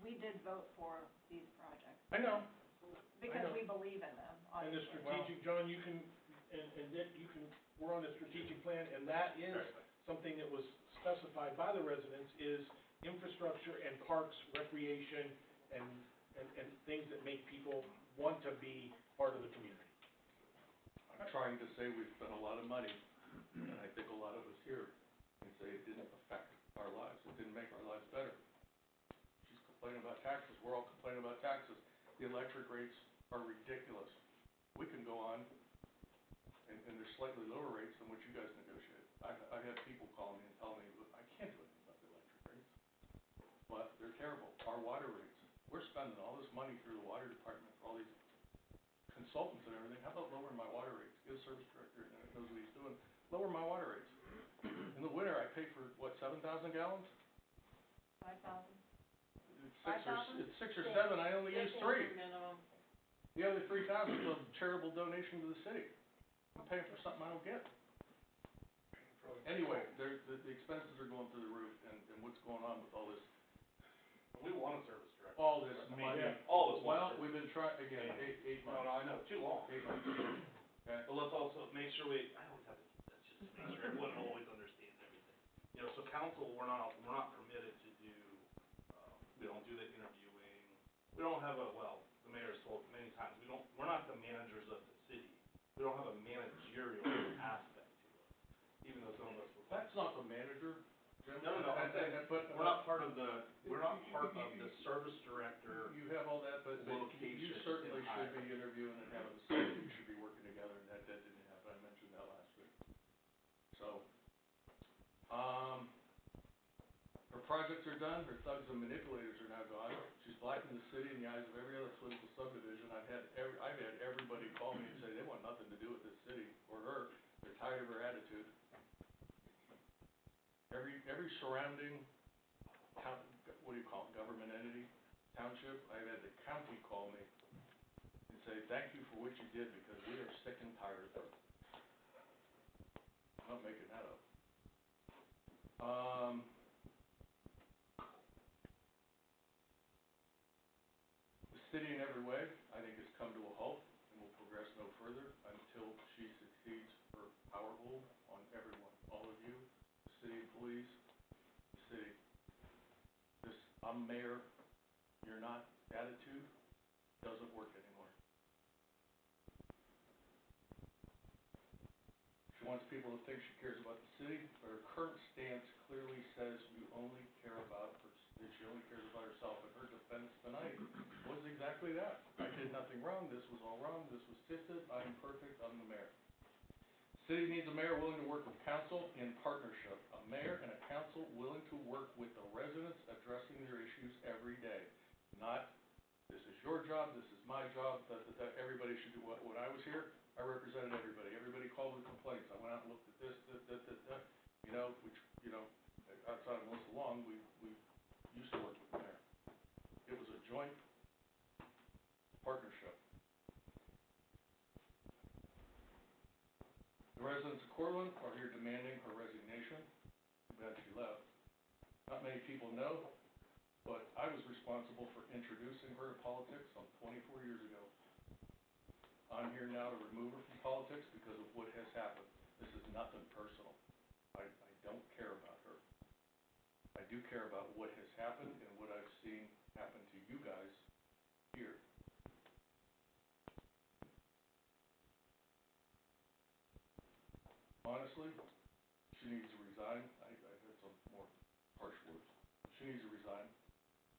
we did vote for these projects. I know. Because know. we believe in them, And the obviously. strategic, John, you can, and Dick, you can, we're on the strategic plan, and that is something that was specified by the residents, is infrastructure and parks, recreation, and things that make people want to be part of the community. I'm trying to say we've spent a lot of money, and I think a lot of us here can say it didn't affect our lives, it didn't make our lives better. She's complaining about taxes, we're all complaining about taxes. The electric rates are ridiculous. We can go on, and there's slightly lower rates than what you guys negotiated. I've had people call me and tell me, "Look, I can't do anything about the electric rates." But they're terrible. Our water rates, we're spending all this money through the water department for all these consultants and everything. How about lowering my water rates? Get a service director that knows what he's doing. Lower my water rates. In the winter, I pay for, what, 7,000 gallons? 5,000. It's six or seven, I only use 3. Minimum. The other 3,000 is a charitable donation to the city. I'm paying for something I don't get. Anyway, the expenses are going through the roof, and what's going on with all this, We want a service director. all this money. All this Well, money. we've been trying, again, eight months. No, I know, too long. 8 months. Okay. But let's also make sure I always have to keep that, just to make sure everyone always understands everything. You know, so council, we're not permitted to do, we don't do the interviewing. We don't have the mayor's told many times, we're not the managers of the city. We don't have a managerial aspect to it, even though some of us would. That's not the manager, Jim. No, I'm saying, but we're not part of the service director. You have all that, but Location you certainly and should be hiring. interviewing and having a say, you should be working together, and that didn't happen, I mentioned that last week. So, her projects are done, her thugs and manipulators are now gone, she's blackened the city in the eyes of every other political subdivision. I've had everybody call me and say they want nothing to do with this city or her, they're tired of her attitude. Every surrounding government entity, township, I've had the county call me and say, thank you for what you did, because we are sick and tired of it. I'm not making that up. The city in every way, I think, has come to a halt and will progress no further until she succeeds her power hold on everyone, all of you, the city employees, the city. This "I'm mayor, you're not" attitude doesn't work anymore. She wants people to think she cares about the city, but her current stance clearly says she only cares about herself, and her defense tonight was exactly that. I did nothing wrong, this was all wrong, this was twisted, I'm perfect, I'm the mayor. City needs a mayor willing to work with council in partnership, a mayor and a council willing to work with the residents addressing their issues every day. Not, this is your job, this is my job, that everybody should do. When I was here, I represented everybody. Everybody called with complaints. I went out and looked at this, outside of Melissa Long, we used to work with the mayor. It was a joint partnership. The residents of Cortland are here demanding her resignation. Too bad she left. Not many people know, but I was responsible for introducing her to politics some 24 years ago. I'm here now to remove her from politics because of what has happened. This is nothing personal. I don't care about her. I do care about what has happened and what I've seen happen to you guys here. Honestly, she needs to resign. I heard some more harsh words. She needs to resign.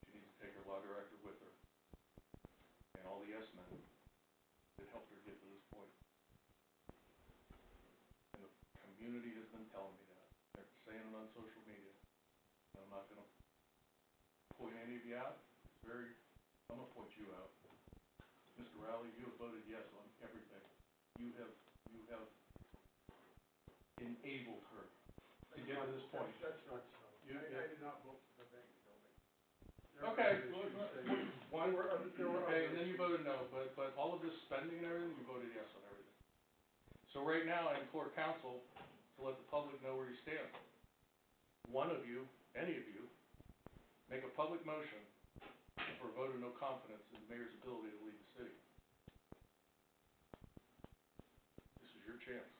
She needs to take her law director with her. And all the yes men that helped her get to this point. And the community has been telling me that. They're saying it on social media. And I'm not gonna point any of you out. I'm gonna point you out. Mr. Rowley, you have voted yes on everything. You have enabled her to get to this point. That's not so. I did not vote for the bank building. Okay, There were okay, and others. then you voted no, but all of this spending and everything, you voted yes on everything. So right now, I implore council to let the public know where you stand. One of you, any of you, make a public motion for a vote of no confidence in the mayor's ability to lead the city. This is your chance.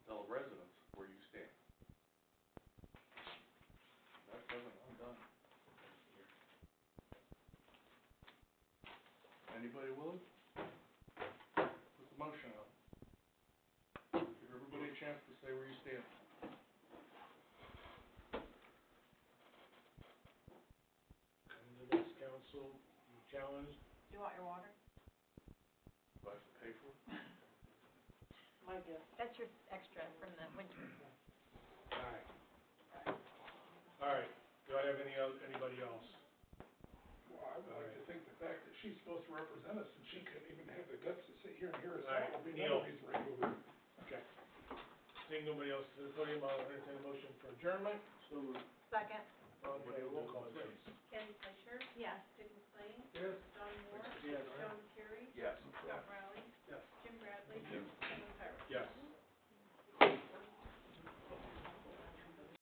Tell the residents where you stand. That doesn't, I'm done. Anybody willing? Put the motion out. Give everybody a chance to say where you stand. And the next council, you challenged, Do you want your water? Do I have to pay for it? My gift. That's your extra from the winter. alright. Alright, do I have anybody else? Well, I would like to think the fact that she's supposed to represent us and she couldn't even have the guts to sit here and hear us All right, out would be Neil. another reason to remove her. Okay. Seeing nobody else to the podium, I'll entertain a motion for adjournment. Second. Okay, roll call please. Kathy Fisher? Yes.